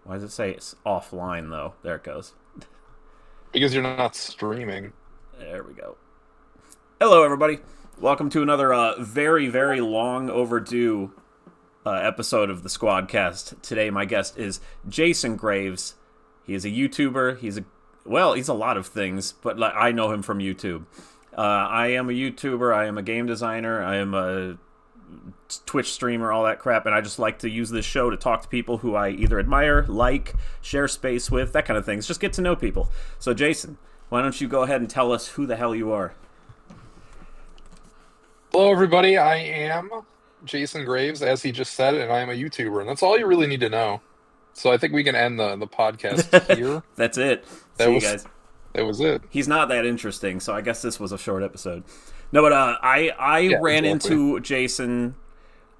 Why does it say it's offline, though? There it goes. Because you're not streaming. There we go. Hello, everybody. Welcome to another very, very long overdue episode of the SquadCast. Today, my guest is Jason Graves. He is a YouTuber. He's a lot of things, but I know him from YouTube. I am a YouTuber. I am a game designer. I am a Twitch streamer, all that crap, and I just like to use this show to talk to people who I either admire, like, share space with, that kind of things. Just get to know people. So, Jason, why don't you go ahead and tell us who the hell you are? Hello, everybody. I am Jason Graves, as he just said, and I am a YouTuber, and that's all you really need to know. So I think we can end the podcast here. That's it. See you guys. That was it. He's not that interesting, so I guess this was a short episode. No, but I ran into Jason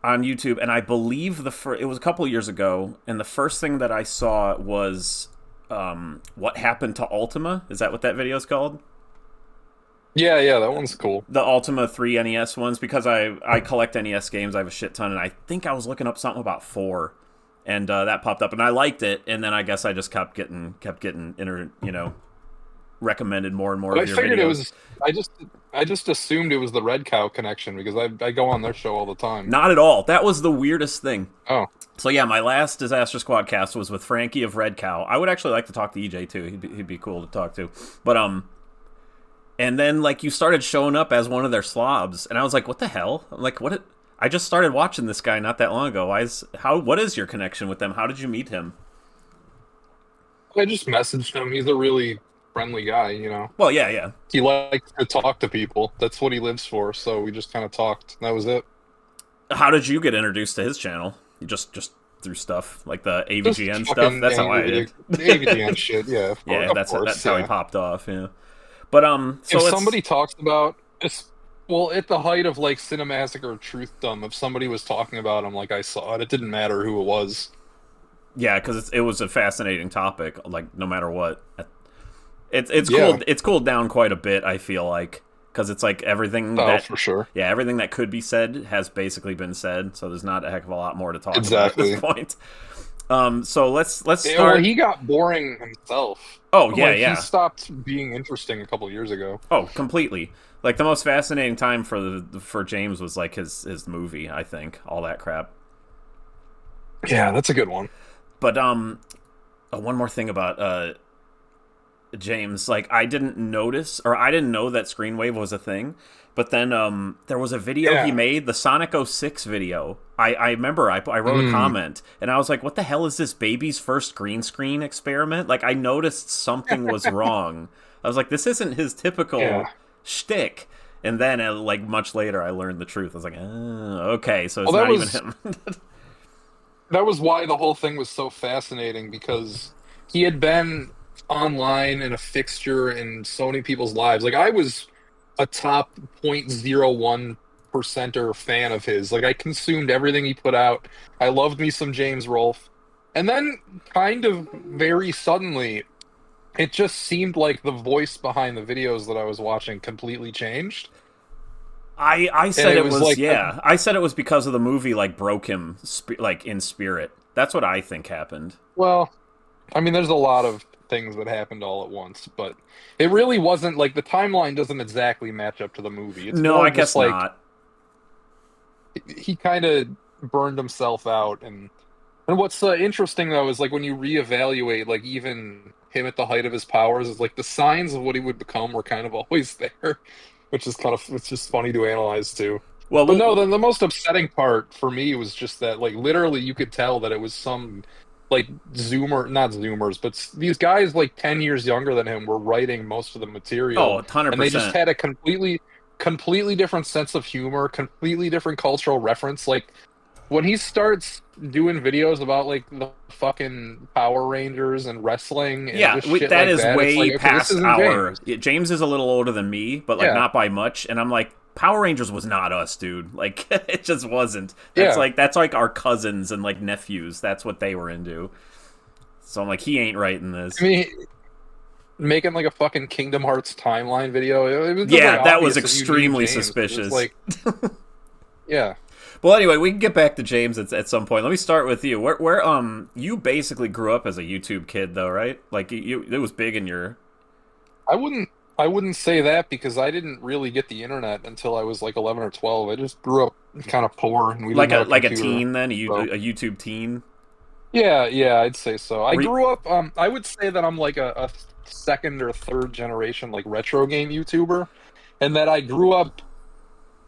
on YouTube, and I believe it was a couple of years ago, and the first thing that I saw was what happened to Ultima. Is that what that video is called? Yeah, that one's cool. The Ultima 3 NES ones, because I collect NES games. I have a shit ton, and I think I was looking up something about 4, and that popped up, and I liked it, and then I guess I just kept getting recommended more and more But of your I figured videos. I just assumed it was the Red Cow connection because I go on their show all the time. Not at all. That was the weirdest thing. Oh. So yeah, my last Disaster Squad cast was with Frankie of Red Cow. I would actually like to talk to EJ too. He'd be cool to talk to. But and then like you started showing up as one of their slobs, and I was like, what the hell? I'm like, what? I just started watching this guy not that long ago. What is your connection with them? How did you meet him? I just messaged him. He's a really friendly guy, you know. Well, yeah. He likes to talk to people. That's what he lives for. So we just kind of talked. That was it. How did you get introduced to his channel? You just through stuff like the AVGN Just stuff. That's how I did. The AVGN shit. Yeah, of course, Yeah, that's how he popped off. Yeah, but so if somebody talks about at the height of like Cinemassacre or Truthdom, if somebody was talking about him like I saw it, it didn't matter who it was. Yeah, because it was a fascinating topic. Like no matter what. It's cooled down quite a bit, I feel like, because it's like everything for sure. Yeah, everything that could be said has basically been said, so there's not a heck of a lot more to talk about at Exactly. this point. So let's start. Well, he got boring himself. Oh yeah. He stopped being interesting a couple of years ago. Oh, completely. Like the most fascinating time for James was like his movie, I think, all that crap. Yeah, that's a good one. But one more thing about James, like I didn't know that Screenwave was a thing, but then there was a video he made, the Sonic 06 video. I remember I wrote a comment, and I was like, what the hell is this baby's first green screen experiment? Like I noticed something was wrong. I was like, this isn't his typical shtick. And then like much later I learned the truth. I was like, okay, so it's not even him. That was why the whole thing was so fascinating, because he had been online and a fixture in so many people's lives. Like I was a top 0.01%er fan of his. Like I consumed everything he put out. I loved me some James Rolfe. And then kind of very suddenly it just seemed like the voice behind the videos that I was watching completely changed. I said it was like, I said it was because of the movie like broke him like in spirit. That's what I think happened. Well, I mean there's a lot of things that happened all at once, but it really wasn't like the timeline doesn't exactly match up to the movie. It's no, I guess like, not. He kind of burned himself out, and what's interesting though is like when you reevaluate, like even him at the height of his powers, is like the signs of what he would become were kind of always there, which is it's just funny to analyze too. Well, but no, the most upsetting part for me was just that like literally you could tell that it was some like not Zoomers, but these guys like 10 years younger than him were writing most of the material. Oh, 100%. And they just had a completely different sense of humor, completely different cultural reference. Like when he starts doing videos about like the fucking Power Rangers and wrestling, and that shit that like is that, way like, okay, past our. James. James is a little older than me, but like not by much. And I'm like, Power Rangers was not us, dude. Like it just wasn't. That's like our cousins and like nephews. That's what they were into. So I'm like, he ain't writing this. I mean, making like a fucking Kingdom Hearts timeline video. It was that was extremely suspicious. Like, yeah. Well, anyway, we can get back to James at some point. Let me start with you. Where you basically grew up as a YouTube kid, though, right? Like it was big in your I wouldn't I wouldn't say that because I didn't really get the internet until I was like 11 or 12. I just grew up kind of poor and we didn't have a like a computer. teen then, So a YouTube teen. yeah, I'd say so. I Were you, grew up I would say that I'm like a second or third generation like retro game YouTuber and that I grew up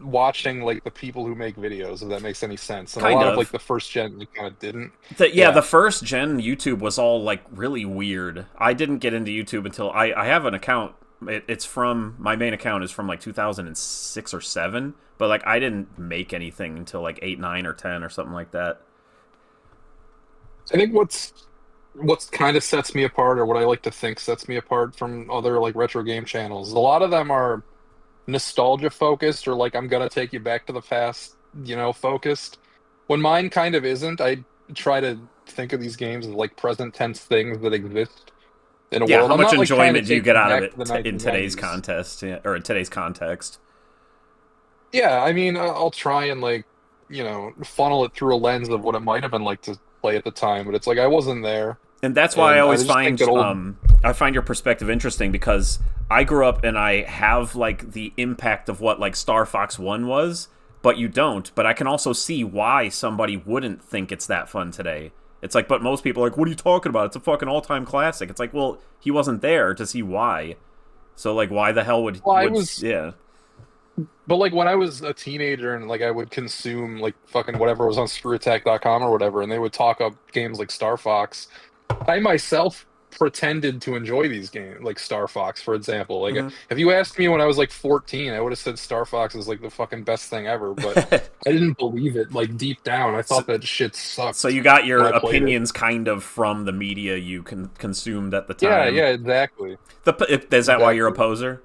watching like the people who make videos, if that makes any sense. And a kind lot of like of. the first gen like, kind of didn't. Yeah, the Yeah. first gen YouTube was all like really weird. I didn't get into YouTube until I have an account. It's from my main account is from like 2006 or 7, but like I didn't make anything until like 8, 9, or 10 or something like that. I think what's kind of sets me apart, or what I like to think sets me apart from other like retro game channels. A lot of them are nostalgia focused, or like I'm gonna take you back to the past, focused. When mine kind of isn't, I try to think of these games as like present tense things that exist in a Yeah, world. how I'm much not like trying to enjoyment do you take get you out of back to it the in today's 1990s. contest, yeah, or in today's context? Yeah, I mean, I'll try and like, funnel it through a lens of what it might have been like to play at the time, but it's like I wasn't there, And that's why I and I always just think find that old. I find your perspective interesting because I grew up and I have like the impact of what like Star Fox 1 was, but you don't. But I can also see why somebody wouldn't think it's that fun today. It's like, but most people are like, what are you talking about? It's a fucking all-time classic. It's like, well, he wasn't there to see why. So like, why the hell Well, I would was, yeah? but like when I was a teenager and like I would consume like fucking whatever was on screwattack.com or whatever, and they would talk up games like Star Fox. I myself pretended to enjoy these games, like Star Fox, for example. Like, Mm-hmm. if you asked me when I was like 14, I would have said Star Fox is like the fucking best thing ever, but I didn't believe it. Like deep down, I so, thought that shit so sucked you got when your I played it. opinions kind of from the media you consumed at the Yeah, time. yeah, exactly, Is that why you're a exactly. poser?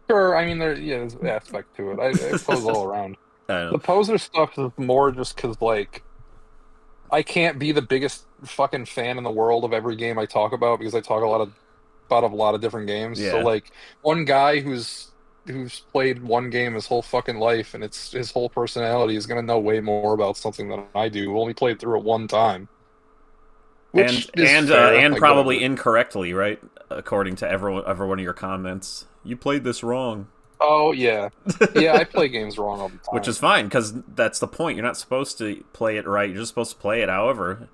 Sure, I mean, there's an aspect to it. I pose all around. I don't know. The poser stuff is more just because like I can't be the biggest fucking fan in the world of every game I talk about because I talk about a lot of different games. So Yeah. like one guy who's played one game his whole fucking life and it's his whole personality is gonna know way more about something than I do, who only played through it one time, which is fair, And I get probably it. incorrectly, right? According to every one of your comments, you played this wrong, Oh yeah. Yeah, I play games wrong all the which is time. fine because that's the point. You're not supposed to play it right. You're just supposed to play it. However,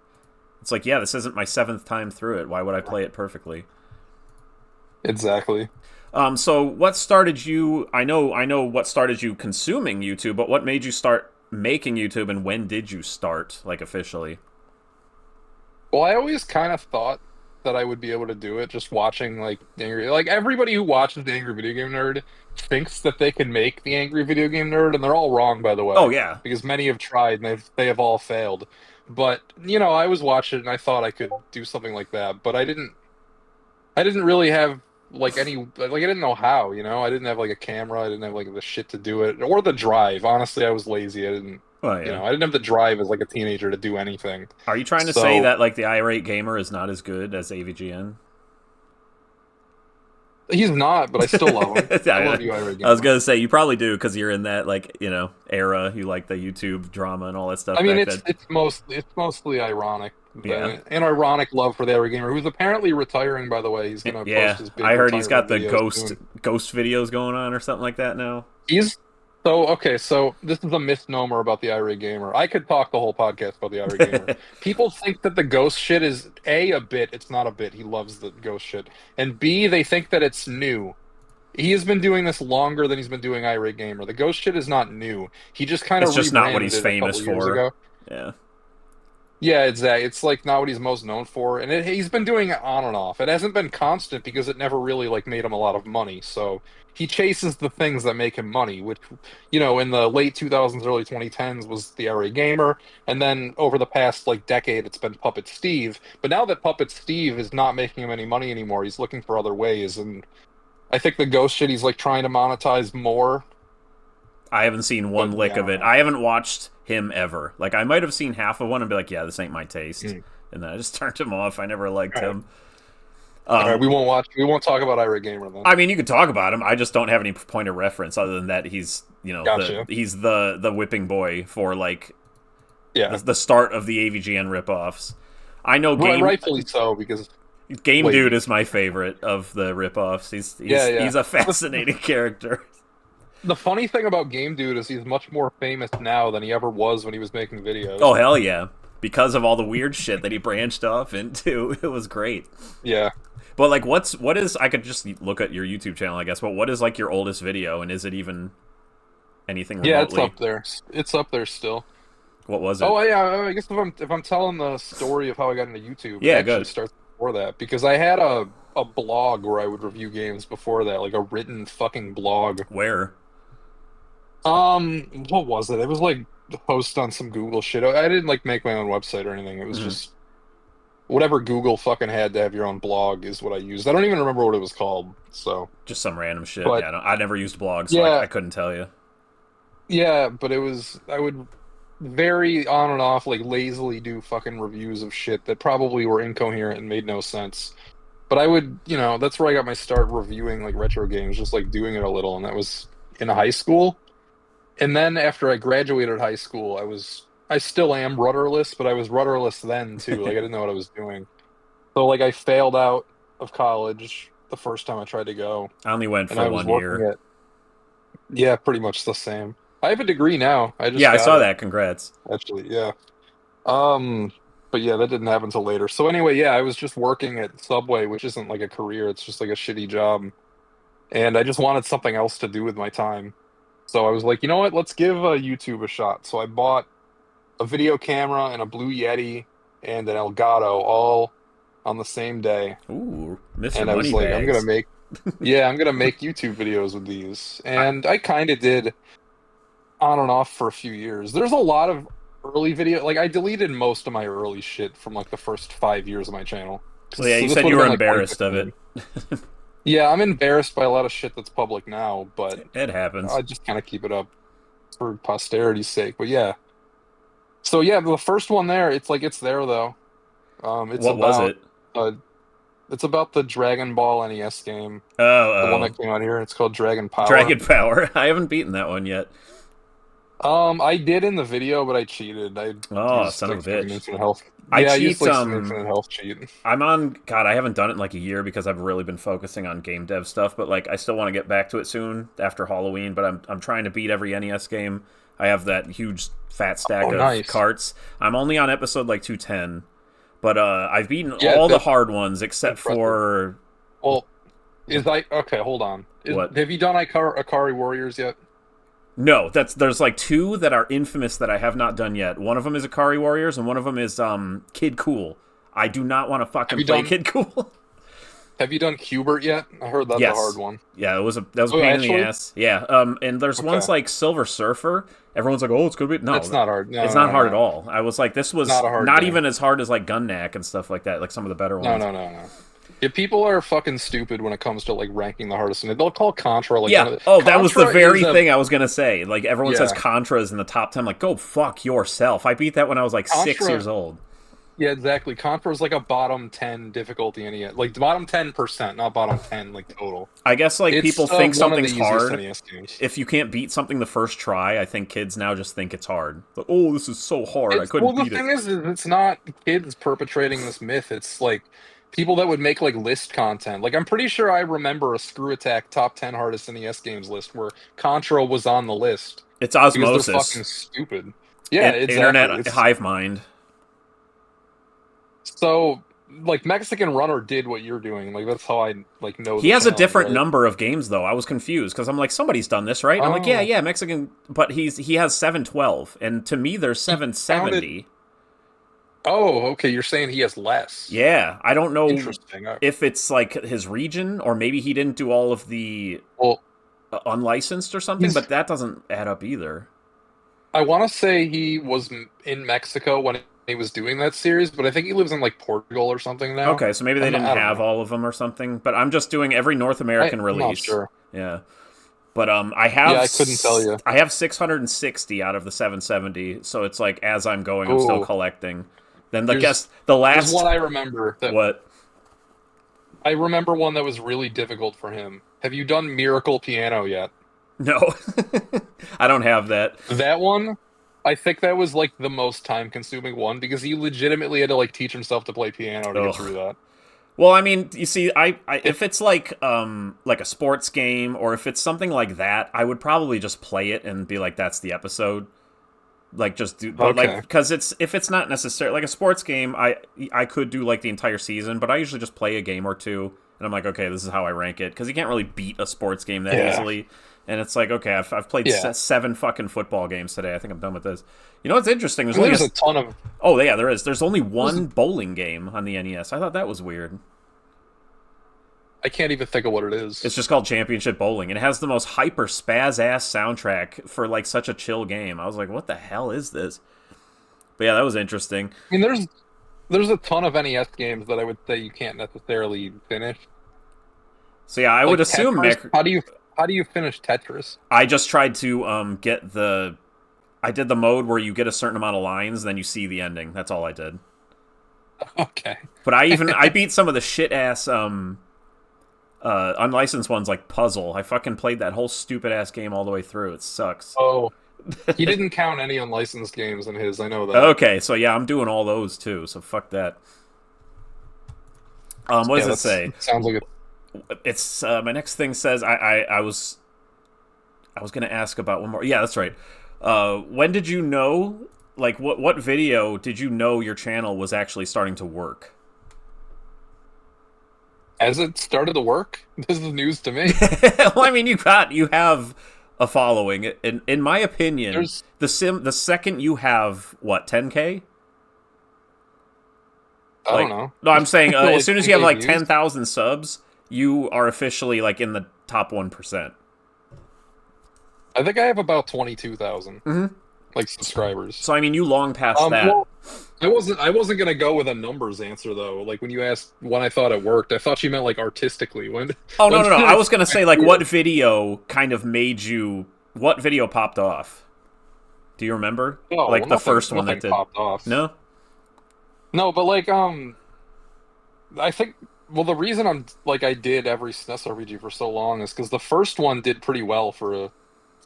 it's like, yeah, this isn't my seventh time through it. Why would I play it perfectly? Exactly. So what started you? I know what started you consuming YouTube, but what made you start making YouTube, and when did you start, like officially? Well, I always kind of thought that I would be able to do it just watching like everybody who watches the Angry Video Game Nerd thinks that they can make the Angry Video Game Nerd, and they're all wrong, by the Oh way, yeah, because many have tried and they have all failed. But I was watching it and I thought I could do something like that, but I didn't really have like I didn't know how, I didn't have like a camera, I didn't have like the shit to do it or the drive. Honestly, I was lazy. oh yeah. I didn't have the drive as like a teenager to do anything. Are you trying to say So that like the irate gamer is not as good as AVGN? he's not, but I still love him. I Yeah, love you, Ira I was Gamer. gonna say you probably do because you're in that like era. You like the YouTube drama and all that stuff I mean, back it's then. it's mostly ironic, Yeah, an ironic love for the Ira Gamer, who's apparently retiring. By the way, he's gonna post yeah. his big I heard he's got retirement the video soon. ghost videos going on or something like that now. He's so okay. So this is a misnomer about the Ira Gamer. I could talk the whole podcast about the Ira Gamer. People think that the ghost shit is a bit. It's not a bit. He loves the ghost shit, and B, they think that it's new. He has been doing this longer than he's been doing Irate Gamer. The ghost shit is not new. He just kind It's of just not what rebranded he's it a famous couple years for. ago. Yeah. Yeah, exactly. It's like not what he's most known for, and he's been doing it on and off. It hasn't been constant because it never really like made him a lot of money. So he chases the things that make him money, which in the late 2000s, early 2010s was the RA Gamer, and then over the past like decade, it's been Puppet Steve. But now that Puppet Steve is not making him any money anymore, he's looking for other ways, and I think the ghost shit he's like trying to monetize more. I haven't seen one But lick yeah, I of don't it. know. I haven't watched him ever. Like I might have seen half of one and be like, yeah, this ain't my taste, Mm. and then I just turned him off. I never liked Right. him. All right, we won't watch. We won't talk about Irate Gamer then. I mean, you could talk about him. I just don't have any point of reference other than that he's, Gotcha. he's the whipping boy for like Yeah, the start of the AVGN ripoffs. I know rightfully so because Game wait, Dude is my favorite of the ripoffs. Yeah. He's a fascinating character. The funny thing about Game Dude is he's much more famous now than he ever was when he was making videos. Oh hell yeah! Because of all the weird shit that he branched off into, it was great. Yeah. But like, what is? I could just look at your YouTube channel, I guess. But what is like your oldest video, and is it even anything remotely? Yeah, it's up there. It's up there still. What was it? Oh yeah, I guess if I'm telling the story of how I got into YouTube, Yeah, it actually good. starts before that because I had a blog where I would review games before that, like a written fucking blog. Where? What was it? It was like host on some Google shit. I didn't like make my own website or anything. It was just whatever Google fucking had to have your own blog is what I used. I don't even remember what it was called. So Just some random shit. but Yeah, I never used blogs, so yeah, I couldn't tell you. yeah, but I would very on and off like lazily do fucking reviews of shit that probably were incoherent and made no sense. But I would, that's where I got my start reviewing like retro games, just like doing it a little, and that was in high school. And then after I graduated high school, I still am rudderless, but I was rudderless then too. Like I didn't know what I was doing. So like I failed out of college the first time I tried to go, I only went and for I was 1 year. working at yeah, pretty much the same. I have a degree now. I just Yeah, I got saw it, that. Congrats. actually. Yeah. But yeah, that didn't happen until later. So anyway, yeah, I was just working at Subway, which isn't like a career, it's just like a shitty job. And I just wanted something else to do with my time. So I was like, you know what, let's give YouTube a shot. So I bought a video camera and a Blue Yeti and an Elgato all on the same day. Ooh, Mr. And I was like, Moneybags. I'm gonna make YouTube videos with these. And I kind of did on and off for a few years. There's a lot of early video, like I deleted most of my early shit from like the first 5 years of my channel. Well, yeah, So you this said would you have were been like embarrassed of it. 2015. Yeah, I'm embarrassed by a lot of shit that's public now, but It happens. I just kind of keep it up for posterity's sake. But yeah. So yeah, the first one there, it's like it's there though. It's What was about it? uh it's about the Dragon Ball NES game, Oh, the one oh. that came out here. It's called Dragon Power. Dragon Power. I haven't beaten that one yet. I did in the video, but I cheated. I Oh, used son like of a some bitch. infinite health. I Yeah, I used cheat, like some infinite health cheat. I'm on, God, I haven't done it in like a year because I've really been focusing on game dev stuff, but like I still want to get back to it soon after Halloween, but I'm trying to beat every NES game. I have that huge fat stack Oh, of nice. carts. I'm only on episode like 210, but I've beaten Yeah, all the that's hard ones except impressive. for Well, okay, hold on. what? Have you done Akari Warriors yet? No, there's like two that are infamous that I have not done yet. One of them is Akari Warriors, and one of them is Kid Cool. I do not want to fucking play Kid Cool. Have you done Hubert yet? I heard that's a hard one. Yeah, that was a pain in the ass. Yeah, and there's ones like Silver Surfer. Everyone's like, "Oh, it's gonna be no." It's not hard. No, it's not hard at all. I was like, this was not a hard not game. even as hard as like Gunnak and stuff like that. Like some of the better ones. No. Yeah, people are fucking stupid when it comes to like ranking the hardest, and they'll call Contra like Yeah. one of the, Oh, that was the Contra very is thing I was gonna say. Like everyone says Yeah. Contra's in the top 10. Like, go fuck yourself. I beat that when I was like 6 Contra- years old. Yeah, exactly. Contra is like a bottom 10 difficulty NES, like bottom 10%, not bottom 10 like total. I guess like It's, people think one of the something's easiest hard. NES games. If you can't beat something the first try, I think kids now just think it's hard. Like, oh, this is so hard. I couldn't beat the it. thing is, it's not kids perpetrating this myth. It's like people that would make like list content. Like I'm pretty sure I remember a Screw Attack top 10 hardest NES games list where Contra was on the list. It's Because they're osmosis. fucking stupid. Yeah, exactly. Internet hive mind. So, like Mexican Runner did what you're doing. Like that's how I like know. He has a challenge, different right? number of games though. I was confused because I'm like, somebody's done this, right? And I'm like, Oh. yeah, Mexican, but he has 712, and to me there's 770. Oh, okay. You're saying he has less. Yeah, I don't know Interesting. if it's like his region or maybe he didn't do all of the Well, unlicensed or something, but that doesn't add up either. I want to say he was in Mexico when he was doing that series, but I think he lives in like Portugal or something now. Okay, so maybe they didn't have all of them or something. But I'm just doing every North American release. I'm not sure. Yeah, but I have. Yeah, I couldn't tell you. I have 660 out of the 770, so it's like as I'm going, I'm still collecting. Then the last one I remember. What? I remember one that was really difficult for him. Have you done Miracle Piano yet? No, I don't have that. That one, I think that was like the most time-consuming one because he legitimately had to like teach himself to play piano to get through Ugh. that. Well, I mean, you see, It, if it's like a sports game or if it's something like that, I would probably just play it and be like, that's the episode. Like just do, but like okay. because it's if it's not necessary like a sports game, I could do like the entire season, but I usually just play a game or two, and I'm like, okay, this is how I rank it because you can't really beat a sports game that Yeah. easily. And it's like, okay, I've played Yeah. seven fucking football games today. I think I'm done with this. You know what's interesting? There's And only there's a ton of oh yeah, there is. There's only there's one bowling game on the NES. I thought that was weird. I can't even think of what it It's is. just called Championship Bowling, and it has the most hyper spaz ass soundtrack for like such a chill game. I was like, what the hell is this? But yeah, that was interesting. I mean, there's a ton of NES games that I would say you can't necessarily finish. So yeah, I would Like assume Tetris. How do you finish Tetris? I just tried to get the. I did the mode where you get a certain amount of lines, then you see the ending. That's all I did. Okay. But I beat some of the shit ass unlicensed ones like Puzzle. I fucking played that whole stupid ass game all the way through. It sucks. Oh, he didn't count any unlicensed games in his. I know that. Okay, so yeah, I'm doing all those too. So fuck that. What Yeah, does it say? sounds like It's my next thing says I was gonna ask about one more. Yeah, that's right. When did you know? Like, what video did you know your channel was actually starting to work? as it started to work. This is news to me. Well, I mean, you have a following. In my opinion, There's the second you have what 10K. I don't Like, know. no, I'm saying as Like soon as you have 10K like views. 10,000 subs, you are officially like in the top 1%. I think I have about 22,000 Mm-hmm. like subscribers. So I mean, you long past that. Well, I wasn't gonna go with a numbers answer though. Like when you asked when I thought it worked, I thought you meant like artistically. When Oh no when no no! did I it was gonna say like work? what video kind of made you? What video popped off? Do you remember? No, Like the nothing first one that nothing did. popped off. No. No, but like I think well the reason I did every SNES RPG for so long is because the first one did pretty well for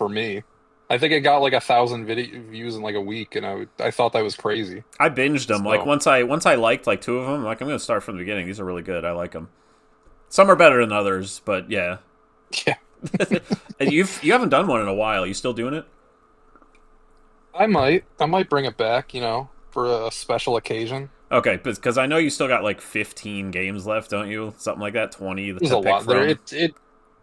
me. I think it got like 1,000 video views in like a week, and I thought that was crazy. I binged them. Like So once I liked like two of them. Like I'm gonna start from the beginning. These are really good. I like them. Some are better than others, but yeah. yeah, And you haven't done one in a while. You still doing it? I might bring it back, for a special occasion. Okay, because I know you still got like 15 games left, don't you? Something like that. 20 There's to a pick lot there. from.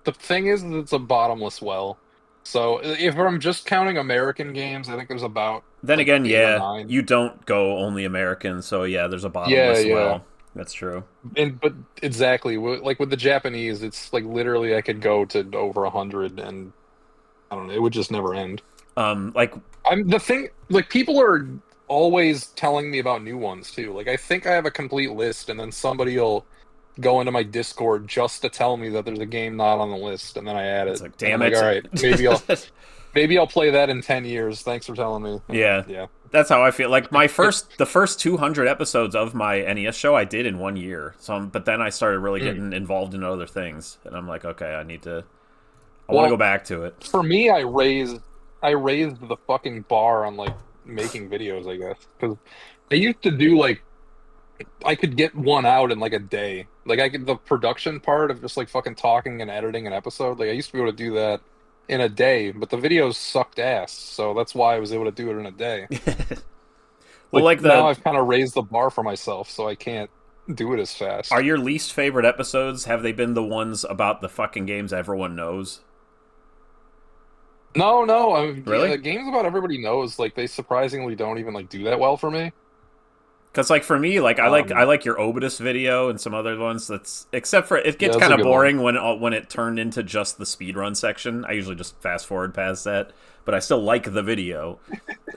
The thing is that it's a bottomless well. So if I'm just counting American games, I think there's about Then like again, eight or yeah, nine. you don't go only American, so yeah, there's a Yeah, bottomless yeah. well. That's true. But exactly, like with the Japanese, it's like literally I could go to over 100, and I don't know, it would just never end. Like I'm the thing, like people are always telling me about new ones too. Like I think I have a complete list, and then somebody will go into my Discord just to tell me that there's a game not on the list, and then I add it's it, like, and I'm damn like, all right, maybe I'll it. maybe I'll play that in 10 years. Thanks for telling me. And Yeah, yeah. that's how I feel. Like the first 200 episodes of my NES show, I did in 1 year. So, but then I started really Mm. getting involved in other things, and I'm like, okay, I want to go Well, back to it. for me, I raised the fucking bar on like making videos, I guess, because I used to do like I could get one out in like a day. Like the production part of just like fucking talking and editing an episode. Like I used to be able to do that in a day, but the videos sucked ass. So that's why I was able to do it in a day. Well, Like like now the I've kind of raised the bar for myself, so I can't do it as are fast. your least favorite episodes? Have they been the ones about the fucking games everyone knows? No, no, Really? games about everybody knows. Like they surprisingly don't even like do that well for me. Because like for me, like I Um, like your Obidus video and some other ones. That's except for it yeah, gets that's kind a of good one. boring when it turned into just the speedrun section. I usually just fast forward past that, but I still like the video.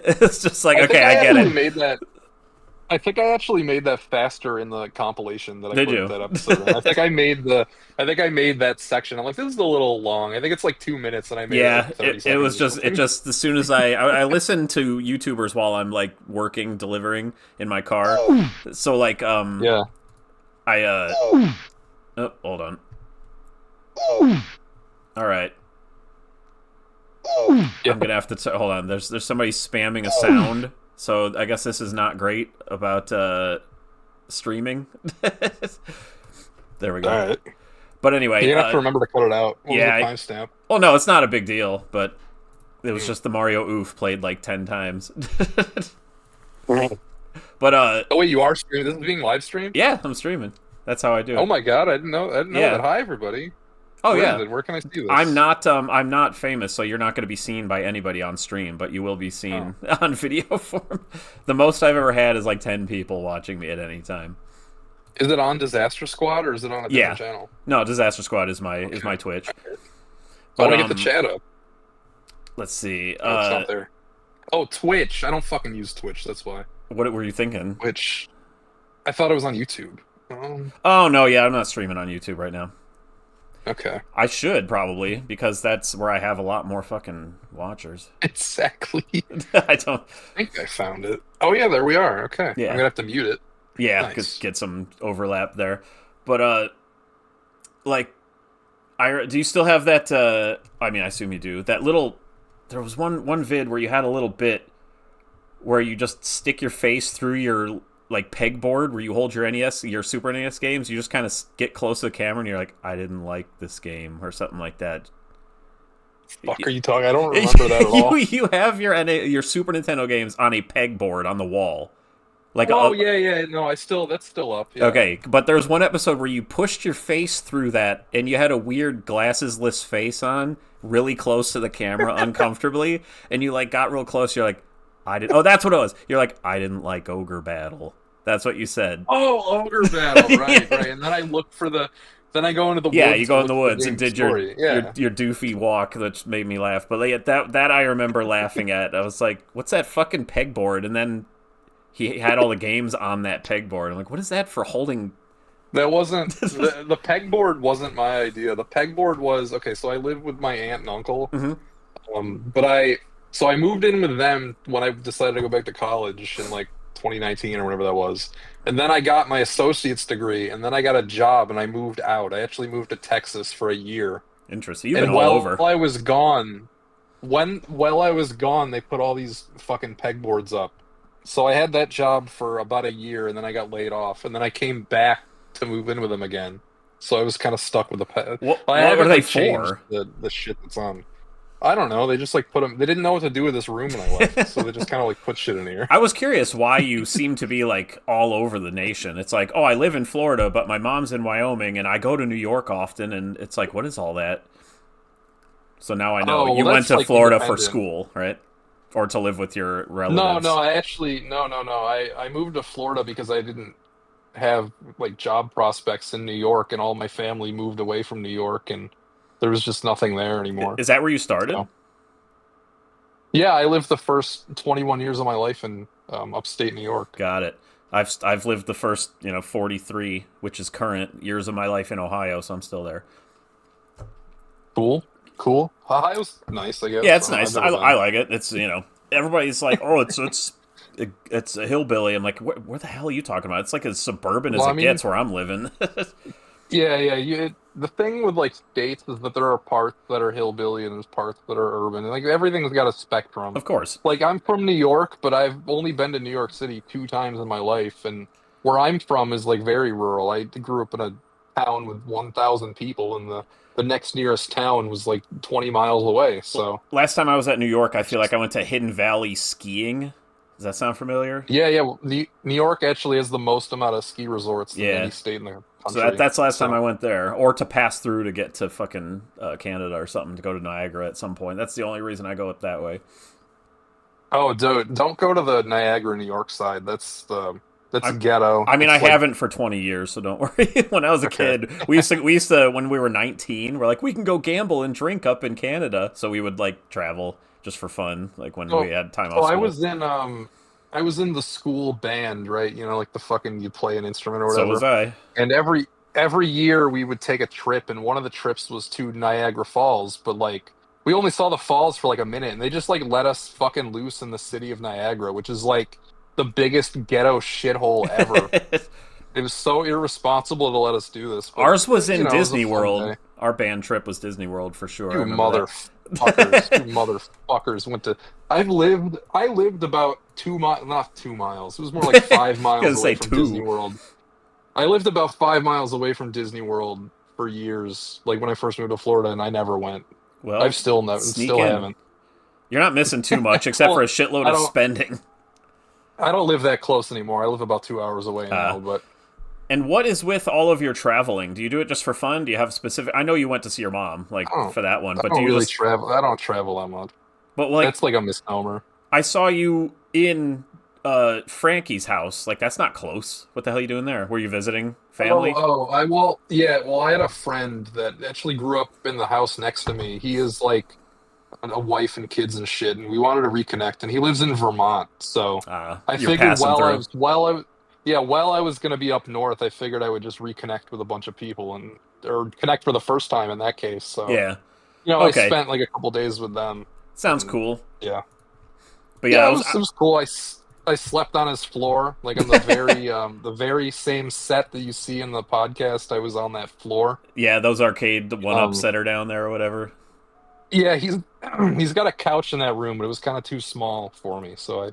It's just like I think okay, I I get actually it. made that. I think I actually made that faster in the compilation that I Did put you? that episode in. I think I made that section. I'm like, this is a little long. I think it's like 2 minutes, and I made it like Yeah, 30 it seconds was or just it something. just as soon as I listen to YouTubers while I'm like working delivering in my car. So like Yeah. I Oh, hold on. Ooh. All right. Yeah. I'm gonna have to hold on. There's somebody spamming a sound, so I guess this is not great about streaming. There we All go. right. But anyway, You're gonna have to remember to cut it out. What was the yeah. timestamp? Well, no, it's not a big deal, but it was Hmm. just the Mario oof played like 10 times. Oh But wait, you are streaming. This is being live streamed. yeah, I'm streaming. That's how I do Oh it. my god, I didn't know. I didn't know that. Yeah. Hi, everybody. Oh Where is yeah. it? Where can I see this? I'm not famous, so you're not going to be seen by anybody on stream, but you will be Oh, seen on video form. The most I've ever had is like 10 people watching me at any time. is it on Disaster Squad or is it on a Yeah. different channel? No, Disaster Squad is Okay. my Twitch. I But want to get the chat up. let's see. Oh, it's not there. Oh, Twitch. I don't fucking use Twitch. That's why. What were you thinking? Twitch. I thought it was on YouTube. Oh no, yeah, I'm not streaming on YouTube right now. Okay. I should probably because that's where I have a lot more fucking watchers. Exactly. I don't. I think I found it. Oh yeah, there we are. Okay. I'm Yeah, gonna have to mute it. yeah, Nice. get some overlap there. But like, do you still have that? I mean, I assume you do. That little. There was one vid where you had a little bit where you just stick your face through your like pegboard where you hold your your Super NES games. You just kind of get close to the camera and you're like, I didn't like this game or something like that. Fuck are you talking? I don't remember that at all. You have your Super Nintendo games on a pegboard on the wall, like Oh yeah, yeah. No, that's still up. Yeah. okay, but there's one episode where you pushed your face through that and you had a weird glassesless face on, really close to the camera, uncomfortably, and you like got real close. You're like, I did. Oh, that's what it was. You're like, I didn't like Ogre Battle. That's what you said. Oh, Ogre Battle. Right, Yeah. right. And then I look for the. Then I go into the Yeah, woods. you go to in the look for woods and game's did story. Yeah. your doofy walk that made me laugh. But yeah, that I remember laughing at. I was like, "What's that fucking pegboard?" And then he had all the games on that pegboard. I'm like, "What is that for holding?" That wasn't the pegboard wasn't my idea. The pegboard was okay. So I lived with my aunt and uncle. Mm-hmm. But I moved in with them when I decided to go back to college in like 2019 or whatever that was. And then I got my associate's degree, and then I got a job, and I moved out. I actually moved to Texas for a year. Interesting. You've And been all over. while I was gone, while I was gone, they put all these fucking pegboards up. So I had that job for about a year, and then I got laid off, and then I came back to move in with them again. So I was kind of stuck with the peg. What I are haven't they like, changed for? the shit that's on. I don't know. They just like put them. They didn't know what to do with this room when I left, so they just kind of like put shit in here. I was curious why you seem to be like all over the nation. It's like, oh, I live in Florida, but my mom's in Wyoming, and I go to New York often, and it's like, what is all that? So now I know. Oh, well, You went that's, to like, Florida for independent. school, right? Or to live with your No, relatives. no. I actually no. I moved to Florida because I didn't have like job prospects in New York, and all my family moved away from New York, and there was just nothing there anymore. Is that where you started? So yeah, I lived the first 21 years of my life in upstate New York. Got it. I've lived the first 43, which is current years of my life in Ohio, so I'm still there. Cool, cool. Ohio's nice, I guess. Yeah, it's I've nice. never I been. like it. It's everybody's like, oh, it's a hillbilly. I'm like, where the hell are you talking about? It's like as suburban as Well, I it mean, gets where I'm living. yeah, yeah. The thing with like states is that there are parts that are hillbilly and there's parts that are urban. And, like everything's got a spectrum. Of course. Like I'm from New York, but I've only been to New York City 2 times in my life, and where I'm from is like very rural. I grew up in a town with 1,000 people, and the next nearest town was like 20 miles away. So Last time I was at New York, I feel like I went to Hidden Valley skiing. Does that sound familiar? yeah, yeah. Well, New York actually has the most amount of ski resorts than Yeah. any state in the So country. that's the last time I So, went there, or to pass through to get to fucking Canada or something to go to Niagara at some point. That's the only reason I go up that way. oh, dude, don't go to the Niagara, New York side. That's I, ghetto. I mean, I It's like haven't for 20 years, so don't worry. When I was a okay. kid, we used to when we were 19, we're like, we can go gamble and drink up in Canada, so we would like travel just for fun, like when we So, had time so off school. I was in the school band, right? You know, like the fucking you play an instrument or So was whatever. I. And every year we would take a trip, and one of the trips was to Niagara Falls, but like we only saw the falls for like a minute, and they just like let us fucking loose in the city of Niagara, which is like the biggest ghetto shithole ever. It was so irresponsible to let us do this. But, Ours was in it was a Disney fun World. day. Our band trip was Disney World for sure. I You remember that. motherfuckers! You motherfuckers went to. I lived about 2 miles, not 2 miles. It was more like five I was gonna miles away say from Disney 2. World. I lived about 5 miles away from Disney World for years. Like when I first moved to Florida, and I never went. Well, I've still never, sneak still in. haven't. You're not missing too much, except for Well, a shitload I of don't. spending. I don't live that close anymore. I live about 2 hours away Uh, now. But and what is with all of your traveling? Do you do it just for fun? Do you have specific? I know you went to see your mom, like I don't. for that one, I but do don't you really just? travel. I don't travel that much. But like, That's like a misnomer. I saw you in Frankie's house. Like that's not close. What the hell are you doing there? Were you visiting family? Well, I had a friend that actually grew up in the house next to me. He is like a wife and kids and shit, and we wanted to reconnect. And he lives in Vermont, so I You're figured passing through. while I was gonna be up north, I figured I would just reconnect with a bunch of people and or connect for the first time in that case. So Yeah. I Okay. spent like a couple days with them, Sounds and cool. yeah, But yeah, yeah, I it was. was it was cool. I slept on his floor, like on the very the very same set that you see in the podcast. I was on that floor. Yeah, those arcade one ups Um, that are down there or whatever. yeah, he's he's got a couch in that room, but it was kind of too small for me, so I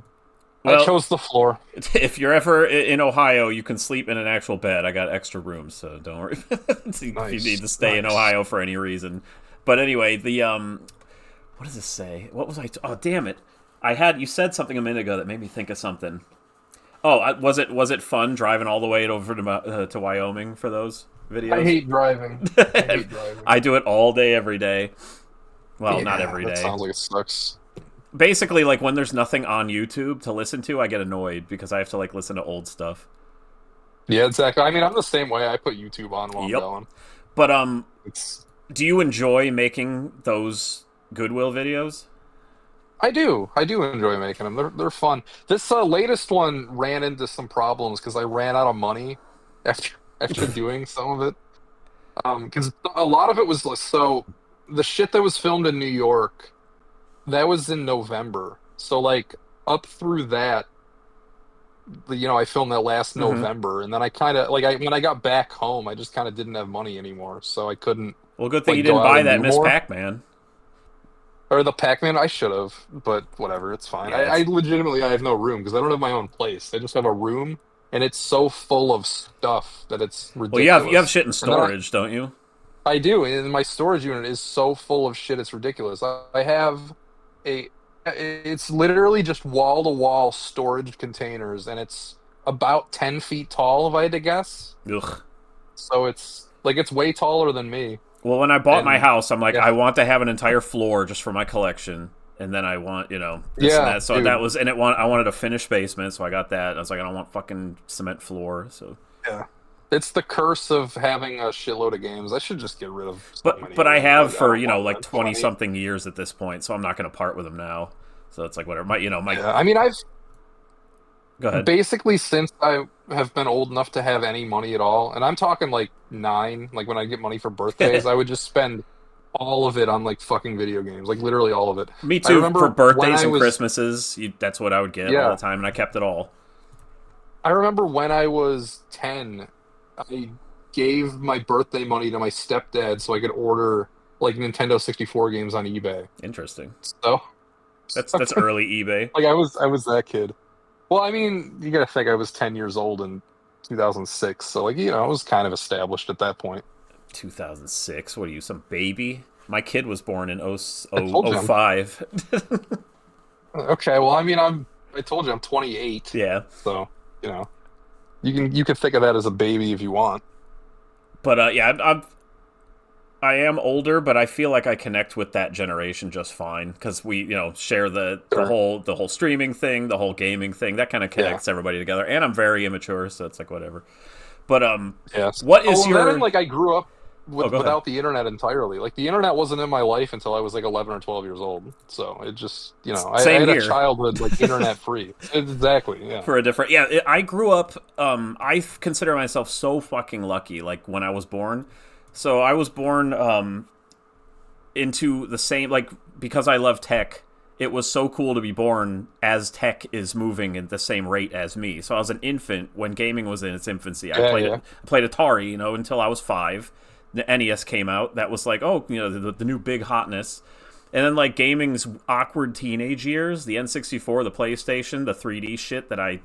Well, chose the floor. if you're ever in Ohio, you can sleep in an actual bed. I got extra rooms, so don't worry if you need Nice, to stay in nice. Ohio for any reason. But anyway, the what does this say? What was oh, damn it! You said something a minute ago that made me think of something. Oh, was it fun driving all the way over to Wyoming for those I videos? hate driving. I hate driving. I do it all day, every day. Well, not Yeah, every that day. sounds like it sucks. Basically, like when there's nothing on YouTube to listen to, I get annoyed because I have to like listen to old stuff. Yeah, exactly. I mean, I'm the same way. I put YouTube on while I'm Yep. going. But It's do you enjoy making those Goodwill videos? I do enjoy making them. They're fun. This latest one ran into some problems because I ran out of money after after doing some of it. Because a lot of it was so the shit that was filmed in New York, that was in November. So like up through that, I filmed that last Mm-hmm. November, and then I kind of like I when I got back home, I just kind of didn't have money anymore, so I couldn't Well, good thing you like go didn't out buy and that do Miss more. Pac-Man. Or the Pac-Man, I should have, but whatever, it's fine. Yeah, I it's legitimately I have no room because I don't have my own place. I just have a room, and it's so full of stuff that it's well, you have ridiculous. shit in And then storage, don't you? I do, and my storage unit is so full of shit, it's ridiculous. I have a, it's literally just wall-to-wall storage containers, and it's about 10 feet tall, if I had to guess. Ugh. So it's way taller than me. Well, when I bought my And house, I'm like, yeah, I want to have an entire floor just for my collection, and then I want, this and yeah, that. So that dude. was, and I wanted a finished basement, so I got that. I was like, I don't want fucking cement floor. So, Yeah. It's the curse of having a shitload of games. I should just get rid of so many but of I them. have I for don't want like that 20 20. something years at this point, so I'm not going to part with them now. So it's like whatever. My Yeah, I mean, I've go ahead. basically since I have been old enough to have any money at all, and I'm talking like 9, like when I get money for birthdays, I would just spend all of it on like fucking video games, like literally all of it. Me I too. For remember when birthdays I and was, Christmases, that's what I would get all the yeah, time, and I kept it all. I remember when I was 10, I gave my birthday money to my stepdad so I could order like Nintendo 64 games on eBay. Interesting. So, That's early eBay. like I was that kid. Well, I mean, you gotta think I was 10 years old in 2006, so like I was kind of established at that point. 2006. What are you, some baby? My kid was born in I told you. 05. Okay, well, I mean, I told you I'm 28, Yeah. so you know, you can think of that as a baby if you want. But yeah, I am older, but I feel like I connect with that generation just fine because we, share Sure. the whole streaming thing, the whole gaming thing. That kind of Yeah. connects everybody together. And I'm very immature, so it's like whatever. But Yes. what Oh, is well, that and your? like I grew up Oh, go ahead. without the internet entirely. Like the internet wasn't in my life until I was like 11 or 12 years old. So it just, I Same had a here. childhood like internet free. Exactly. Yeah. For a different, yeah, I grew up. I consider myself so fucking lucky. Like when I was born, so I was born into the same, like, because I love tech. it was so cool to be born as tech is moving at the same rate as me. So I was an infant when gaming was in its infancy. I played Atari, until I was 5. The NES came out. That was like, oh, the new big hotness. And then like gaming's awkward teenage years, the N64, the PlayStation, the 3D shit that I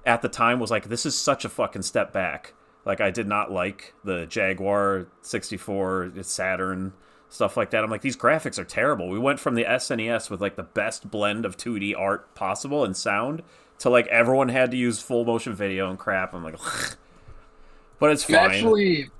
at the time was like, this is such a fucking step back. Like, I did not like the Jaguar 64, Saturn, stuff like that. I'm like, these graphics are terrible. We went from the SNES with like the best blend of 2D art possible and sound to like everyone had to use full motion video and crap. I'm like, ugh. But it's fine.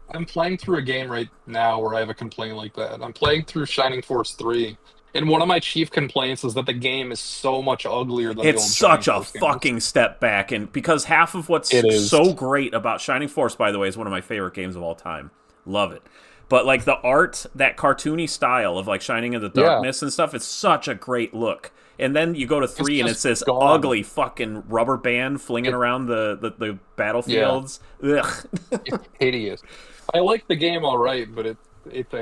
I'm playing through a game right now where I have a complaint like that. I'm playing through Shining Force 3, and one of my chief complaints is that the game is so much uglier than the old It's Shining such a Force fucking games. step back, and because half of what's so great about Shining Force, by the way, is one of my favorite games of all time. Love it. But like the art, that cartoony style of like Shining in the Darkness and stuff, it's such a great look. And then you go to 3 and it's this ugly fucking rubber band flinging around the battlefields. Yeah. Ugh. It's hideous. I like the game all right, but it's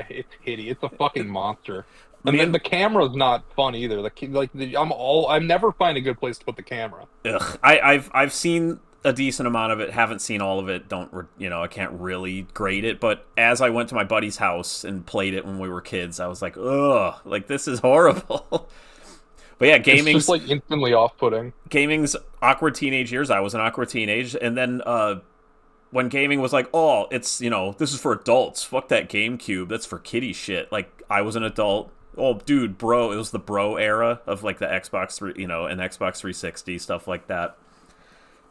hideous. It's a fucking monster. And then the camera's not fun either. I'm never find a good place to put the camera. Ugh. I've seen a decent amount of it. Haven't seen all of it. I can't really grade it. But as I went to my buddy's house and played it when we were kids, I was like, ugh, like this is horrible. But yeah, gaming's just like instantly off-putting. Gaming's awkward teenage years. I was an awkward teenage, and then when gaming was like, oh, it's this is for adults. Fuck that GameCube. That's for kiddie shit. Like I was an adult. Oh, dude, bro, it was the bro era of like the Xbox 3, and Xbox 360 stuff like that.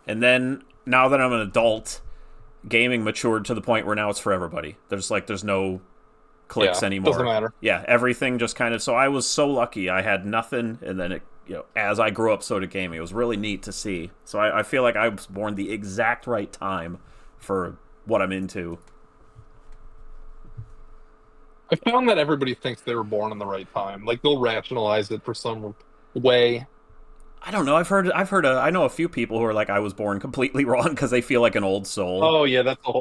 And then now that I'm an adult, gaming matured to the point where now it's for everybody. There's no clicks anymore. Doesn't matter. Yeah, everything just kind of. So I was so lucky. I had nothing, and then as I grew up, so did gaming. It was really neat to see. So I feel like I was born the exact right time for what I'm into. I found that everybody thinks they were born in the right time. Like they'll rationalize it for some way. I don't know. I know a few people who are like, I was born completely wrong because they feel like an old soul. Oh yeah, that's the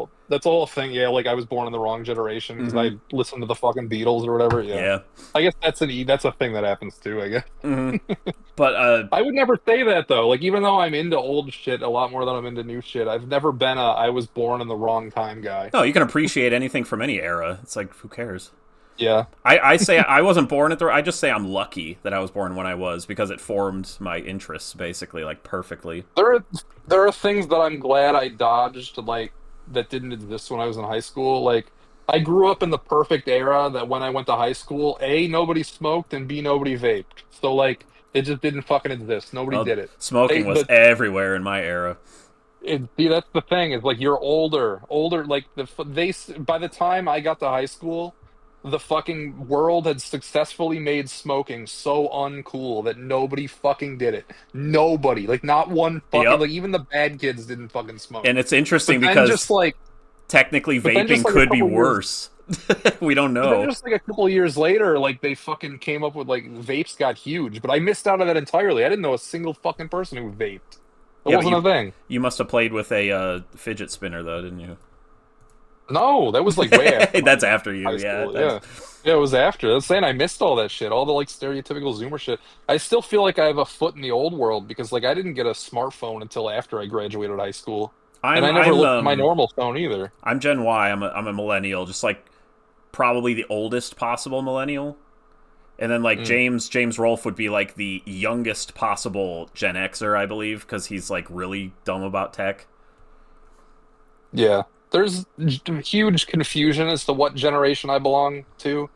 whole thing. Yeah, like I was born in the wrong generation because I listened to the fucking Beatles or whatever. Yeah. I guess that's a thing that happens too. I guess. Mm-hmm. But I would never say that though. Like even though I'm into old shit a lot more than I'm into new shit, I've never been I was born in the wrong time guy. No, you can appreciate anything from any era. It's like, who cares? Yeah. I say I wasn't born at I just say I'm lucky that I was born when I was because it formed my interests basically like perfectly. There are things that I'm glad I dodged like that didn't exist when I was in high school. Like I grew up in the perfect era that when I went to high school, A, nobody smoked and B, nobody vaped. So like it just didn't fucking exist. Nobody did it. Smoking was everywhere in my era. See, that's the thing. Is like you're older. Like by the time I got to high school, the fucking world had successfully made smoking so uncool that nobody fucking did it. Nobody. Like, not one fucking... Like, even the bad kids didn't fucking smoke. And it's interesting because just, like, technically vaping could be worse. We don't know. Then just, like, a couple years later, like, they fucking came up with, like, vapes got huge. But I missed out on that entirely. I didn't know a single fucking person who vaped. It wasn't a thing. You must have played with a fidget spinner, though, didn't you? No, that was like way after. That's after you, yeah. It was after. I was saying I missed all that shit, all the like stereotypical Zoomer shit. I still feel like I have a foot in the old world because like I didn't get a smartphone until after I graduated high school, and I never looked at my normal phone either. I'm Gen Y. I'm a millennial, just like probably the oldest possible millennial, and then like James Rolfe would be like the youngest possible Gen Xer, I believe, because he's like really dumb about tech. Yeah. There's huge confusion as to what generation I belong to.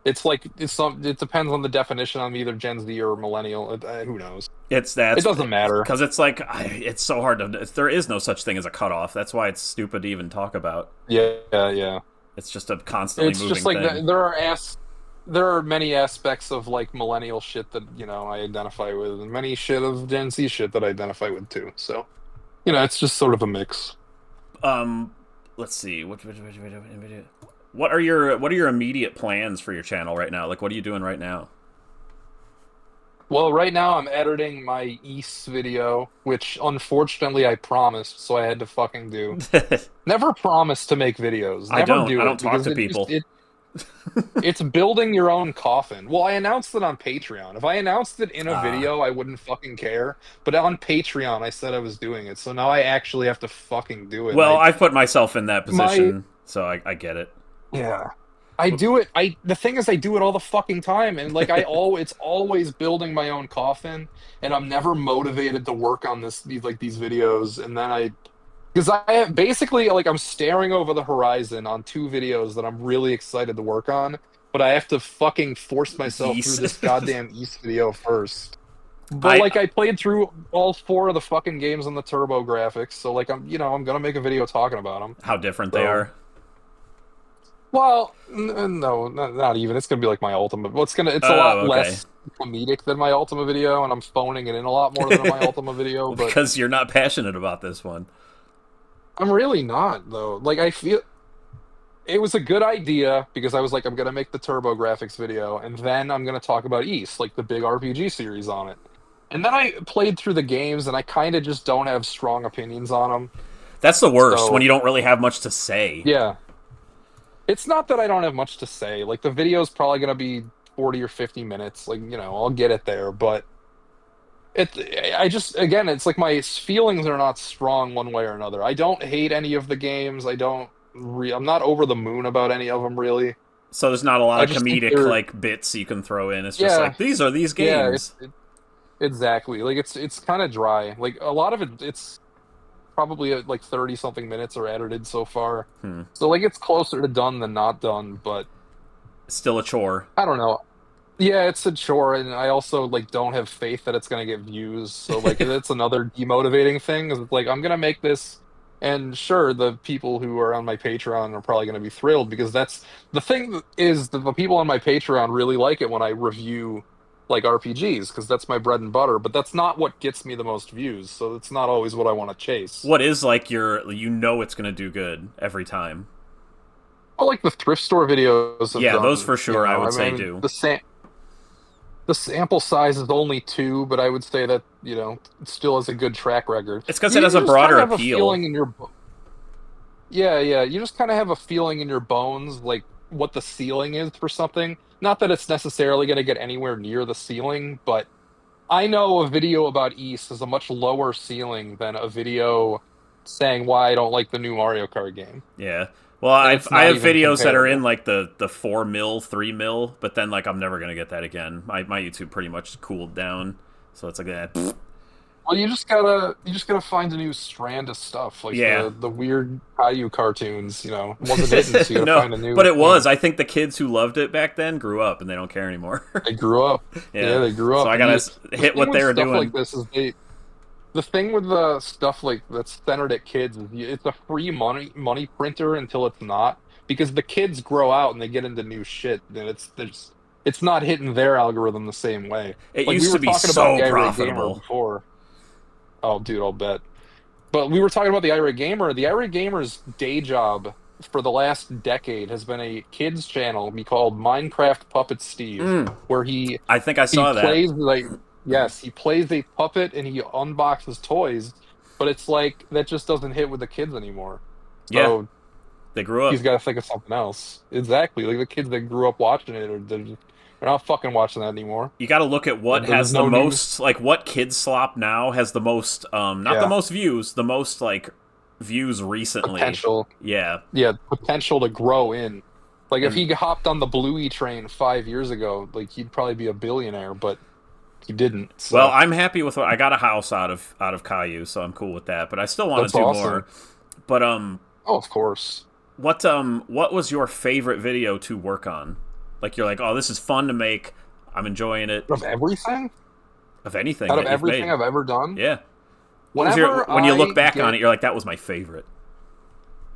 It depends on the definition. I'm either Gen Z or millennial. Who knows? It doesn't matter because it's like it's so hard to. There is no such thing as a cutoff. That's why it's stupid to even talk about. Yeah. It's just a constantly moving just like thing. There are many aspects of like millennial shit that I identify with, and many shit of Gen Z shit that I identify with too. So, it's just sort of a mix. Let's see. What are your immediate plans for your channel right now? Like, what are you doing right now? Well, right now I'm editing my East video, which unfortunately I promised, so I had to fucking do. Never promise to make videos. Never I don't talk to people. It's building your own coffin. Well, I announced it on Patreon. If I announced it in a Ah. video, I wouldn't fucking care. But on Patreon, I said I was doing it. So now I actually have to fucking do it. And Well, I've put myself in that my, position, so I get it. yeah. I do it. The thing is, I do it all the fucking time, and like it's always building my own coffin, and I'm never motivated to work on these videos, and then because I have basically like I'm staring over the horizon on two videos that I'm really excited to work on, but I have to fucking force myself through Geese. this goddamn East video first. But I like I played through all four of the fucking games on the Turbo graphics, so like I'm gonna make a video talking about them. how different they So. are. Well, no, not even. It's gonna be like my Ultima. Well, it's a Oh, lot okay. less comedic than my Ultima video, and I'm phoning it in a lot more than my Ultima video. Well, But because you're not passionate about this one. I'm really not though. Like I feel it was a good idea because I was like, I'm gonna make the Turbo Graphics video, and then I'm gonna talk about East, like the big RPG series on it. And then I played through the games, and I kind of just don't have strong opinions on them. That's the worst when So you don't really have much to say. yeah, it's not that I don't have much to say. Like the video's probably gonna be 40 or 50 minutes. Like I'll get it there, but. I just again, it's like my feelings are not strong one way or another. I don't hate any of the games. I'm not over the moon about any of them really. So there's not a lot I of just think comedic they're like bits you can throw in. It's just yeah, like these are these yeah, games. exactly. Like it's kind of dry. Like a lot of it's probably like 30 something minutes are edited so far. Hmm. So like it's closer to done than not done, but Still a chore. I don't know. Yeah, it's a chore, and I also like don't have faith that it's gonna get views. So like that's another demotivating thing. Is it's like I'm gonna make this, and sure, the people who are on my Patreon are probably gonna be thrilled because that's the thing is that the people on my Patreon really like it when I review like RPGs because that's my bread and butter. But that's not what gets me the most views. So it's not always what I want to chase. What is like it's gonna do good every time. Well, like the thrift store videos have Yeah, those done. for sure. I would I say mean do. the sample size is only two, but I would say that, it still has a good track record. It's because You, it has you a just kind broader of have a appeal. feeling in your yeah, yeah, you just kind of have a feeling in your bones like what the ceiling is for something. Not that it's necessarily going to get anywhere near the ceiling, but I know a video about East is a much lower ceiling than a video saying why I don't like the new Mario Kart game. Yeah. Well, And I've it's I not have even videos that are in comparable. like the 4 mil, 3 mil, but then like I'm never gonna get that again. My YouTube pretty much cooled down, so it's like that. Well, you just gotta find a new strand of stuff, like Yeah. the weird Caillou cartoons. It wasn't hitting, so you gotta No, find a but new it was. thing. I think the kids who loved it back then grew up and they don't care anymore. They grew up. Yeah. Yeah, they grew So up. I And gotta the hit thing what with they were stuff like doing. this is the thing with the stuff like that's centered at kids is it's a free money printer until it's not, because the kids grow out and they get into new shit, and it's not hitting their algorithm the same way. It Like we used to were be talking about so the irate gamer profitable. before. Oh, dude, I'll bet. But we were talking about the irate gamer. The irate gamer's day job for the last decade has been a kids channel be called Minecraft Puppet Steve, where I think I he saw that. plays like yes, he plays a puppet and he unboxes toys, but it's like that just doesn't hit with the kids anymore. Yeah, So they grew he's up. got to think of something else. Exactly, like the kids that grew up watching it, or they're not fucking watching that anymore. You got to look at what There's has the no new, most, like what Kids Slop now has the most, not the yeah, most views, the most like views recently. potential. Yeah, Yeah, potential to grow in. Like if and he hopped on the Bluey train 5 years ago, like he'd probably be a billionaire, but he didn't. well, So I'm happy with what I got a house out of Caillou, so I'm cool with that. But I still want that's to do awesome. more. But Oh, of course. what was your favorite video to work on? Like you're like, oh, this is fun to make. I'm enjoying it. Of everything, Of anything out of that you've everything made, I've ever done, yeah. What was your whenever when you look I back on get it, you're like, that was my favorite.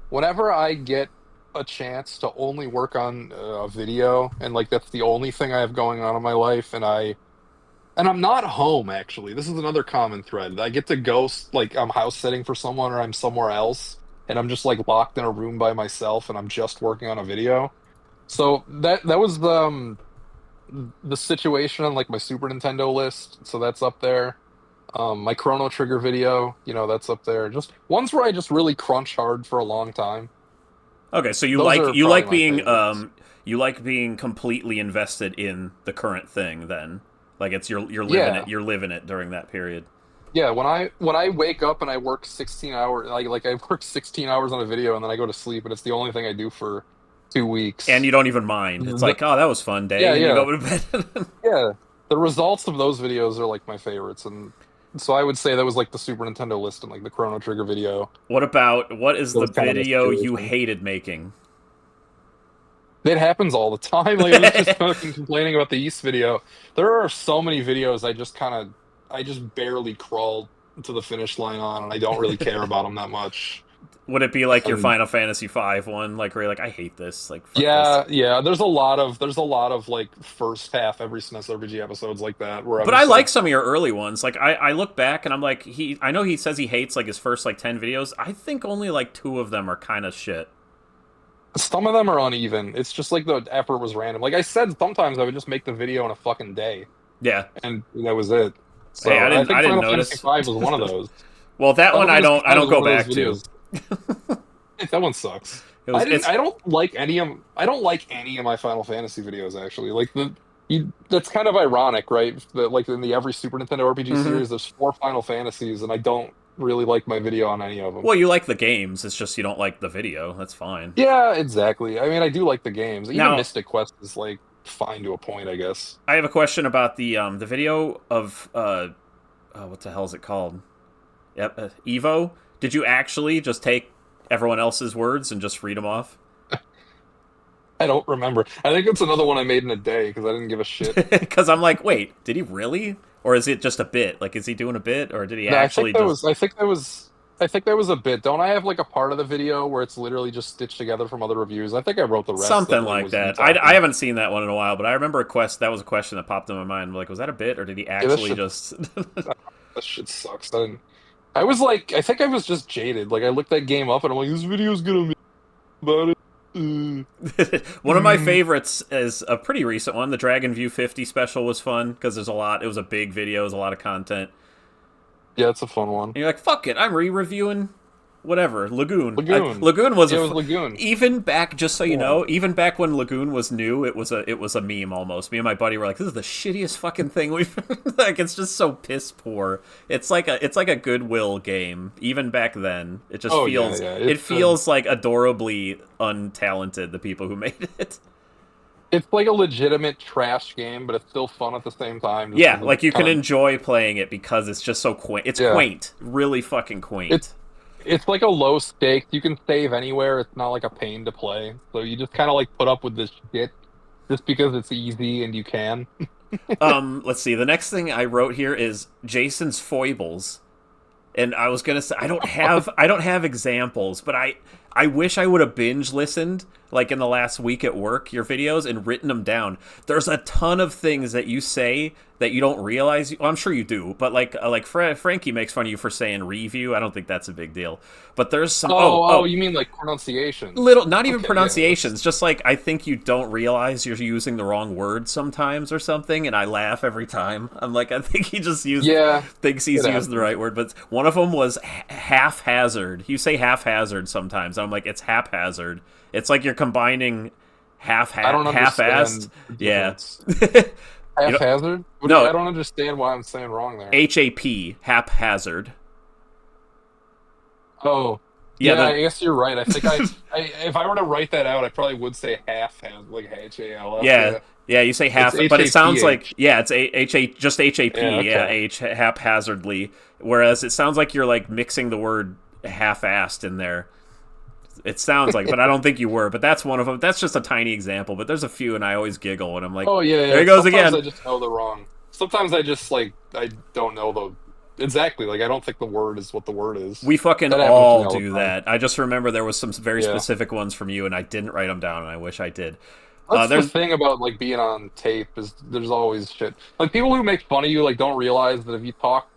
whenever I get a chance to only work on a video, and like that's the only thing I have going on in my life, and I'm not home actually. This is another common thread. I get to go like I'm house sitting for someone or I'm somewhere else, and I'm just like locked in a room by myself and I'm just working on a video. So that was the situation on like my Super Nintendo list. So that's up there. My Chrono Trigger video, that's up there. Just ones where I just really crunch hard for a long time. Okay, so you Those are probably my favorites. you like being completely invested in the current thing then. Like it's Yeah. you're living it during that period. Yeah, when I wake up and I work 16 hours, like I work 16 hours on a video and then I go to sleep and it's the only thing I do for 2 And weeks. you don't even mind. It's The, like, "Oh, that was a fun day," yeah, and you yeah, go to bed. yeah. The results of those videos are like my favorites, and so I would say that was like the Super Nintendo list and like the Chrono Trigger video, What is the those kind of a video you situation. hated making? It happens all the time. Like I was just fucking complaining about the East video. There are so many videos I just barely crawled to the finish line on, and I don't really care about them that much. Would it be like your And Final Fantasy V one, like where you're like, I hate this, like fuck this? yeah, yeah. There's a lot of like first half every SNES RPG episodes like that where I'm But I just like like, some of your early ones. Like I look back and I'm like, I know he says he hates like his first like 10 videos. I think only like two of them are kind of shit. some of them are uneven. It's just like the effort was random. Like I said, sometimes I would just make the video in a fucking day, Yeah. and that was it. Hey, So I I think didn't Final Fantasy notice. V was one of those. Well, that one Final Fantasy I V don't is go one of those back to. videos. That one sucks. It was it's I don't like any of I don't like any of my Final Fantasy videos actually. Like that's kind of ironic, right? That like in the every Super Nintendo RPG mhm. series, there's four Final Fantasies, and I don't really like my video on any of them. Well, you like the games. It's just you don't like the video. That's fine. Yeah, exactly. I mean, I do like the games. Even Now, Mystic Quest is like fine to a point, I guess. I have a question about the video of what the hell is it called? Yep, Evo. Did you actually just take everyone else's words and just read them off? I don't remember. I think it's another one I made in a day because I didn't give a shit. Because I'm like, wait, did he really? Or is it just a bit? Like, is he doing a bit, or did he No, actually just I think that was a bit. Don't I have like a part of the video where it's literally just stitched together from other reviews? I think I wrote the rest that something like like was me that? I talking. haven't seen that one in a while, but I remember that was a question that popped in my mind. Like, was that a bit, or did he Yeah, actually just? that shit sucks. I was like, I think I was just jaded. Like I looked that game up and I'm like, this video's gonna be about it. One of my favorites is a pretty recent one. The Dragon View 50 special was fun because there's a lot. It was a big video. It was a lot of content. Yeah, it's a fun one. And you're like, fuck it, I'm re-reviewing whatever Lagoon. Lagoon. Lagoon was Yeah, it was Lagoon. even back. Just so you Yeah. know, even back when Lagoon was new, it was a meme almost. Me and my buddy were like, "This is the shittiest fucking thing we've like." It's just so piss poor. It's like a Goodwill game. Even back then, it just Oh yeah, feels yeah. it feels like adorably untalented. The people who made it. It's like a legitimate trash game, but it's still fun at the same time. Just Yeah, 'cause like it's you can kind of enjoy playing it because it's just so quaint. It's yeah. quaint, really fucking It's quaint. it's like a low stake. You can save anywhere. It's not like a pain to play. So you just kind of like put up with this shit just because it's easy and you can. Let's see. The next thing I wrote here is Jason's foibles. And I was gonna say I don't have examples, but I wish I would have binge listened like in the last week at work your videos and written them down. There's a ton of things that you say that you don't realize. Well, I'm sure you do, but like Frankie makes fun of you for saying review. I don't think that's a big deal. But there's some You mean like pronunciations? little, not even Okay, yeah, that's pronunciations, just like I think you don't realize you're using the wrong word sometimes or something, and I laugh every time. I'm like, I think he just yeah. thinks he's It using the happens. right word. But one of them was haphazard. You say haphazard sometimes. I'm like, it's haphazard. It's like you're combining I don't half-assed. understand the Yeah. difference. You know, Haphazard? I no, don't understand why I'm saying wrong there. haphazard. Oh, Yeah, yeah, I guess you're right. I think if I were to write that out, I probably would say half has like HALF. yeah, Yeah, yeah. You say it's half, but it sounds like HAPH. it's just HAP. Yeah, Yeah, okay. haphazardly. Whereas it sounds like you're like mixing the word half-assed in there. It sounds like, but I don't think you were. But that's one of them. That's just a tiny example. But there's a few, and I always giggle, and I'm like, Oh yeah, there yeah. he goes Sometimes I again. just know the wrong. Sometimes I just like I don't know the exactly. Like I don't think the word is what the word is. We fucking That happens to me all all the do time. that. I just remember there was some very Yeah, specific ones from you, and I didn't write them down, and I wish I did. that's the There's thing about like being on tape is there's always shit. Like people who make fun of you like don't realize that if you talk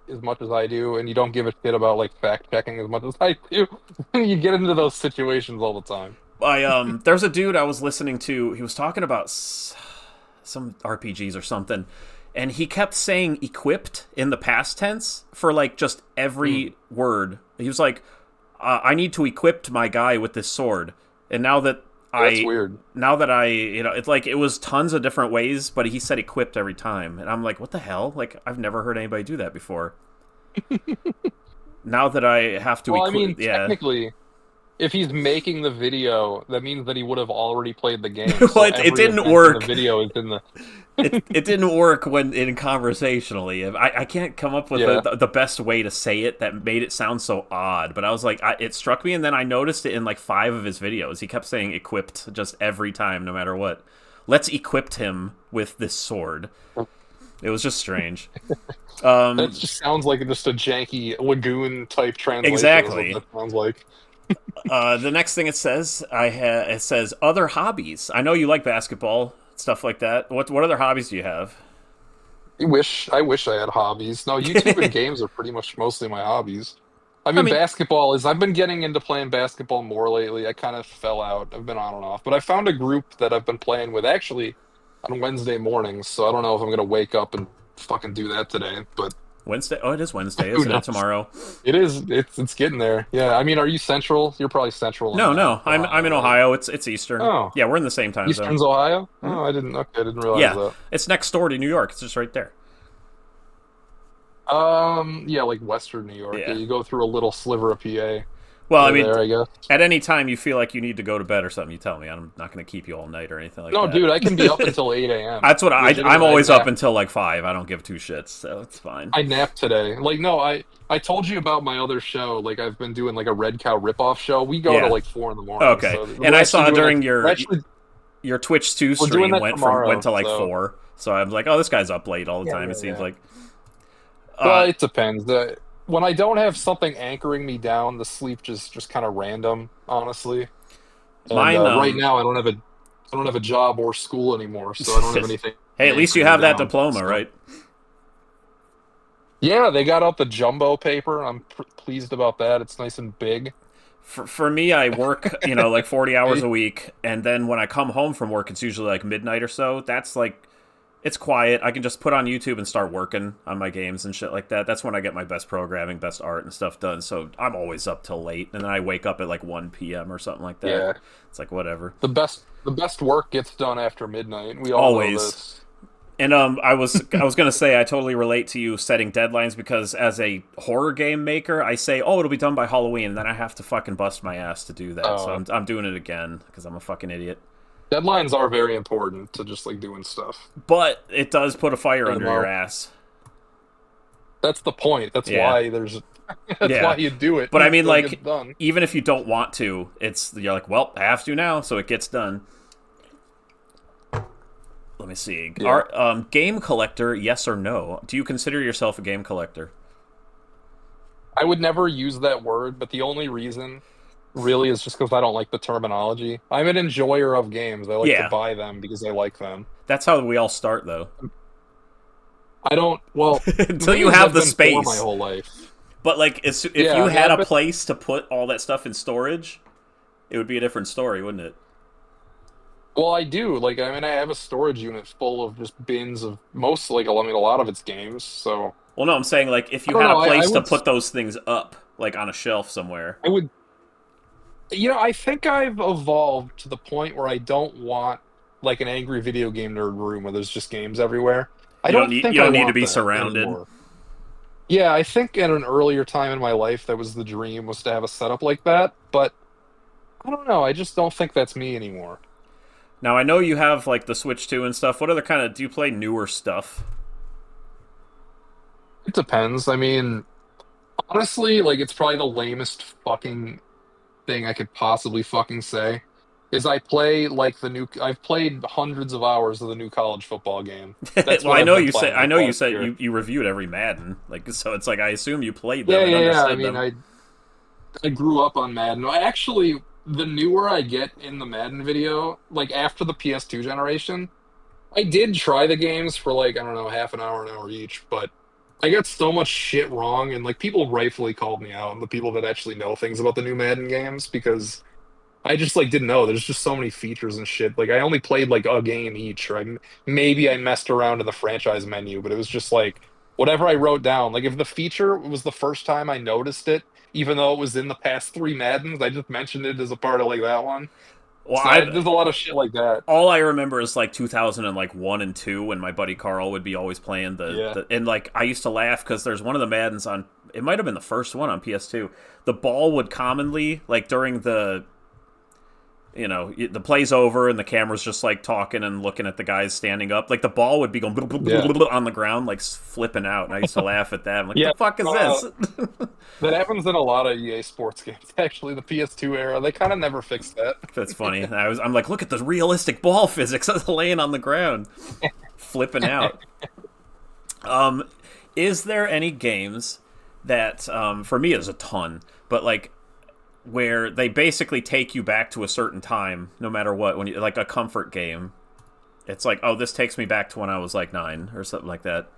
as much as I do and you don't give a shit about like fact checking as much as I do, you get into those situations all the time. there's a dude I was listening to. He was talking about some RPGs or something, and he kept saying equipped in the past tense for like just Hmm. every word. He was like, I need to equip my guy with this sword. And now that That's I weird. it's like it was tons of different ways, but he said equipped every time, and I'm like, what the hell? Like I've never heard anybody do that before. Now that I have to Well, I mean, equip, yeah. technically, if he's making the video, that means that he would have already played the game. Well, So it every didn't event in the work. video is in the. It didn't work when in conversationally. I can't come up with Yeah. the best way to say it that made it sound so odd. But I was like, it struck me, and then I noticed it in like 5 of his videos. He kept saying equipped just every time, no matter what. Let's equip him with this sword. It was just strange. That just sounds like just a janky Lagoon type translation. Is what Exactly. that sounds like. The next thing it says other hobbies. I know you like basketball, stuff like that. What other hobbies do you have? I wish I had hobbies. No, YouTube and games are pretty much mostly my hobbies. I I mean, mean, basketball is. I've been getting into playing basketball more lately. I kind of fell out. I've been on and off, but I found a group that I've been playing with actually on Wednesday mornings. So I don't know if I'm gonna wake up and fucking do that today, but Wednesday. Oh, it is Wednesday, who isn't it? knows? Tomorrow. It is. It's getting there. Yeah. I mean, are you central? You're probably central in No. I'm Ohio, in right? Ohio. It's Eastern. Oh, Yeah, we're in the same time zone. Eastern's Ohio. Hmm. Oh, I didn't. Okay, I didn't realize Yeah, that. it's next door to New York. It's just right there. Yeah, like Western New York. Yeah, Yeah. you go through a little sliver of PA Well, I near mean, there, I guess. at any time you feel like you need to go to bed or something, you tell me. I'm not going to keep you all night or anything like No, dude, I can be up that. until 8 a.m. That's what I'm Legitimately, always up until like 5. I don't give 2 shits, so it's fine. I napped today. Like, no, I told you about my other show. Like, I've been doing like a Red Cow ripoff show. We go to Yeah. like 4 in the morning. Okay. So And we're I actually saw doing during it. your Twitch 2 We're doing stream that tomorrow. went to like So 4. So I was like, "Oh, this guy's up late all the yeah, time." yeah, It seems yeah. like. Well, Uh it depends. When I don't have something anchoring me down, the sleep just kind of random, honestly. And mine right now, I don't have a job or school anymore, so I don't have anything Hey, at least you anchoring me have that down. diploma, So right? yeah, they got out the jumbo paper. I'm pleased about that. It's nice and big. For me, I work, like 40 hours a week, and then when I come home from work, it's usually like midnight or so. That's like it's quiet. I can just put on YouTube and start working on my games and shit like that. That's when I get my best programming, best art and stuff done. So I'm always up till late, and then I wake up at like 1 p.m. or something like that. Yeah, It's like whatever. the best work gets done after midnight. We all know Always. this. And I was gonna say I totally relate to you setting deadlines because as a horror game maker, I say, oh, it'll be done by Halloween, and then I have to fucking bust my ass to do that. So Uh, I'm doing it again because I'm a fucking idiot. Deadlines are very important to just like doing stuff. But it does put a fire You under your know, ass. that's the point. That's Yeah, why there's that's yeah. why you do it. But I mean, So it gets like, done. even if you don't want to, you're like, well, I have to now, so it gets done. Let me see. Yeah. Game collector, yes or no? Do you consider yourself a game collector? I would never use that word, but the only reason really is just because I don't like the terminology. I'm an enjoyer of games. I like to Yeah, buy them because I like them. that's how we all start, though. I don't, well, Until you games have have the been for my space. whole life. But like, if Yeah, you I mean, had I've a been, place to put all that stuff in storage, it would be a different story, wouldn't it? well, I do. Like, I mean, I have a storage unit full of just bins of most, like, I mean, a lot of it's games. So, Well, no, I'm saying like if I you don't had a know. place to put those things up, like on a shelf somewhere. I would, I think I've evolved to the point where I don't want, like, an angry video game nerd room where there's just games everywhere. I don't You think I don't need to want be that surrounded. anymore. Yeah, I think at an earlier time in my life, that was the dream, was to have a setup like that. But I don't know. I just don't think that's me anymore. Now I know you have like the Switch 2 and stuff. What other kind of do you play newer stuff? It depends. I mean, honestly, like, it's probably the lamest fucking thing I could possibly fucking say. Is I play like I've played hundreds of hours of the new college football game. That's Well, what I've been I playing like know you last said year. you reviewed every Madden, like so. It's like I assume you played them Yeah, and yeah, yeah. I understood mean, them. I grew up on Madden. I actually, the newer I get in the Madden video, like after the PS2 generation, I did try the games for like, I don't know, half an hour each, but I got so much shit wrong, and like people rightfully called me out, and the people that actually know things about the new Madden games, because I just like didn't know. There's just so many features and shit. Like I only played like a game each, or maybe I messed around in the franchise menu, but it was just like whatever I wrote down. Like if the feature was the first time I noticed it, even though it was in the past 3 Maddens, I just mentioned it as a part of like that one. Well, So there's a lot of shit like that. all I remember is like 2001 and 2 when my buddy Carl would be always playing and like I used to laugh because there's one of the Maddens on, it might have been the first one on PS2. The ball would commonly, like during the, you know, the play's over and the camera's just like talking and looking at the guys standing up, like the ball would be going on the ground, like flipping out, and I used to laugh at that. I'm like, the fuck is this? That happens in a lot of EA sports games. Actually, the PS2 era, they kind of never fixed that. That's funny. I'm like, look at the realistic ball physics laying on the ground, flipping out. Is there any games that, for me, is a ton, but like where they basically take you back to a certain time, no matter what? When you, like a comfort game, it's like, oh, this takes me back to when I was like 9 or something like that.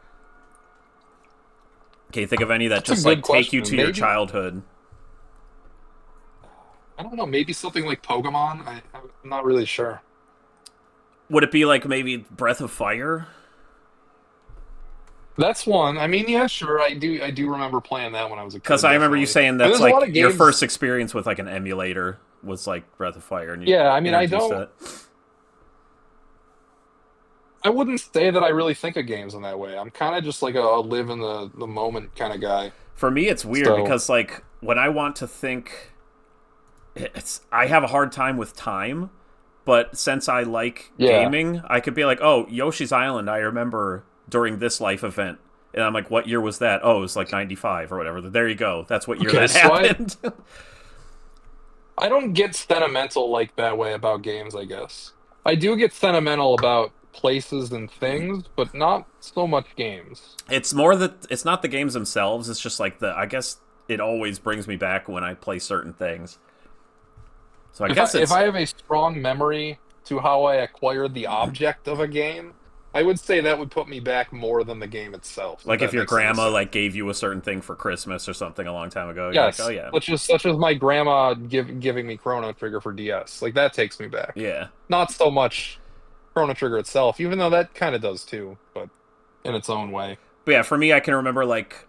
Can you think of any that just like take you to your childhood? I don't know. Maybe something like Pokemon. I'm not really sure. Would it be like maybe Breath of Fire? That's one. I mean, yeah, sure. I do remember playing that when I was a kid. Because I remember you saying that's like your first experience with like an emulator was like Breath of Fire. And yeah, I mean, I wouldn't say that I really think of games in that way. I'm kind of just like a live in the moment kind of guy. For me, it's weird because like when I want to think, I have a hard time with time. But since I like gaming, I could be like, oh, Yoshi's Island, I remember during this life event. And I'm like, what year was that? Oh, it was like 95 or whatever. There you go. That's what year that happened. I don't get sentimental like that way about games, I guess. I do get sentimental about places and things, but not so much games. It's more that it's not the games themselves. It's just like I guess it always brings me back when I play certain things. So if I have a strong memory to how I acquired the object of a game, I would say that would put me back more than the game itself. Like if your grandma like gave you a certain thing for Christmas or something a long time ago. Yes. You're like, oh yeah. Such as my grandma giving me Chrono Trigger for DS. Like that takes me back. Yeah. Not so much Chrono Trigger itself, even though that kind of does too, but in its own way. But yeah, for me, I can remember like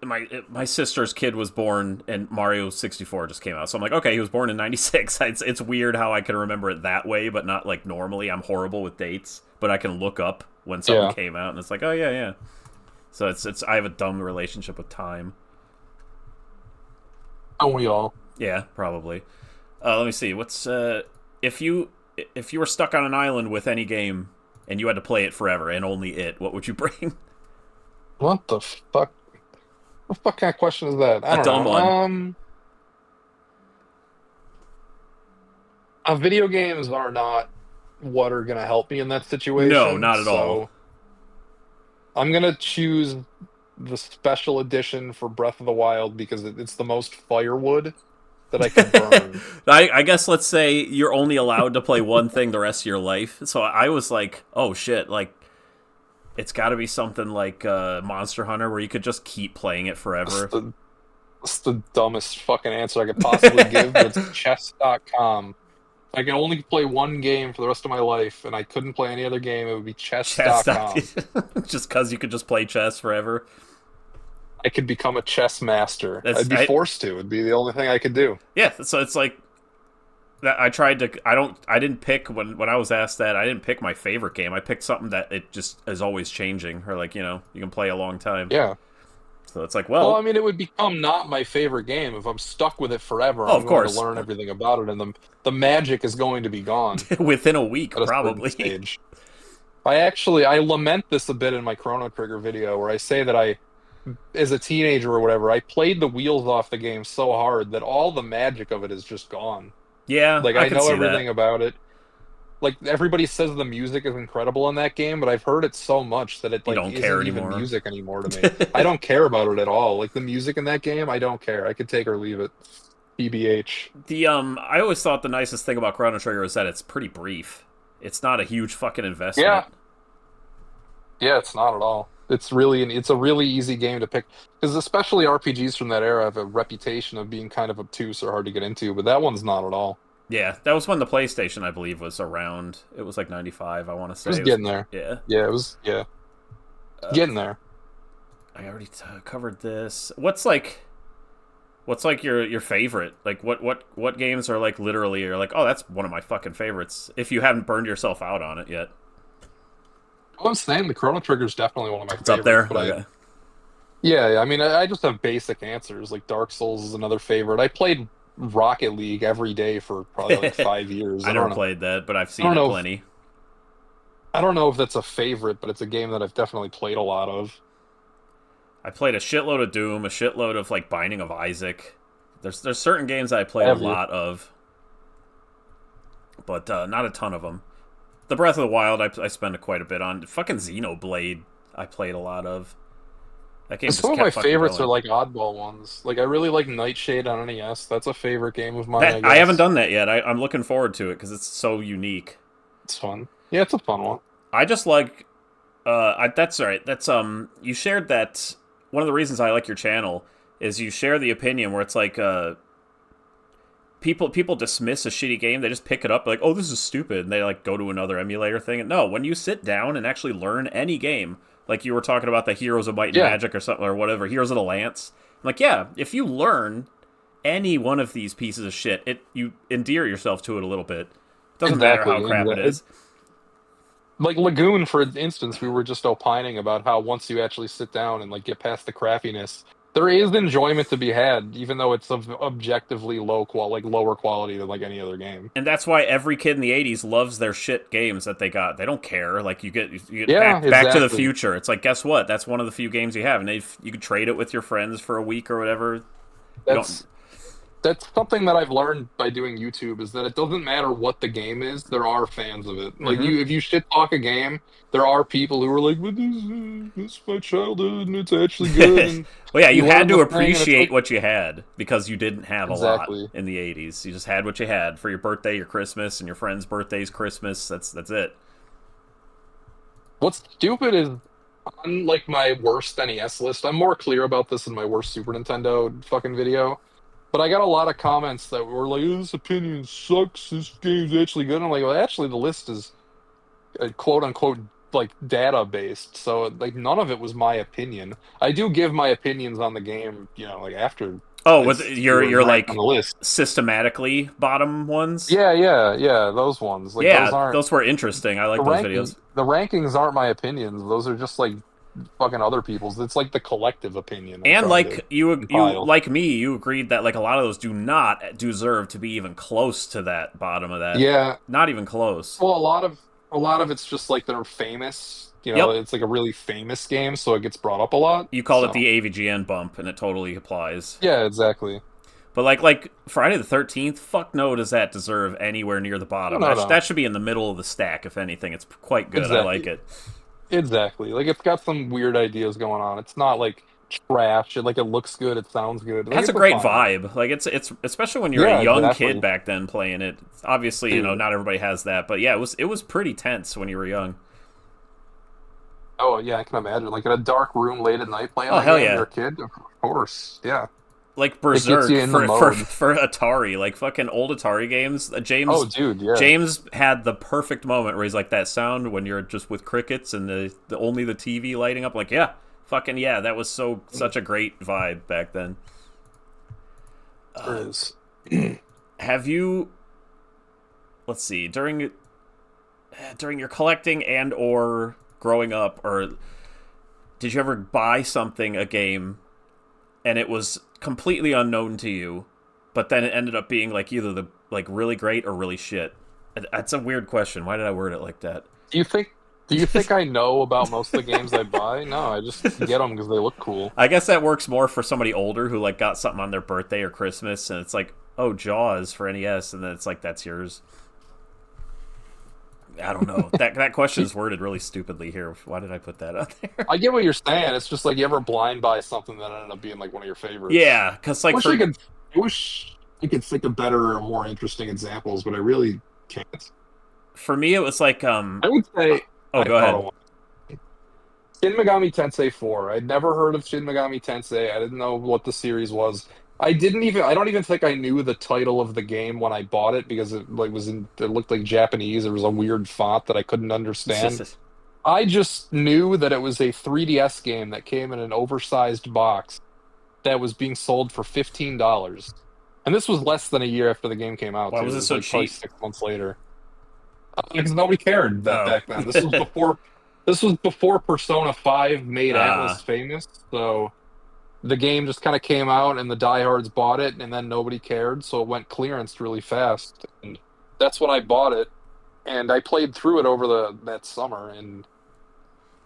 my sister's kid was born and Mario 64 just came out. So I'm like, okay, he was born in 96. It's weird how I can remember it that way, but not like normally. I'm horrible with dates, but I can look up when something came out and it's like, oh yeah. So it's I have a dumb relationship with time. Don't we all? Yeah, probably. Let me see. What's if you were stuck on an island with any game and you had to play it forever and only it, what would you bring? What the fuck? What the fuck kind of question is that? I don't know. One. Video games are not what are going to help me in that situation. No, not at all. I'm going to choose the special edition for Breath of the Wild because it's the most firewood that I can burn. I guess let's say you're only allowed to play one thing the rest of your life. So I was like, oh shit, like it's got to be something like Monster Hunter where you could just keep playing it forever. That's the dumbest fucking answer I could possibly give, but it's chess.com. I can only play one game for the rest of my life, and I couldn't play any other game, it would be chess.com. Just because you could just play chess forever? I could become a chess master. I'd be forced to. It'd be the only thing I could do. Yeah, so it's like I didn't pick when I was asked that. I didn't pick my favorite game. I picked something that it just is always changing, or like, you know, you can play a long time. Yeah. So it's like, well, I mean, it would become not my favorite game if I'm stuck with it forever. Oh, of course, I'm going to learn everything about it, and the magic is going to be gone within a week, probably. Stage. I lament this a bit in my Chrono Trigger video, where I say that as a teenager or whatever, I played the wheels off the game so hard that all the magic of it is just gone. Yeah, like I know everything about it. Like everybody says the music is incredible in that game, but I've heard it so much that it like isn't even music anymore to me. I don't care about it at all. Like the music in that game, I don't care. I could take or leave it. TBH. I always thought the nicest thing about Chrono Trigger is that it's pretty brief. It's not a huge fucking investment. Yeah, it's not at all. It's a really easy game to pick, because especially RPGs from that era have a reputation of being kind of obtuse or hard to get into, but that one's not at all. Yeah, that was when the PlayStation, I believe, was around. It was like 95, I want to say. It was getting there. Yeah. Yeah, it was, getting there. I already covered this. What's like... What's like your favorite? Like what games are like literally you're like, oh, that's one of my fucking favorites. If you haven't burned yourself out on it yet, I'm saying the Chrono Trigger is definitely one of my it's up favorites, there. but Okay. yeah, I mean, I just have basic answers. Like Dark Souls is another favorite. I played Rocket League every day for probably like 5 years. I never played that, but I've I seen don't it know if plenty. I don't know if that's a favorite, but it's a game that I've definitely played a lot of. I played a shitload of Doom, a shitload of like Binding of Isaac. There's certain games I played a Have you? lot of, but not a ton of them. The Breath of the Wild I spent quite a bit on. Fucking Xenoblade I played a lot of. That game Some just of my kept fucking favorites are going. like oddball ones. Like I really like Nightshade on NES. That's a favorite game of mine, That I I haven't guess. done that yet. I'm looking forward to it because it's so unique. It's fun. Yeah, it's a fun one. I just like that's all right. That's you shared that one of the reasons I like your channel is you share the opinion where it's like people dismiss a shitty game, they just pick it up like, "Oh, this is stupid." And they like go to another emulator thing. And no, when you sit down and actually learn any game, like you were talking about the Heroes of Might and Yeah, Magic or something or whatever, Heroes of the Lance. I'm like, yeah, if you learn any one of these pieces of shit, it you endear yourself to it a little bit. It doesn't matter how exactly. crap it is. Like Lagoon, for instance, we were just opining about how once you actually sit down and like get past the crappiness, there is enjoyment to be had, even though it's of objectively like lower quality than like any other game. And that's why every kid in the '80s loves their shit games that they got. They don't care. Like you get Yeah, Back to the exactly. Future. It's like guess what? That's one of the few games you have, and if you could trade it with your friends for a week or whatever. You don't. That's that's something that I've learned by doing YouTube is that it doesn't matter what the game is, there are fans of it. Like Mm-hmm. if you shit talk a game, there are people who are like, "But this is my childhood and it's actually good," and Well, yeah, you you had learn to the thing, and it's appreciate like what you had because you didn't have a lot exactly. in the '80s. You just had what you had for your birthday, your Christmas, and your friends' birthdays, Christmas. That's it. What's stupid is on like my worst NES list. I'm more clear about this in my worst Super Nintendo fucking video. But I got a lot of comments that were like, "This opinion sucks. This game's actually good." And I'm like, "Well, actually, the list is quote unquote like data based, so like none of it was my opinion. I do give my opinions on the game, like after Oh, with it's your ranked on like the list. systematically bottom ones. Yeah, those ones. Like those Yeah, aren't those were interesting. I the like those videos. rankings aren't my opinions. Those are just like fucking other people's. It's like the collective opinion I And try to like you compile. like me, you agreed that like a lot of those do not deserve to be even close to that bottom of that. Yeah, Not even close. well, a lot of it's just like they're famous. Yep. It's like a really famous game, so it gets brought up a lot. You called it So the AVGN bump, and it totally applies. yeah, exactly. But like Friday the 13th, fuck no, does that deserve anywhere near the No, bottom? no, no. That should be in the middle of the stack, if anything. It's quite good. I like Exactly. it. Exactly. Like it's got some weird ideas going on. It's not like trash. It looks good. It sounds good. It Like has a it's a great fine. vibe. Like it's especially when you're a Yeah, young kid exactly. back then playing it. Obviously, Dude. not everybody has that, but yeah, it was pretty tense when you were young. Oh yeah, I can imagine. Like in a dark room late at night playing Oh that hell game, yeah. you're a kid, of course. Yeah. Like It gets Berserk you in the for mode. for Atari, like fucking old Atari games. Oh James dude, yeah. James had the perfect moment where he's like that sound when you're just with crickets and the only the TV lighting up. Like yeah, fucking yeah, that was such a great vibe back then. There is. Have you? Let's see during your collecting and or growing up, or did you ever buy something a game and it was completely unknown to you, but then it ended up being like either the like really great or really shit. That's a weird question. Why did I word it like that? Do you think do you think I know about most of the games I buy? No, I just get them because they look cool. I guess that works more for somebody older who like got something on their birthday or Christmas, and it's like, oh, Jaws for NES, and then it's like that's yours. I don't know. That question is worded really stupidly here. Why did I put that out there? I get what you're saying. It's just like you ever blind buy something that ended up being like one of your favorites. Yeah, because I like wish I could. I wish I could think of better or more interesting examples, but I really can't. for me, it was like I would say oh, I go thought of ahead. one. Shin Megami Tensei 4. I'd never heard of Shin Megami Tensei. I didn't know what the series was. I don't even think I knew the title of the game when I bought it because it looked like Japanese. There was a weird font that I couldn't understand. I just knew that it was a 3DS game that came in an oversized box that was being sold for $15. And this was less than a year after the game came out. Why too. was it so like probably cheap? 6 months later. Because nobody cared back then. This was before. This was before Persona 5 made Atlas famous. So the game just kind of came out, and the diehards bought it, and then nobody cared. So it went clearance really fast, and that's when I bought it. And I played through it over that summer, and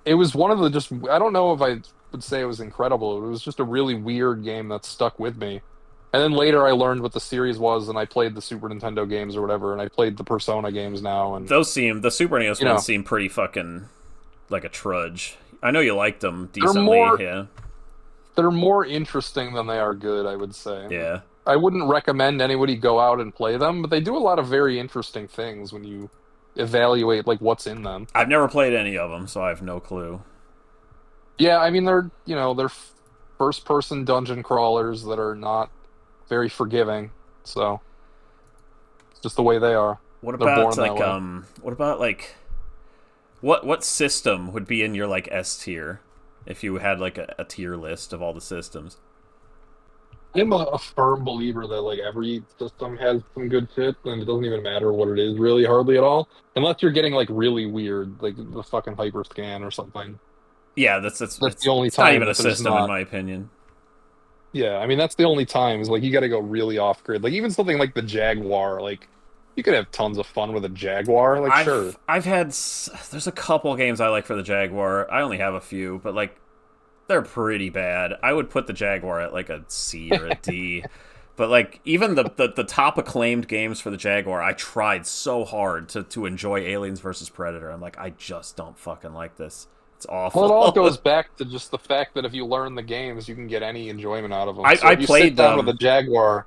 it was one of the just. I don't know if I would say it was incredible. It was just a really weird game that stuck with me. And then later I learned what the series was, and I played the Super Nintendo games or whatever, and I played the Persona games now. And the Super NES ones seem pretty fucking like a trudge. I know you liked them decently, yeah. They're more interesting than they are good, I would say. Yeah. I wouldn't recommend anybody go out and play them, but they do a lot of very interesting things when you evaluate like what's in them. I've never played any of them, so I have no clue. Yeah, I mean they're first-person dungeon crawlers that are not very forgiving, so it's just the way they are. What about what system would be in your like S tier if you had like a tier list of all the systems? I'm a firm believer that like every system has some good shit, and it doesn't even matter what it is really hardly at all, unless you're getting like really weird, like the fucking hyperscan or something. Yeah, that's the only it's time not even a system in my opinion. Yeah, I mean that's the only time is like you got to go really off grid. Like even something like the Jaguar, like you could have tons of fun with a Jaguar. Like sure, there's a couple games I like for the Jaguar. I only have a few, but like they're pretty bad. I would put the Jaguar at like a C or a D. But like even the top acclaimed games for the Jaguar, I tried so hard to enjoy Aliens versus Predator. I'm like, I just don't fucking like this. It's awful. Well, it all goes back to just the fact that if you learn the games, you can get any enjoyment out of them. I played sit down with the Jaguar.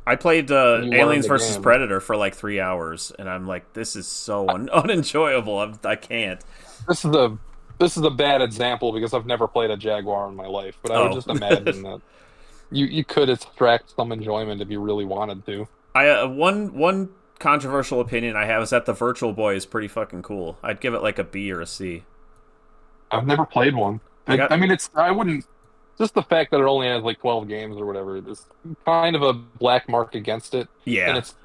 I played Aliens versus Predator for like 3 hours, and I'm like, this is so unenjoyable. I can't. This is a bad example because I've never played a Jaguar in my life, but I would just imagine that you could extract some enjoyment if you really wanted to. One controversial opinion I have is that the Virtual Boy is pretty fucking cool. I'd give it like a B or a C. I've never played one. I wouldn't. Just the fact that it only has like 12 games or whatever is kind of a black mark against it. Yeah, and it's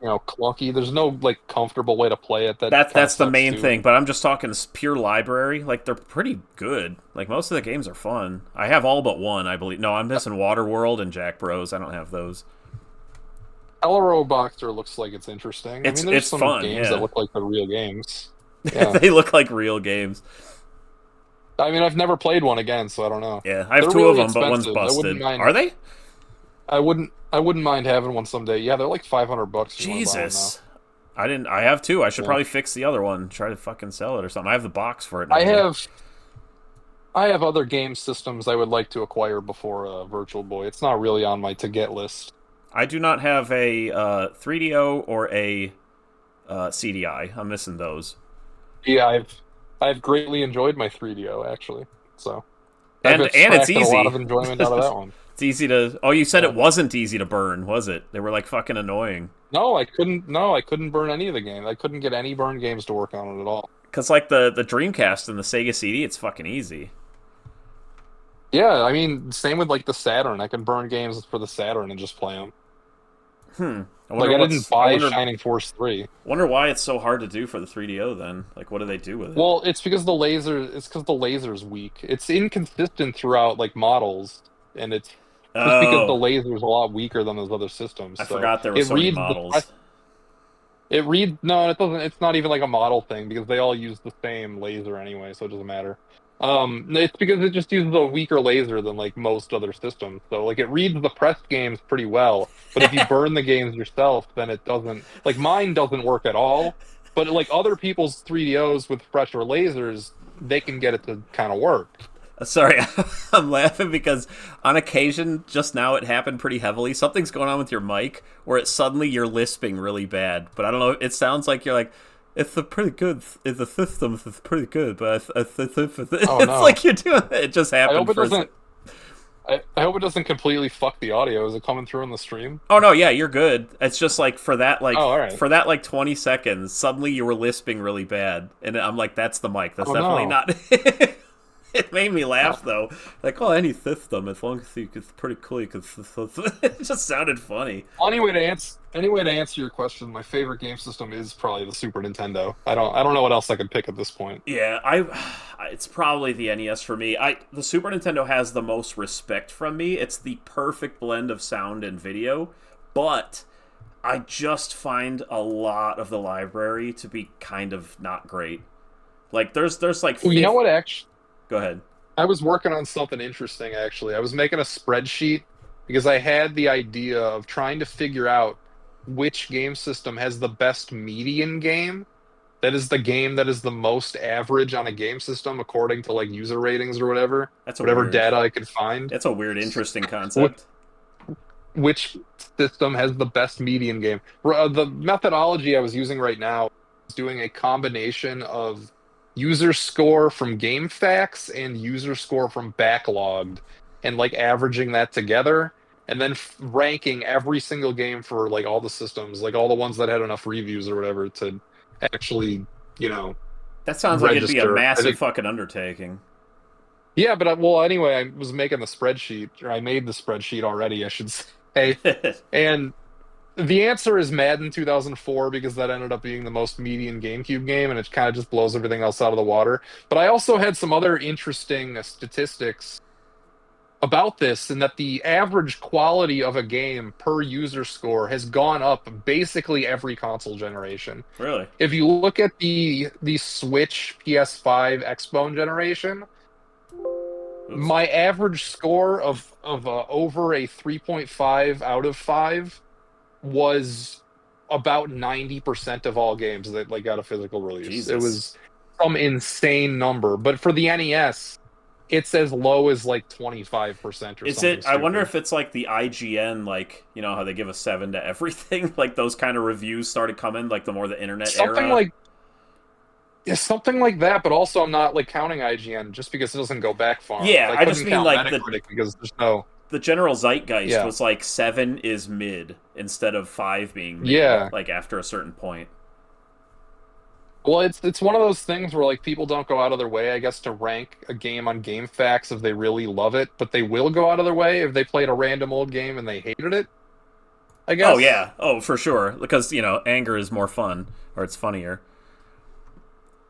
clunky. There's no like comfortable way to play it. That's the main thing. But I'm just talking pure library. Like they're pretty good. Like most of the games are fun. I have all but one, I believe. No, I'm missing Waterworld and Jack Bros. I don't have those. LRO Boxer looks like it's interesting. There's some fun, games yeah. that look like the real games. Yeah. They look like real games. I mean, I've never played one again, so I don't know. Yeah, I have two of them, but one's busted. Are they? I wouldn't mind having one someday. Yeah, they're like $500. Jesus, I have two. I should probably fix the other one. Try to fucking sell it or something. I have the box for it now. I have other game systems I would like to acquire before Virtual Boy. It's not really on my to-get list. I do not have a 3DO or a CDI. I'm missing those. Yeah, I've greatly enjoyed my 3DO actually. So and it's easy. A lot of enjoyment out of that one. It's easy to. Oh, you said it wasn't easy to burn, was it? They were like fucking annoying. No, I couldn't burn any of the games. I couldn't get any burn games to work on it at all. Because like the Dreamcast and the Sega CD, it's fucking easy. Yeah, I mean, same with like the Saturn. I can burn games for the Saturn and just play them. I didn't buy Shining Force 3. Wonder why it's so hard to do for the 3DO then. Like, what do they do with it? Well, it's because the laser's weak. It's inconsistent throughout like models, and it's just because the laser's a lot weaker than those other systems. I forgot there were so many models. It reads no, it doesn't. It's not even like a model thing because they all use the same laser anyway, so it doesn't matter. It's because it just uses a weaker laser than like most other systems. So like it reads the pressed games pretty well, but if you burn the games yourself, then it doesn't. Like mine doesn't work at all. But like other people's 3DOs with fresher lasers, they can get it to kind of work. Sorry, I'm laughing because on occasion, just now it happened pretty heavily. Something's going on with your mic where you're lisping really bad. But I don't know, it sounds like you're like, it's pretty good. The system is pretty good, but it's like you're doing it. It just happened. I hope it doesn't completely fuck the audio. Is it coming through in the stream? Oh no, yeah, you're good. It's just like for that right. for that like 20 seconds, suddenly you were lisping really bad, and I'm like, that's the mic. That's definitely not. It made me laugh though. Like, oh, any system as long as it's pretty cool. It just sounded funny. Anyway to answer your question, my favorite game system is probably the Super Nintendo. I don't know what else I could pick at this point. Yeah, it's probably the NES for me. The Super Nintendo has the most respect from me. It's the perfect blend of sound and video, but I just find a lot of the library to be kind of not great. Like there's like Well, you know what? Actually, Go ahead. I was working on something interesting. Actually, I was making a spreadsheet because I had the idea of trying to figure out which game system has the best median game. That is the game that is the most average on a game system according to like user ratings or That's a whatever weird. data I could find. That's a weird, interesting Wh- concept. Which system has the best median game? The methodology I was using right now is doing a combination of user score from game facts and user score from backlogged, and like averaging that together, and then ranking every single game for like all the systems, like all the ones that had enough reviews or whatever to actually, you know, That sounds like it'd be a register. I massive think, fucking undertaking. yeah, but well, anyway, I was making the spreadsheet, or I made the spreadsheet already, I should say. And the answer is Madden 2004 because that ended up being the most median GameCube game, and it kind of just blows everything else out of the water. But I also had some other interesting statistics about this, and that the average quality of a game per user score has gone up basically every console generation. Really? If you look at the Switch, PS5, Xbone generation, Oops. my average score of over a 3.5 out of 5 was about 90% of all games that like got a physical release. It Jesus. was some insane number. But for the NES, it's as low as like 25% or Is something it? I wonder stupid. if it's like the IGN, like how they give a 7 to everything. Like those kind of reviews started coming, like the more the internet Something era. like yeah, something like that, but also I'm not like counting IGN just because it doesn't go back far enough. Yeah, I I just couldn't mean count like the Metacritic because there's no the general zeitgeist yeah. was like 7 is mid instead of 5 being mid. Yeah. Like after a certain point. Well, it's one of those things where like people don't go out of their way, I guess, to rank a game on game facts if they really love it, but they will go out of their way if they played a random old game and they hated it, I Oh guess. yeah, oh for sure. Because anger is more fun, or it's funnier.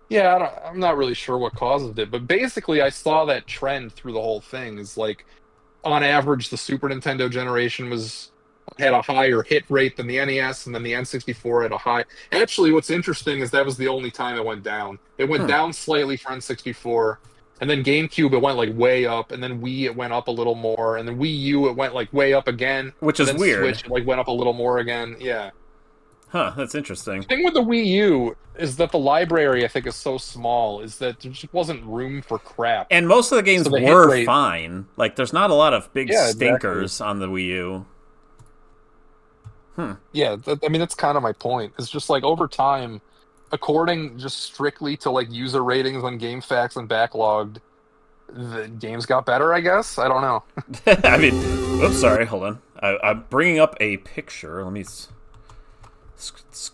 Yeah, I'm not really sure what causes it, but basically I saw that trend through the whole thing. Is like on average the Super Nintendo generation was had a higher hit rate than the NES, and then the N64 had a high. Actually, what's interesting is that was the only time it went down. It went Hmm. down slightly for N64, and then GameCube it went like way up, and then Wii it went up a little more, and then Wii U it went like way up again, Which and is then weird. Switch it like went up a little more again. Yeah. Huh? That's interesting. The thing with the Wii U is that the library I think is so small is that there just wasn't room for crap. And most of the games So the hit were rate, fine. Like, there's not a lot of big yeah, exactly. stinkers on the Wii U. Hmm. Yeah, I mean that's kind of my point. It's just like over time, according just strictly to like user ratings on GameFAQs and backlogged, the games got better. I guess I don't know. I mean, oops, sorry. Hold on. I'm bringing up a picture. Let me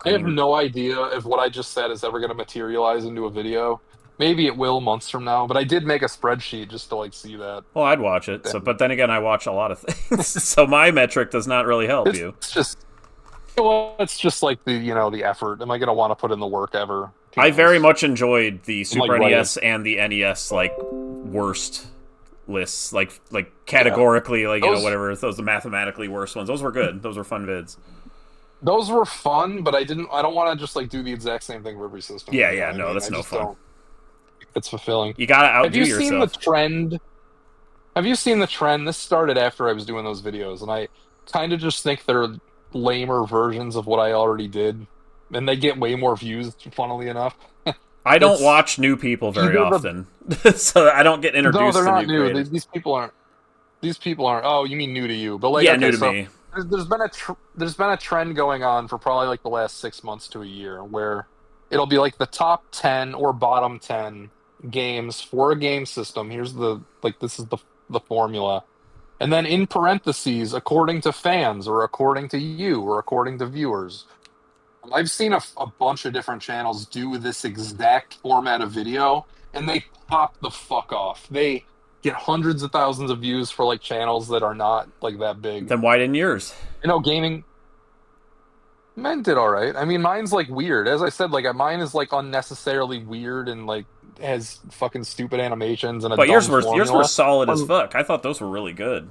I have screen. no idea if what I just said is ever going to materialize into a video. Maybe it will months from now, but I did make a spreadsheet just to like see that. Well, I'd watch it. So, And but then again, I watch a lot of things, so my metric does not really help it's you. just well, it's just like the effort. Am I going to want to put in the work ever? Who I very knows? much enjoyed the And like Super write it. NES and the NES like worst lists, like Yeah. categorically, like Those whatever those the mathematically worst ones. Those were good. Those were fun vids. Those were fun, but I don't want to just like do the exact same thing for every system. Yeah, You know yeah, what I no, mean? that's I no just fun. don't. It's fulfilling. You gotta Have outdo you seen the yourself. trend? Have you seen the trend? This started after I was doing those videos, and I kind of just think they're lamer versions of what I already did, and they get way more views, funnily enough. I don't It's watch new people very either the often, so I don't get no, introduced they're to not new new. creators. These people aren't. These people aren't. Oh, you mean new to you? But like, Yeah, new okay, to so me. there's been a trend going on for probably like the last 6 months to a year, where it'll be like the top 10 or bottom 10 games for a game system. Here's the like this is the formula, and then in parentheses, according to fans or according to you or according to viewers. I've seen a bunch of different channels do this exact format of video, and they pop the fuck off. They get hundreds of thousands of views for like channels that are not like that big. Then why didn't yours? Gaming. Mine did all right. I mean, mine's like weird. As I said, like mine is like unnecessarily weird and like has fucking stupid animations and a But dumb formula. yours were solid as fuck. I thought those were really good.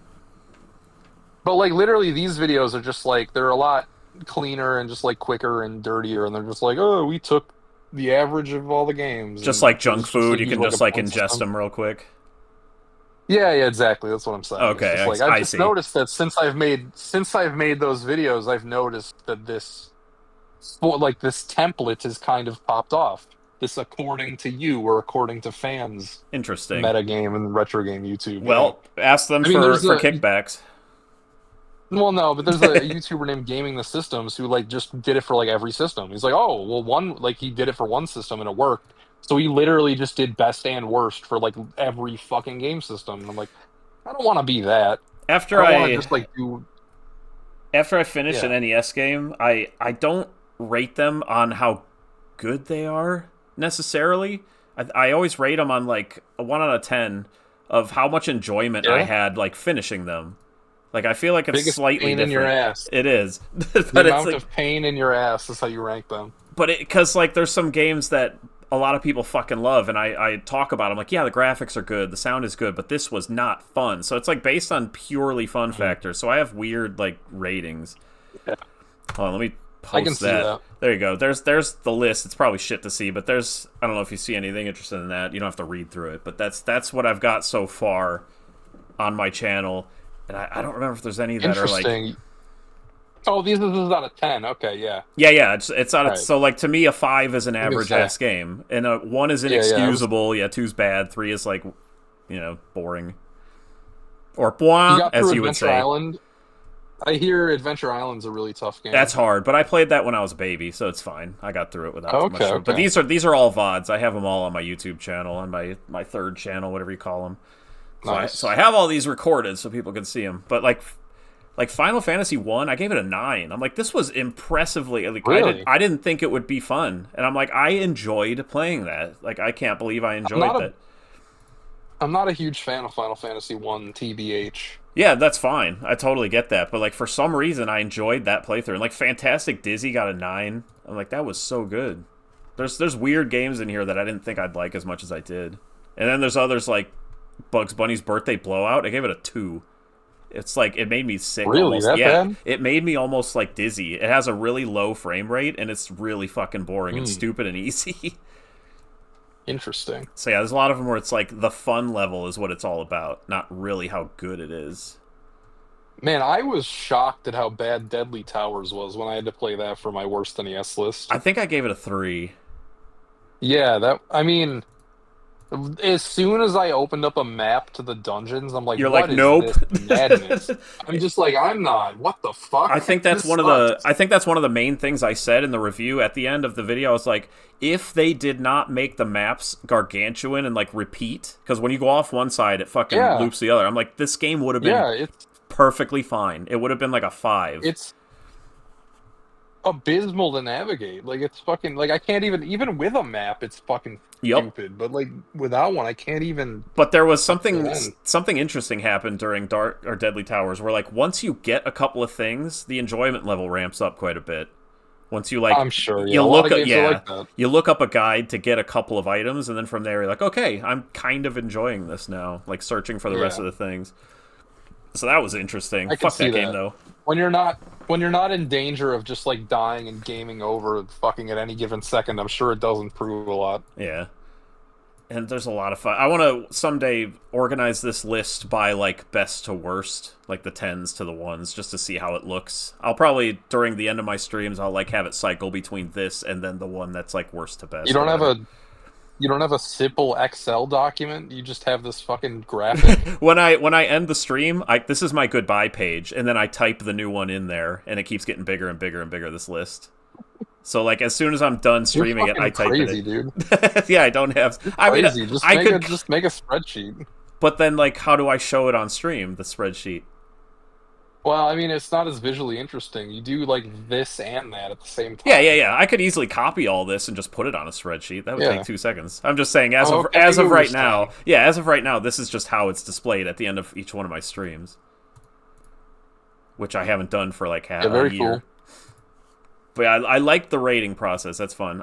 But like literally, these videos are just like they're a lot cleaner and just like quicker and dirtier, and they're just like, oh, we took the average of all the games. Just and like junk food, you can just like ingest system. them real quick. Yeah, exactly. That's what I'm saying. Okay, it's just like I I've just see. noticed that since I've made those videos, I've noticed that this template has kind of popped off. This according to you or according to fans. Interesting. Metagame and retro game YouTube. Well, ask them for kickbacks. Well, no, but there's a YouTuber named Gaming the Systems who like just did it for like every system. He's like, oh, well, he did it for one system and it worked. So he literally just did best and worst for like every fucking game system. And I'm like, I don't want to be that. After I finish an NES game, I don't rate them on how good they are necessarily. I always rate them on like a 1 out of 10 of how much enjoyment I had like finishing them. Like, I feel like it's biggest slightly pain different. In your ass. It is. But the amount of pain in your ass is how you rank them. But because like there's some games that a lot of people fucking love, and I talk about them like, yeah, the graphics are good, the sound is good, but this was not fun. So it's like based on purely fun factors. So I have weird like ratings. Yeah. Hold on, let me post that. There you go. There's the list. It's probably shit to see, but I don't know if you see anything interesting in that. You don't have to read through it, but that's what I've got so far on my channel. And I don't remember if there's any that are like... Oh, this is out of 10. Okay, yeah. Yeah, it's out of... Right. So, like, to me, a 5 is an average-ass game. And a 1 is inexcusable. Yeah, 2's bad. 3 is, like, boring. Or point, as you would say. Island. I hear Adventure Island's a really tough game. That's hard, but I played that when I was a baby, so it's fine. I got through it without too much trouble. But these are all VODs. I have them all on my YouTube channel, on my third channel, whatever you call them. Nice. So I have all these recorded so people can see them. But like Final Fantasy 1, I gave it a 9. I'm like, this was impressively... Like, really? I didn't think it would be fun. And I'm like, I enjoyed playing that. Like, I can't believe I enjoyed that. I'm not a huge fan of Final Fantasy 1, TBH. Yeah, that's fine. I totally get that. But like, for some reason, I enjoyed that playthrough. And like, Fantastic Dizzy got a 9. I'm like, that was so good. There's weird games in here that I didn't think I'd like as much as I did. And then there's others like Bugs Bunny's Birthday Blowout. I gave it a 2. It's like, it made me sick. Really? Almost. That bad? It made me almost like dizzy. It has a really low frame rate, and it's really fucking boring and stupid and easy. Interesting. So yeah, there's a lot of them where it's like the fun level is what it's all about, not really how good it is. Man, I was shocked at how bad Deadly Towers was when I had to play that for my worst NES list. I think I gave it a 3. Yeah, as soon as I opened up a map to the dungeons, I'm like, you're like, nope. This madness? I'm just like, I'm not. What the fuck? I think that's one of the main things I said in the review at the end of the video. I was like, if they did not make the maps gargantuan and like repeat, because when you go off one side, it fucking loops the other. I'm like, this game would have been perfectly fine. It would have been like a 5. It's abysmal to navigate. Like, it's fucking like I can't even with a map, it's fucking stupid. But like without one, I can't even. But there was something interesting happened during Deadly Towers, where like once you get a couple of things, the enjoyment level ramps up quite a bit. Once you like, I'm sure you look you look up a guide to get a couple of items, and then from there you're like, okay, I'm kind of enjoying this now. Like searching for the rest of the things. So that was interesting. Fuck that game though. When you're not in danger of just like dying and gaming over fucking at any given second, I'm sure it does improve a lot. Yeah. And there's a lot of fun. I want to someday organize this list by like best to worst, like the 10s to the 1s, just to see how it looks. I'll probably during the end of my streams, I'll like have it cycle between this and then the one that's like worst to best. You don't have a simple Excel document. You just have this fucking graphic. when I end the stream, this is my goodbye page, and then I type the new one in there, and it keeps getting bigger and bigger and bigger. This list. So like as soon as I'm done streaming it, I type crazy, it. Dude. Yeah, I don't have. I mean, just make a spreadsheet. But then, like, how do I show it on stream? The spreadsheet. Well, I mean, it's not as visually interesting. You do like this and that at the same Yeah, yeah, time. yeah. I could easily copy all this and just put it on a spreadsheet. That would take Yeah. 2 seconds. I'm just saying, as Oh, of okay, I get what you're right now, saying. yeah, as of right now, this is just how it's displayed at the end of each one of my streams, which I haven't done for like Yeah, a very year. cool. But yeah, I like the rating process. That's fun.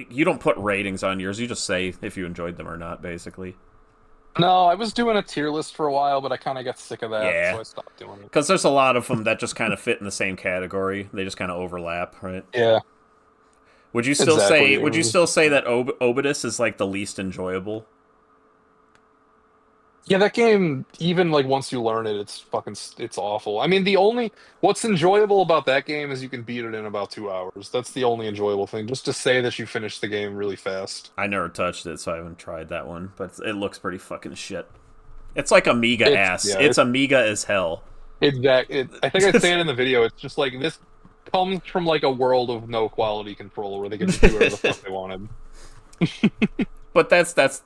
You don't put ratings on yours. You just say if you enjoyed them or not, basically. No, I was doing a tier list for a while, but I kind of got sick of that, Yeah, so I stopped doing it. because there's a lot of them that just kind of fit in the same category. They just kind of overlap, right? Yeah, Would you still say? exactly. It Would you was still just say that Obidus is like the least enjoyable? yeah, that game, even like once you learn it, it's awful. I mean, the only what's enjoyable about that game is you can beat it in about 2 hours. That's the only enjoyable thing. Just to say that you finished the game really fast. I never touched it, so I haven't tried that one. But it looks pretty fucking shit. It's like Amiga It's ass. yeah, It's Amiga as hell. I think I say it in the video. It's just like this comes from like a world of no quality control where they could just do whatever the fuck they wanted. But that's that's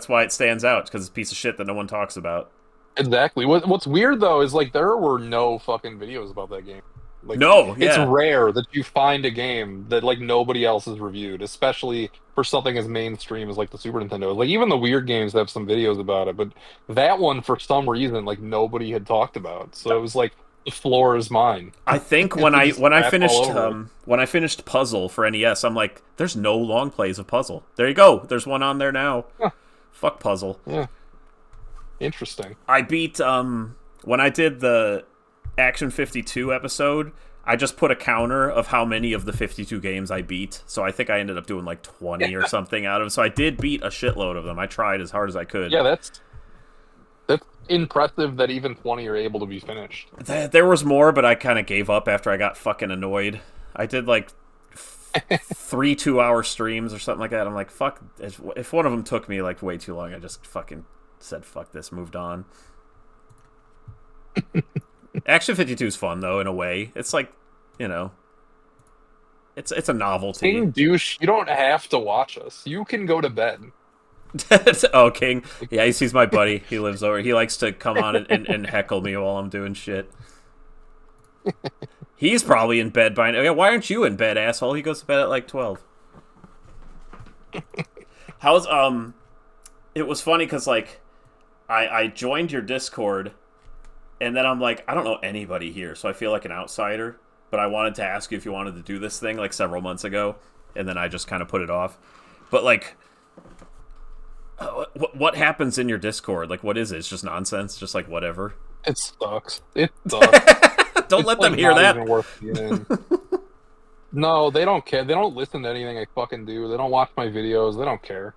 why it stands out because it's a piece of shit that no one talks about. Exactly. What's weird though is like there were no fucking videos about that game. Like No, it's yeah, rare that you find a game that like nobody else has reviewed, especially for something as mainstream as like the Super Nintendo. Like even the weird games have some videos about it, but that one for some reason like nobody had talked about. So it was like the floor is mine. I think And they just crap all over it. when I finished Puzzle for NES, I'm like, there's no long plays of Puzzle. There you go. There's one on there now. Huh, Fuck Puzzle. yeah, interesting. I beat when I did the Action 52 episode, I just put a counter of how many of the 52 games I beat. So I think I ended up doing like 20 or something out of them. So I did beat a shitload of them. I tried as hard as I could. Yeah, that's impressive that even 20 are able to be finished. There was more, but I kind of gave up after I got fucking annoyed. I did like 3 2-hour streams or something like that. I'm like, fuck. If one of them took me like way too long, I just fucking said fuck this, moved on. Action 52 is fun though in a way. It's like, you know, it's a novelty. King douche, you don't have to watch us. You can go to bed. Oh, King. Yeah, he's my buddy. He lives over. He likes to come on and heckle me while I'm doing shit. He's probably in bed by now. Yeah, why aren't you in bed, asshole? He goes to bed at like 12. How's It was funny because like I joined your Discord and then I'm like, I don't know anybody here, so I feel like an outsider. But I wanted to ask you if you wanted to do this thing like several months ago, and then I just kind of put it off. But like, what happens in your Discord? Like, what is it? It's just nonsense, just like whatever. It sucks. It sucks. Don't It's let like them hear not that. even worth being in. No, they don't care. They don't listen to anything I fucking do. They don't watch my videos. They don't care.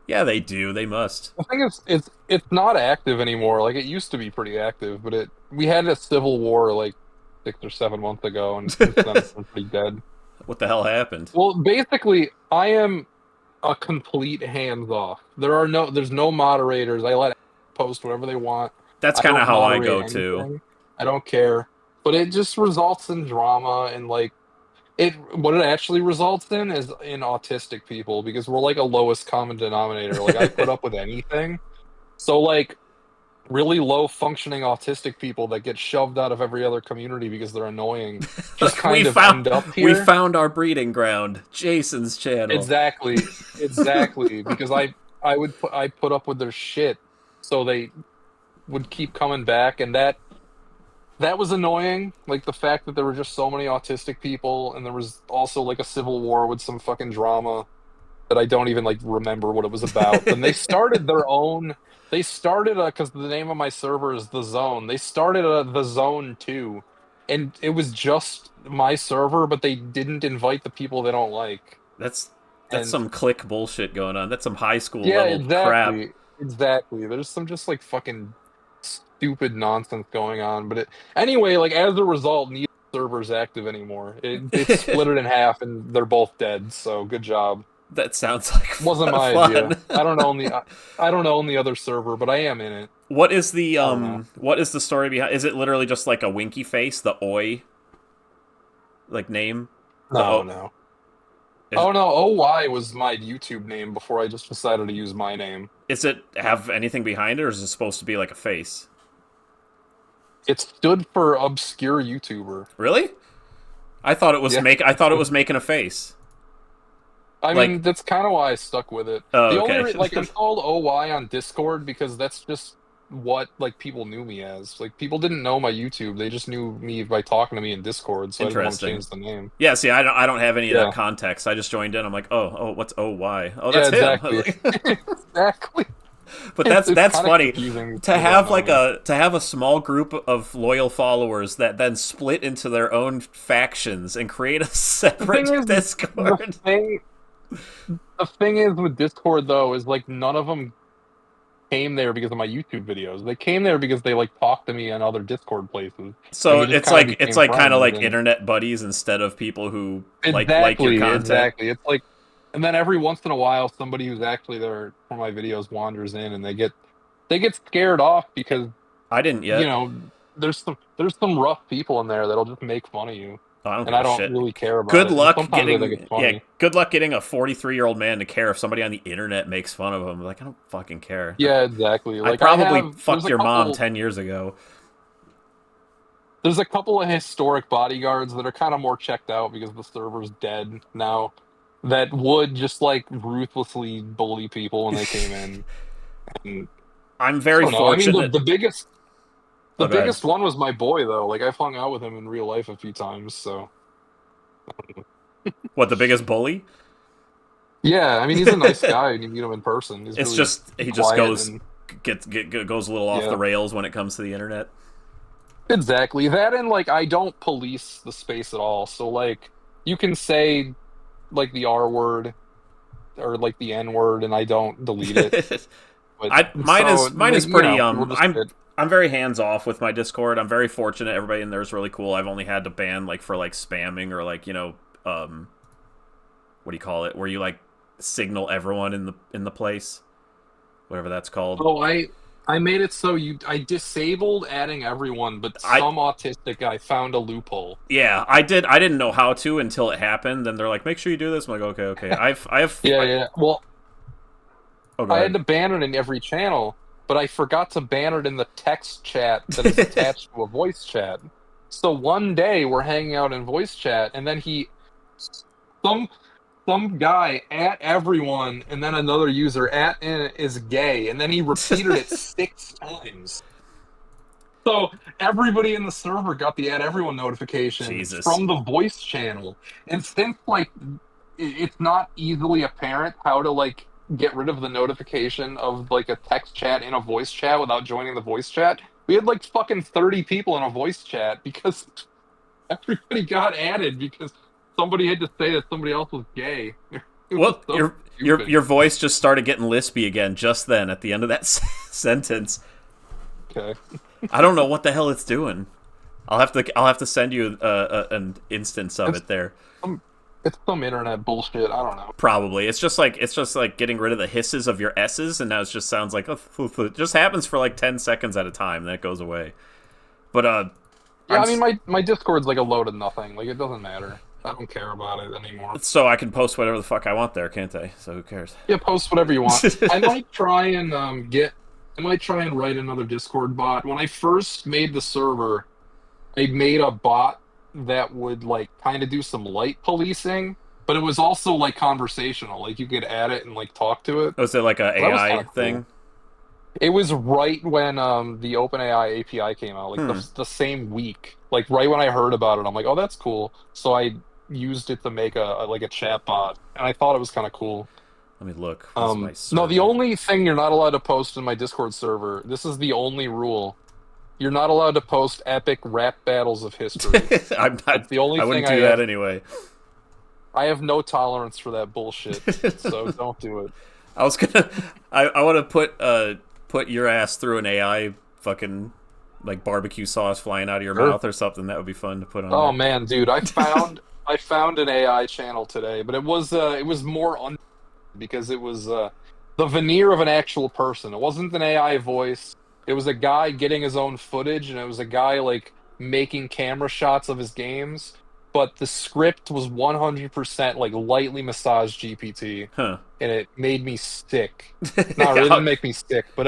Yeah, they do. They must. The thing is, it's not active anymore. Like it used to be pretty active, but we had a civil war like 6 or 7 months ago, and since then it's been pretty dead. What the hell happened? Well, basically, I am a complete hands off. There's no moderators. I let post whatever they want. That's I kind of don't how I moderate go too. anything. I don't care. But it just results in drama and like what it actually results in is in autistic people because we're like a lowest common denominator. Like I put up with anything. So like really low functioning autistic people that get shoved out of every other community because they're annoying just kind of end up here. We found our breeding ground, Jason's channel. Exactly. Because I put up with their shit, so they would keep coming back, and that was annoying. Like the fact that there were just so many autistic people, and there was also like a civil war with some fucking drama that I don't even like remember what it was about. And they started their own. They started because the name of my server is The Zone. They started The Zone 2, and it was just my server, but they didn't invite the people they don't like. That's And some click bullshit going on. That's some high school yeah, level crap. exactly. There's some just like fucking stupid nonsense going on. But anyway, like as a result, neither server's active anymore. It split it in half, and they're both dead. So good job. That sounds like Wasn't my fun. idea. I don't own the other server, but I am in it. What is the I don't know. what is the story behind? Is it literally just like a winky face, the oi like name? No. Oh no, OY was my YouTube name before I just decided to use my name. Is it have anything behind it, or is it supposed to be like a face? It stood for obscure YouTuber. Really? I thought it was Yeah. I thought it was making a face. I Like, mean, that's kind of why I stuck with it. oh, The only okay. like I'm called OY on Discord because that's just what like people knew me as. Like people didn't know my YouTube; they just knew me by talking to me in Discord. So I didn't want to Interesting. change the name. Yeah, see, I don't have any of that Yeah, context. I just joined in. I'm like, oh, what's OY? Oh, yeah, that's him. exactly, exactly. But It's that's kind of funny confusing. to People don't have know me. to have a small group of loyal followers that then split into their own factions and create a The thing separate is, the Discord. thing, the thing is with Discord though is like none of them came there because of my YouTube videos. They came there because they like talked to me on other Discord places, and So we just kind of it's became like kind of friends. like And internet buddies instead of people who like your exactly, content. exactly. It's like, and then every once in a while, somebody who's actually there for my videos wanders in, and they get scared off because I didn't you yet. know there's some rough people in there that'll just make fun of you, Oh, I don't and give I a don't shit. really care about Good it. And luck sometimes I think getting it's funny. good luck getting a 43-year-old man to care if somebody on the internet makes fun of him. Like, I don't fucking care. Yeah, exactly. I Like probably there's fucked a your mom couple 10 years ago. there's a couple of historic bodyguards that are kind of more checked out because the server's dead now that would just like ruthlessly bully people when they came in. And I'm I very don't know. I mean, fortunate. the Oh, go ahead. biggest one was my boy though. Like I've hung out with him in real life a few times. So What, the biggest bully? yeah, I mean, he's a nice guy and you meet him in person. He's It's really just he just quiet goes and goes a little off the yeah, rails when it comes to the internet. exactly. That and like I don't police the space at all. So like you can say like the R word or like the N word and I don't delete it. But I so mine like is pretty people just get I'm very hands off with my Discord. I'm very fortunate. Everybody in there is really cool. I've only had to ban like for like spamming or like, what do you call it? Where you like signal everyone in the place, whatever that's called. oh I made it so I disabled adding everyone, but I some autistic guy found a loophole. Yeah, I did. I didn't know how to until it happened. Then they're like, "Make sure you do this." I'm like, "Okay, okay." Yeah, yeah. Well, Oh, go I had ahead. to ban it in every channel, but I forgot to ban it in the text chat that is attached to a voice chat. So one day we're hanging out in voice chat, and then some some guy at everyone, and then another user at is gay, and then he repeated it 6 times. So everybody in the server got the add everyone notification Jesus. from the voice channel. And since like it's not easily apparent how to like get rid of the notification of like a text chat in a voice chat without joining the voice chat, we had like fucking 30 people in a voice chat because everybody got added because somebody had to say that somebody else was gay. It was Well, so your stupid. your voice just started getting lispy again just then at the end of that sentence. Okay. I don't know what the hell it's doing. I'll have to send you an instance of It's it there. some it's some internet bullshit. I don't know. Probably it's just like getting rid of the hisses of your s's, and now it just sounds like it just happens for like 10 seconds at a time, then it goes away. But Yeah, I'm I mean my Discord's like a load of nothing. Like it doesn't matter. I don't care about it anymore. so I can post whatever the fuck I want there, can't I? So who cares? Yeah, post whatever you want. I might try and I might try and write another Discord bot. When I first made the server, I made a bot that would like kind of do some light policing, but it was also like conversational. Like you could add it and like talk to it. Was it like a So that was kind AI of cool. thing? It was right when the OpenAI API came out, like Hmm. the same week. Like right when I heard about it, I'm like, oh, that's cool. So I used it to make like a chat bot, and I thought it was kind of cool. Let me look. What's my No, the server? only thing you're not allowed to post in my Discord server, this is the only rule. You're not allowed to post epic rap battles of history. I'm That's not. the only I thing wouldn't I do that have. anyway. I have no tolerance for that bullshit, so don't do it. I was gonna. I want to put your ass through an AI fucking like barbecue sauce flying out of your Sure. mouth or something. That would be fun to put on Oh there. man, dude, I found an AI channel today, but it was more because it was the veneer of an actual person. It wasn't an AI voice. It was a guy getting his own footage, and it was a guy like making camera shots of his games. But the script was 100% like lightly massaged GPT, Huh. and it made me sick. Not really, it didn't make me sick, but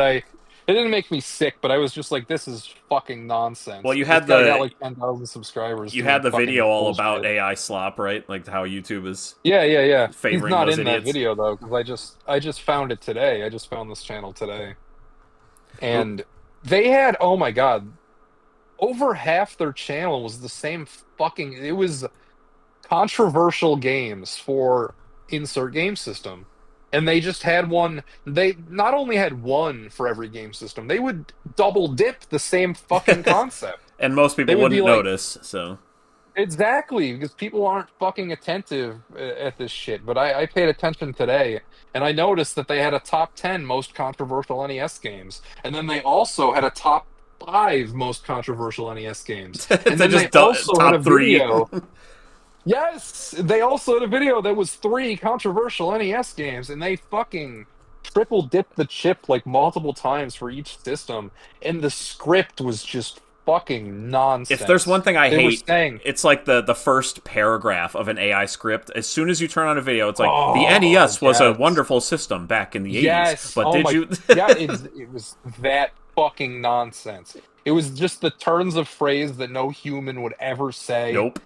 It didn't make me sick, but I was just like, this is fucking nonsense. Well, you This had guy got like 10,000 subscribers. you doing had the fucking video all bullshit. about AI slop, right? Like how YouTube is Yeah. He's favoring not those in that idiots. video though, because I just found it today. I just found this channel today, and they had, oh my god, over half their channel was the same fucking. It was controversial games for insert game system. And they just had one. They not only had one for every game system, they would double dip the same fucking concept. And most They people would be wouldn't like, notice, so. exactly, because people aren't fucking attentive at this shit. But I paid attention today, and I noticed that they had a top 10 most controversial NES games. And then they also had a top 5 most controversial NES games. And They then they just also had a top three. video. Yes, they also had a video that was 3 controversial NES games, and they fucking triple dipped the chip like multiple times for each system, and the script was just fucking If there's one nonsense. thing I They were hate, saying, it's like the first paragraph of an AI script. As soon as you turn on a video, it's like the "Oh NES was a yes, wonderful system back in the 80s. yes, But oh did my, you yeah, it was that fucking nonsense. It was just the turns of phrase that no human would ever say. Nope.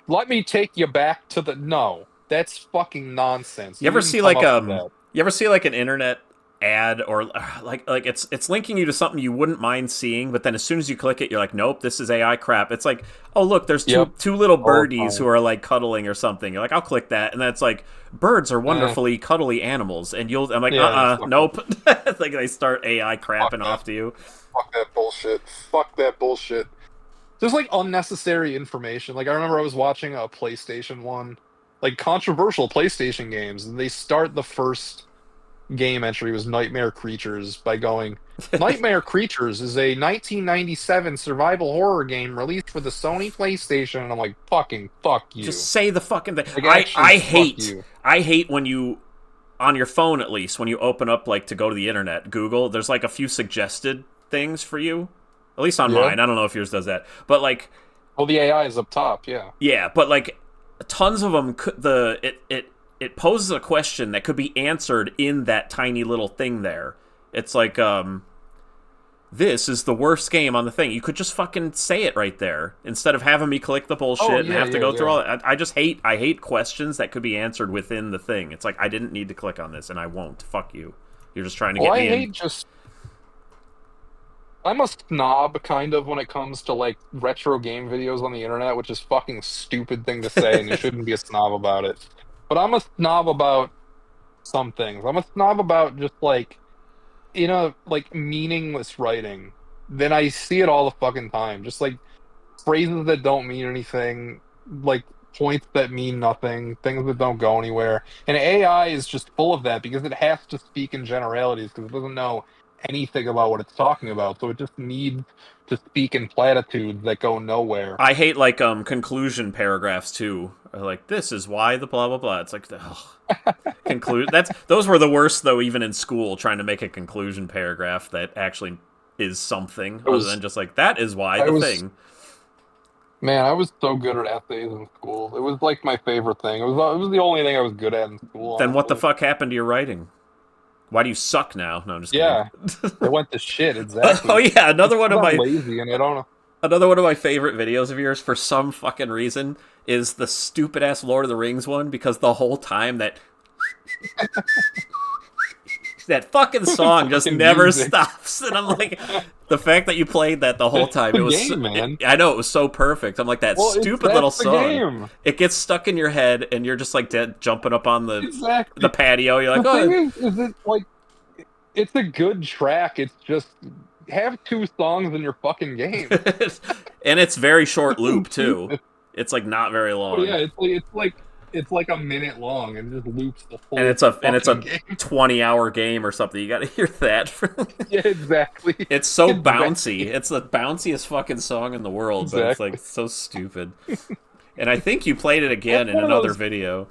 Let me take you back to the no. That's fucking nonsense. You You ever didn't see come like up with that. you ever see like an internet ad or like it's linking you to something you wouldn't mind seeing, but then as soon as you click it, you're like, nope, this is AI crap. It's like, oh look, there's Yep, two little all the birdies who time. are like cuddling or something. You're like, I'll click that, and then it's like, birds are Eh, wonderfully cuddly animals, and I'm like, yeah, fuck that. nope. It's like they start AI Fuck crapping that. off to you. Fuck that bullshit. Fuck that bullshit. There's like unnecessary information. Like I remember I was watching a PlayStation one, like controversial PlayStation games, and they start the first game entry was Nightmare Creatures by going, Nightmare Creatures is a 1997 survival horror game released for the Sony PlayStation, and I'm like, fucking fuck Just you. say the fucking thing. Like actually fuck Hate you. when you, on your phone at least, when you open up like to go to the internet, Google, there's like a few suggested things for you. At least on Yeah. mine. I don't know if yours does that. But like, Well, the AI is up top, yeah. yeah, but like tons of them it poses a question that could be answered in that tiny little thing there. It's like this is the worst game on the thing. You could just fucking say it right there instead of having me click the Oh bullshit and yeah, have to yeah, go through yeah. all that. I hate questions that could be answered within the thing. It's like I didn't need to click on this and I won't. Fuck you. You're just trying to Well, get I me in. hate just I'm a snob kind of when it comes to like retro game videos on the internet, which is fucking stupid thing to say, and you shouldn't be a snob about it. But I'm a snob about some things. I'm a snob about just like like meaningless writing. Then I see it all the fucking time. Just like phrases that don't mean anything, like points that mean nothing, things that don't go anywhere. And AI is just full of that because it has to speak in generalities because it doesn't know anything about what it's talking about. So it just needs to speak in platitudes that go nowhere. I hate like conclusion paragraphs too. Like this is why the blah blah blah. It's like ugh. Conclude. Those were the worst though. Even in school, trying to make a conclusion paragraph that actually is something It other was, than just like that is why I the was, thing. man, I was so good at essays in school. It was like my favorite thing. It was the only thing I was good at in school, Then what the honestly. fuck happened to your writing? Why do you suck now? No, I'm just kidding. Yeah, it went to shit, Oh exactly. yeah, Because I'm lazy and I don't know. another one of my favorite videos of yours for some fucking reason is the stupid ass Lord of the Rings one because the whole time that fucking song just Fucking never music. stops, and I'm like, the fact that you played that the whole It's time, the it was, game, man. I know it was so perfect. I'm like that Well, stupid little that's the song. game. It gets stuck in your head, and you're just like dead, jumping up on the Exactly. patio. You're The like, thing oh, is it like it's a good track. It's just have 2 songs in your fucking game. and it's very short loop too. It's like not very Oh long, yeah, it's like a minute long and it just loops the and whole it's a fucking game. 20-hour game or something. You got to hear that. Yeah, exactly. It's so bouncy. Exactly. It's the bounciest fucking song in the world, but it's Exactly. like so stupid. And I think you played it again That's in one of another those. video.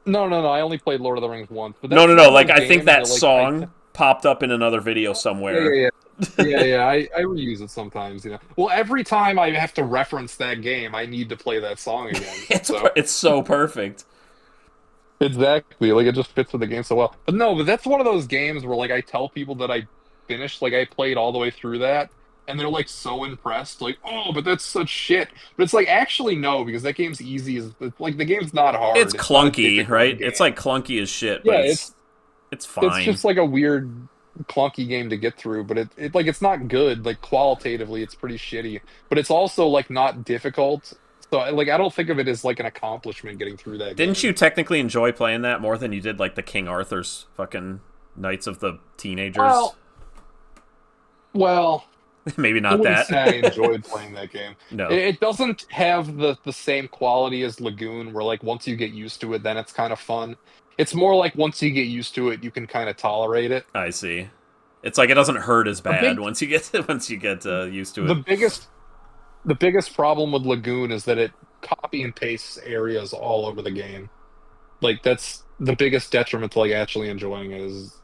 No. I only played Lord of the Rings once, but No, that's no, one no. of Like those I think games that that like song popped up in another video yeah, somewhere. yeah, yeah. I reuse it sometimes, Well, every time I have to reference that game, I need to play that song again. So It's so perfect. exactly, like it just fits with the game so well. But no, but that's one of those games where like I tell people that I finished. Like I played all the way through that, and they're like so impressed. Like, oh, but that's such shit. But it's like actually no, because that game's easy. Like the game's not It's hard. It's not a clunky, difficult right? game. It's like clunky as shit, but Yeah, it's it's fine. just like a weird clunky game to get through, but it like it's not good. Like qualitatively, it's pretty shitty. But it's also like not difficult. So like I don't think of it as like an accomplishment getting through that Didn't game. you technically enjoy playing that more than you did like the King Arthur's fucking Knights of the Teenagers? Well, well, Maybe I not wouldn't that. say I enjoyed playing that game. No. It doesn't have the same quality as Lagoon, where like once you get used to it, then it's kind of fun. It's more like once you get used to it, you can kind of tolerate it. I see. It's like it doesn't hurt as The bad big, once you get used to the it. biggest, the biggest problem with Lagoon is that it copy and pastes areas all over the game. Like that's the biggest detriment to like actually enjoying it is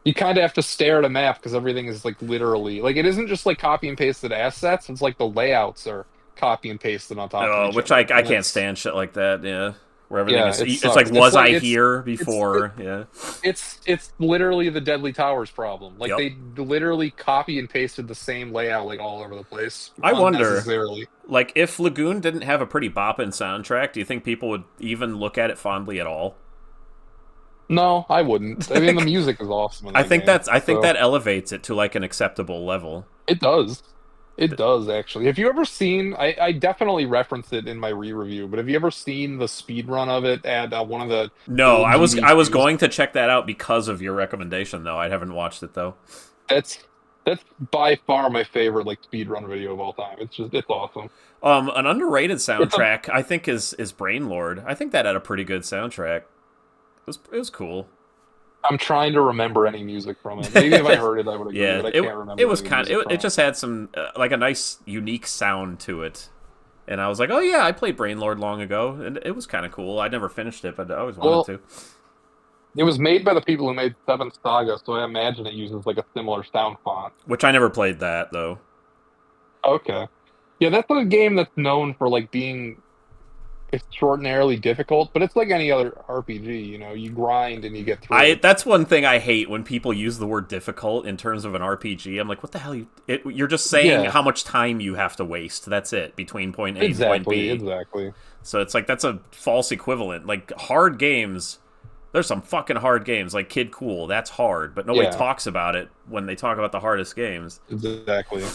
you kind of have to stare at a map because everything is like literally like it isn't just like copy and pasted assets. It's like the layouts are copy and pasted on top of each Which I other, and can't that's stand shit like that. Yeah, where everything yeah, is. it It's like, sucks. was I here before? Yeah. It's literally the Deadly Towers problem. Like Yep. they literally copy and pasted the same layout like all over the place I wonder, unnecessarily. like, if Lagoon didn't have a pretty boppin' soundtrack, do you think people would even look at it fondly at all? No, I wouldn't. I mean, the music is awesome in I that think game, that so elevates it to like an acceptable level. it does. It does actually. Have you ever seen? I definitely referenced it in my re-review, but have you ever seen the speed run of it at one of the No, old I was GDQs? going to check that out because of your recommendation, though. I haven't watched it though. That's that's by far my favorite like speed run video of all time. It's awesome. An underrated It's a soundtrack I think is Brain Lord. I think that had a pretty good soundtrack. It was cool. I'm trying to remember any music from it. Maybe if I heard it, I would agree, Yeah, but I can't it remember was any music it from it. just had some like a nice unique sound to it. And I was like, "Oh yeah, I played Brain Lord long ago, and it was kind of cool. I never finished it, but I always wanted Well, to." it was made by the people who made Seventh Saga, so I imagine it uses like a similar sound font. Which I never played that though. Okay. Yeah, that's a game that's known for like being extraordinarily difficult, but it's like any other RPG, you know, you grind and you get through I it. That's one thing I hate when people use the word difficult in terms of an RPG. I'm like, what the hell? You're just saying Yeah, how much time you have to waste. That's it between point A and point exactly, B. exactly. So it's like that's a false equivalent. Like hard games, there's some fucking hard games like Kid Cool. That's hard, but nobody Yeah, talks about it when they talk about the hardest games. exactly.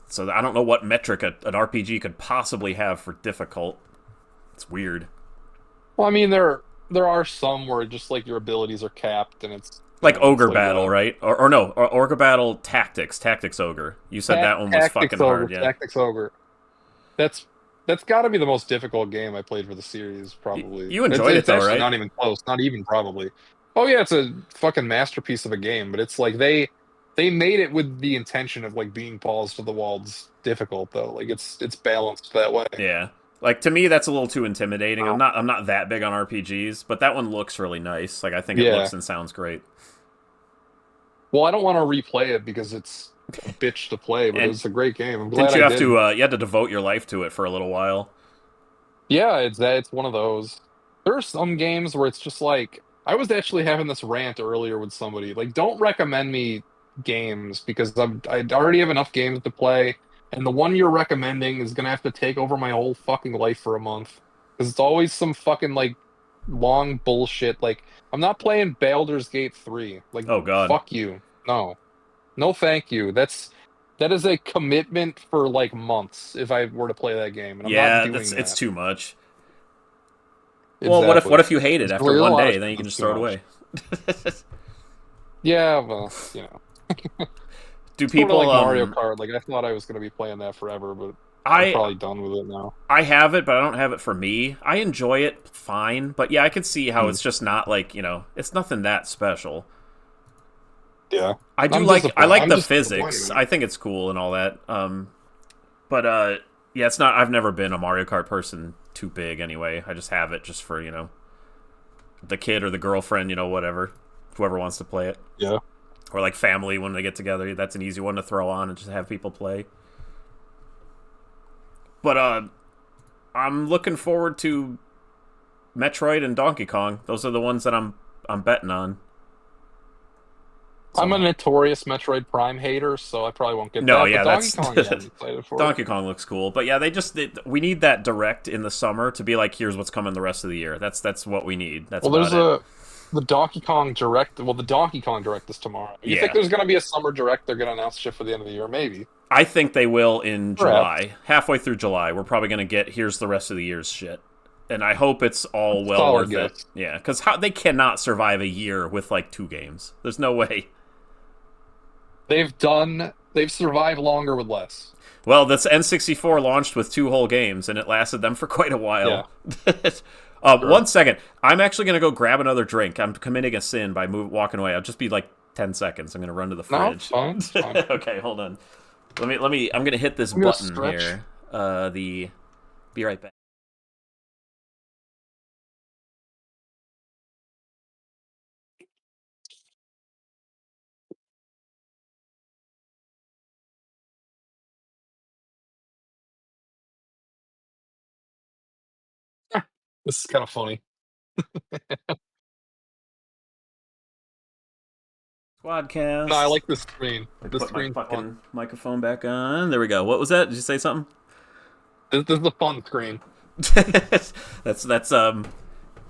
So I don't know what metric an RPG could possibly have for difficult. It's weird. Well, I mean there are some where just like your abilities are capped and it's you Like know, it's Ogre like Battle, right? Or no, or Ogre Battle Tactics Ogre. You said that one was fucking hard, yeah. Tactics Ogre. That's that's got to be the most difficult game I played for the series, probably. You It's enjoyed it it's though, actually right? not even close, not even probably. Oh yeah, it's a fucking masterpiece of a game, but it's like they made it with the intention of like being balls to the walls difficult though. Like it's balanced that way. Yeah. Like to me that's a little too intimidating. Wow. I'm not that big on RPGs, but that one looks really nice. Like I think it Yeah. looks and sounds great. Well, I don't want to replay it because it's a bitch to play, but it And was a great game. I'm glad didn't you I have did. to you had to devote your life to it for a little while? Yeah, it's one of those. There are some games where it's just like I was actually having this rant earlier with somebody. Like, don't recommend me games because I already have enough games to play, and the one you're recommending is gonna have to take over my whole fucking life for a month. Because it's always some fucking like long bullshit. Like, I'm not playing Baldur's Gate 3. Like, Oh god. fuck you. No. No, thank you. That is a commitment for like months if I were to play that game, and I'm not Yeah, doing it's that. too much. Well, Exactly. what if you hate it There's after really a one lot of day? Then shit you can that's just too throw it much. away. Yeah, well, you know, Do sort of people like Mario Kart. Like I thought I was gonna be playing that forever, but I'm I probably done with it now. I have it, but I don't have it for me. I enjoy it fine, but yeah, I could see how Hmm. it's just not like, it's nothing that special. Yeah, I like I'm the just disappointed physics. in I it. think it's cool and all that. But yeah, it's not I've never been a Mario Kart person too big anyway. I just have it just for, the kid or the girlfriend, whatever. Whoever wants to play it. Yeah, Or like family when they get together. That's an easy one to throw on and just have people play. But I'm looking forward to Metroid and Donkey Kong. Those are the ones that I'm betting on. So, I'm a notorious Metroid Prime hater, so I probably won't get no, that. yeah, But Donkey that's Kong, yeah, I'm excited for it. Donkey Kong looks cool, but yeah, we need that direct in the summer to be like, here's what's coming the rest of the year. That's what we need. That's Well, about there's it. the Donkey Kong Direct. Well, the Donkey Kong Direct is tomorrow. You think Yeah, there's going to be a summer Direct? They're going to announce shit for the end of the year, maybe. I think they will in Perhaps. July, halfway through July. We're probably gonna get here's the rest of the year's shit, and I hope it's all well Solid worth it. guess. Yeah, because they cannot survive a year with like 2 games. There's no way. They've survived longer with less. Well, this N64 launched with 2 whole games, and it lasted them for quite a Yeah, while. sure. 1 second. I'm actually going to go grab another drink. I'm committing a sin by walking away. I'll just be like 10 seconds. I'm going to run to the No, it's fridge. fine. It's fine. Okay, hold on. I'm going to hit this I'm gonna button stretch. here. Be right back. This is kind of funny. No, I SquadCast. like this screen. Let me This put my screen's fun. fucking microphone back on. There we go. What was that? Did you say something? This is a fun screen. That's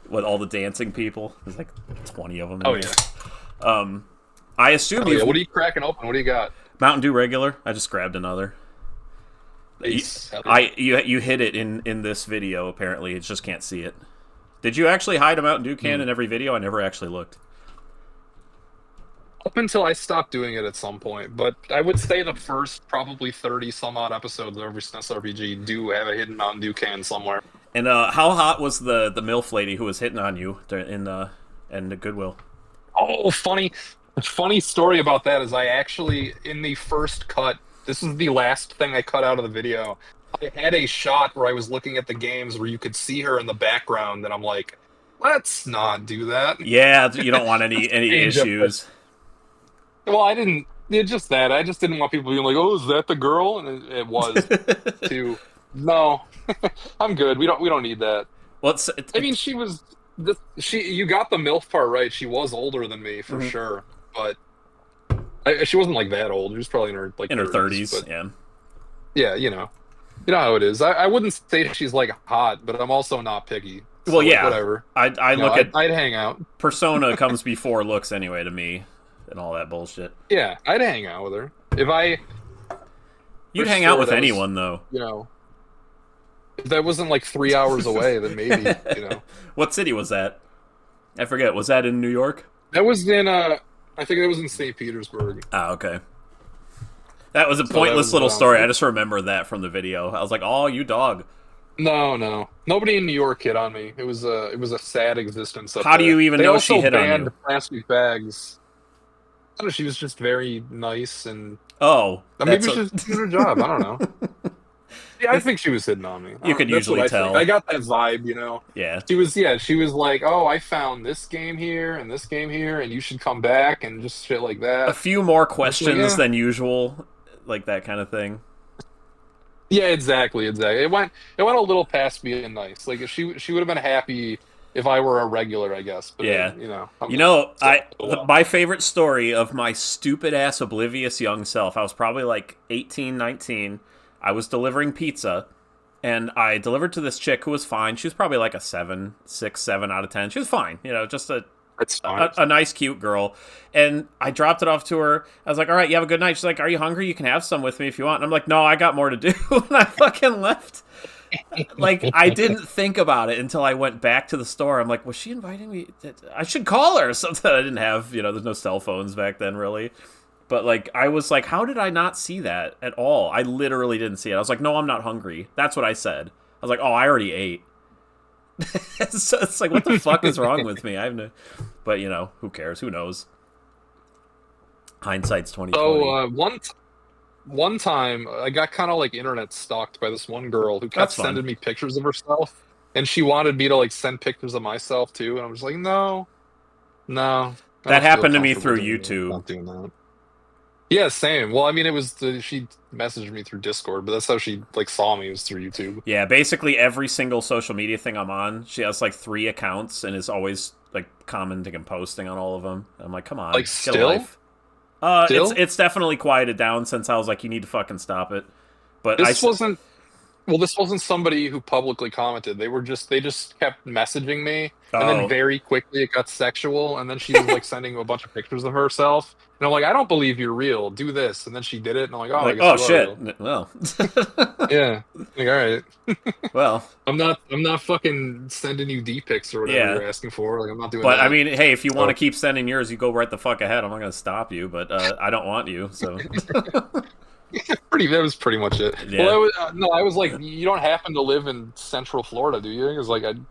what, all the dancing people? There's like 20 of them in Oh here. yeah. I assume Oh you've yeah. What are you cracking open? What do you got? Mountain Dew regular. I just grabbed another. Ace. Hell yeah. You hid it in this video. Apparently, it just can't see it. Did you actually hide a Mountain Dew can in every video? I never actually looked. Up until I stopped doing it at some point, but I would say the first probably 30 some odd episodes of every SNES RPG do have a hidden Mountain Dew can somewhere. And how hot was the MILF lady who was hitting on you in the Goodwill? Oh, funny story about that is I actually, in the first cut, this is the last thing I cut out of the video. I had a shot where I was looking at the games where you could see her in the background, and I'm like, let's not do that. Yeah, you don't want any Change up issues. Well, I didn't. It's just that I just didn't want people being like, "Oh, is that the girl?" And it was too. No, I'm good. We don't need that. Well, I mean, she was. You got the MILF part right. She was older than me for sure, but she wasn't like that old. She was probably in her like in her 30s. 30s. But Yeah. yeah, you know how it is. I wouldn't say she's like hot, but I'm also not picky. So, Well, like, yeah. whatever. I You know, look at I'd hang out. persona comes before looks anyway to me, and all that bullshit. Yeah, I'd hang out with her if I. You'd for hang out sure, with that was- anyone though. You know, if that wasn't like 3 hours away, then maybe, you know. What city was that? I forget. Was that in New York? That was in I think that was in St. Petersburg. Ah, okay. That was a So pointless that was, little story. I just remember that from the video. I was like, "Oh, you dog." No. Nobody in New York hit on me. It was a sad existence up How do there. you even They know also she hit on banned you? plastic bags. I don't know, she was just very nice and Oh, maybe she was doing her job. I don't know. Yeah, I think she was hitting on me. You can That's what usually I tell. think. I got that vibe, you know. Yeah. She was like, "Oh, I found this game here and this game here, and you should come back," and just shit like A that. few more questions yeah. than usual, like that kind of thing. Yeah, exactly. It went a little past being nice. Like if she would have been happy if I were a regular, I guess. But Yeah. you know, I'm You know, well. my favorite story of my stupid ass oblivious young self. I was probably like 18, 19. I was delivering pizza, and I delivered to this chick who was fine. She was probably like a 6, 7 out of 10. She was fine, you know, just That's fine. a nice, cute girl. And I dropped it off to her. I was like, all right, you have a good night. She's like, are you hungry? You can have some with me if you want. And I'm like, no, I got more to do. And I fucking left. Like, I didn't think about it until I went back to the store. I'm like, was she inviting me? I should call her or something. I didn't have, there's no cell phones back then, really. But, like, I was like, how did I not see that at all? I literally didn't see it. I was like, no, I'm not hungry. That's what I said. I was like, oh, I already ate. So it's like, what the fuck is wrong with me? I have no... But, who cares? Who knows? Hindsight's 2020. So one time I got kind of like internet stalked by this one girl who kept That's fun. sending me pictures of herself, and she wanted me to like send pictures of myself too, and I was like, no. I That don't feel happened to me comfortable through doing that. YouTube. Not doing that. Yeah, same. Well, I mean, it was she messaged me through Discord, but that's how she like saw me, was through YouTube. Yeah, basically every single social media thing I'm on, she has like 3 accounts and is always like commenting and posting on all of them. I'm like, come on, Like, get a still? life. Still? It's definitely quieted down since I was like, you need to fucking stop it. But This wasn't. Well, this wasn't somebody who publicly commented. They just kept messaging me, and then oh, very quickly it got sexual, and then she was like sending a bunch of pictures of herself, and I'm like, I don't believe you're real. Do this, and then she did it, and I'm like, oh, I like, guess oh you are shit. real. Well, Yeah, like all right. well, I'm not fucking sending you D pics or whatever yeah. you're asking for. Like I'm not doing But I that. mean, hey, if you want to So keep sending yours, you go right the fuck ahead. I'm not gonna stop you, but I don't want you. So that was pretty much it. Well, yeah. no, I was like, you don't happen to live in Central Florida, do you? Because like I'd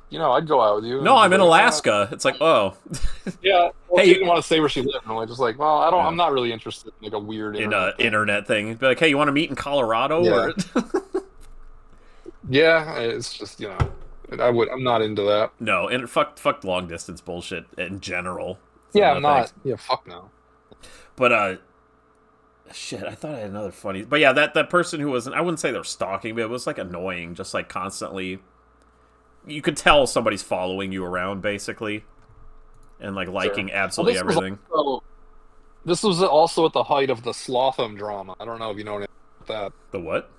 go out with you, No, and she's I'm in like, Alaska. It's like, oh, yeah. Well, she hey, didn't want to say where she lived, and I'm just like, well, I don't. yeah. I'm not really interested in like a weird In a internet thing. internet thing, be like, hey, you want to meet in Colorado? Yeah, Or yeah. It's just I'm not into that. no, and fuck long distance bullshit in general. So Yeah, no I'm thanks. not. Yeah, fuck no. But shit, I thought I had another funny. But yeah, that person who wasn't, I wouldn't say they're stalking, but it was like annoying, just like constantly. You could tell somebody's following you around basically, and like liking Sure. Well, absolutely everything. This was also at the height of the Slotham drama. I don't know if you know anything about that. The what?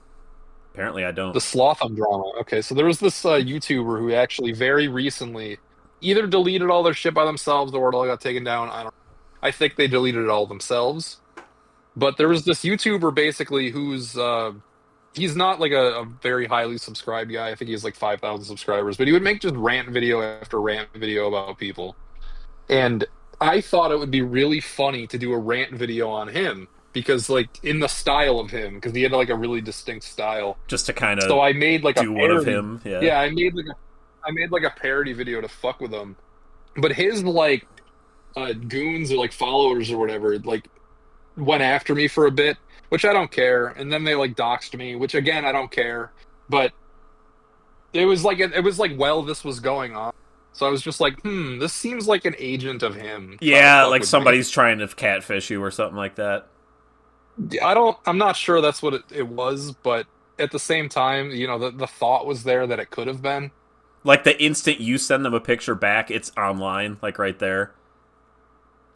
Apparently, I don't. The Slotham drama. Okay, so there was this YouTuber who actually very recently either deleted all their shit by themselves or it all got taken down. I don't know. I think they deleted it all themselves. But there was this YouTuber basically who's he's not like a very highly subscribed guy. I think he has like 5,000 subscribers, but he would make just rant video after rant video about people. And I thought it would be really funny to do a rant video on him because like in the style of him because he had like a really distinct style. Just to kind of So I made like a do one of parody. him. Yeah. Yeah, I made like a parody video to fuck with him. But his like goons or like followers or whatever like went after me for a bit, which I don't care. And then they like doxed me, which again I don't care. But it was like while this was going on. So I was just like, this seems like an agent of him. Yeah, Fuck like with somebody's trying to catfish you or something like that. me. I'm not sure that's what it was, but at the same time, the thought was there that it could have been. Like the instant you send them a picture back, it's online, like right there.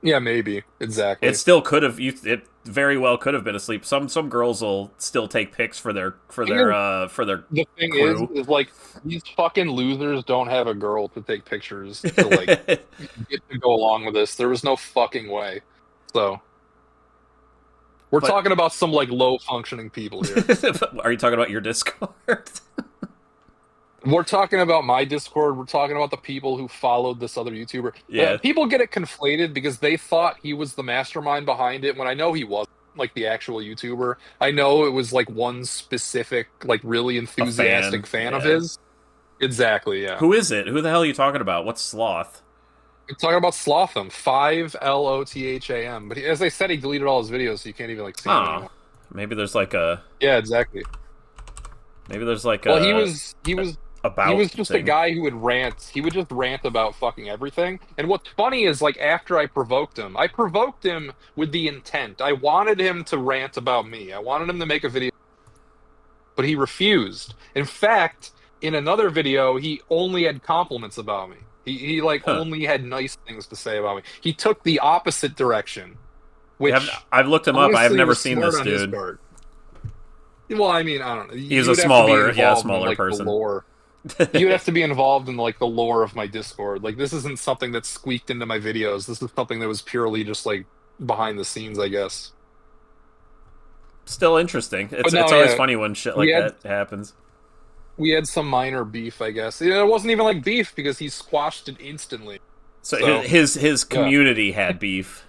Yeah, maybe. Exactly. It still could have. It very well could have been asleep. Some girls will still take pics for their The thing crew. is like these fucking losers don't have a girl to take pictures to like get to go along with this. There was no fucking way. So we're But- talking about some like low functioning people here. Are you talking about your Discord? We're talking about my Discord. We're talking about the people who followed this other YouTuber. Yeah. People get it conflated because they thought he was the mastermind behind it when I know he wasn't, like the actual YouTuber. I know it was like one specific, like really enthusiastic fan of yeah. his. Exactly, yeah. Who is it? Who the hell are you talking about? What's Sloth? I'm talking about Slotham, 5Lotham. But as I said, he deleted all his videos, so you can't even like see him Oh, anymore. maybe there's like a. Yeah, exactly. Maybe there's like Well, a. he was about. He was just a thing. guy who would rant. He would just rant about fucking everything. And what's funny is, like, after I provoked him with the intent. I wanted him to rant about me. I wanted him to make a video, but he refused. In fact, in another video, he only had compliments about me. He only had nice things to say about me. He took the opposite direction, which I've looked him up. I have honestly never was seen smart this on his dude. part. Well, I mean, I don't know. He's You a would have to be smaller involved in, like, person. The lore. You would have to be involved in like the lore of my Discord. Like this isn't something that's squeaked into my videos. This is something that was purely just like behind the scenes, I guess. Still interesting. It's no, always yeah. funny when shit like that happens. We had some minor beef, I guess. It wasn't even like beef because he squashed it instantly. So his community had beef.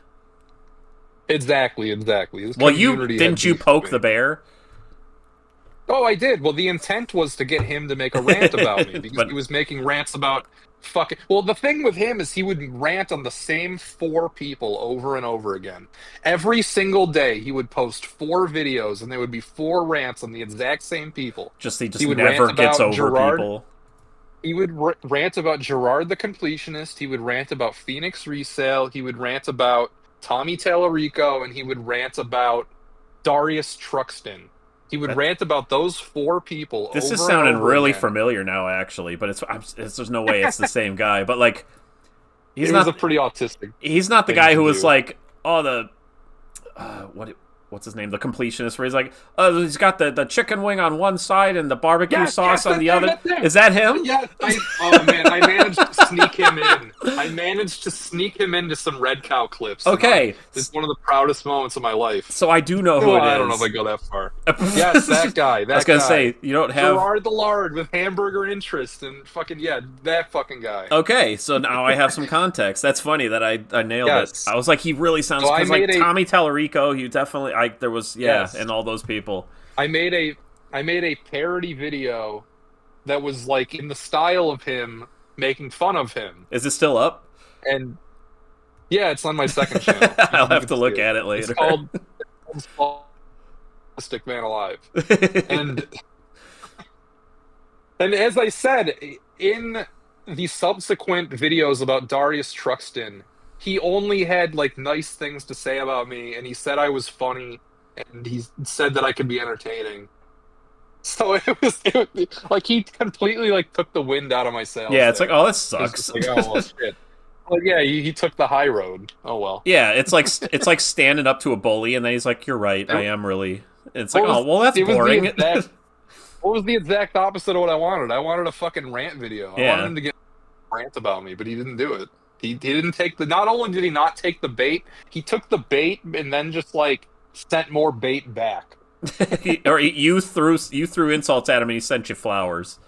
Exactly. His Well, community had didn't you beef poke with the me. bear? Oh, I did. Well, the intent was to get him to make a rant about me because he was making rants about fucking. Well, the thing with him is he would rant on the same 4 people over and over again. Every single day, he would post 4 videos, and there would be 4 rants on the exact same people. He would never rant gets about over Gerard. people. He would rant about Gerard the Completionist. He would rant about Phoenix Resale. He would rant about Tommy Tallarico, and he would rant about Darius Truxton. He would rant about those 4 people. This over is sounding and over really again. familiar now, actually, but there's no way it's the same guy. But like, He was a pretty autistic. He's not the thing guy to who was do. like, oh, what's his name? The Completionist, where he's like, he's got the chicken wing on one side and the barbecue sauce on the other. Is that him? Yeah. Oh man, I managed to sneak him in. I managed to sneak him into some Red Cow clips. Okay, It's one of the proudest moments of my life. so I do know who it is. I don't know if I go that far. Yes, that guy. I was gonna say, you don't have Gerard the Lard with hamburger interest and fucking that fucking guy. Okay, so now I have some context. That's funny that I nailed it. I was like, he really sounds So because like Tommy Tallarico, he definitely there was and all those people. I made a parody video that was like in the style of him making fun of him. Is it still up? And yeah, it's on my second channel. I'll have to look at it later. It's called Stick Man Alive. And as I said, in the subsequent videos about Darius Truxton, he only had like nice things to say about me, and he said I was funny, and he said that I could be entertaining. So it was like he completely like took the wind out of my sails. Yeah, it's like, oh, this sucks. Like, oh well, shit. Like, yeah, he took the high road. Oh well. Yeah, it's like standing up to a bully, and then he's like, "You're right, I am really." It's like, oh well, that's boring. What was the exact opposite of what I wanted? I wanted a fucking rant video. I wanted him to get a rant about me, but he didn't do it. He didn't take the. Not only did he not take the bait, he took the bait and then just like sent more bait back. Or you threw insults at him, and he sent you flowers.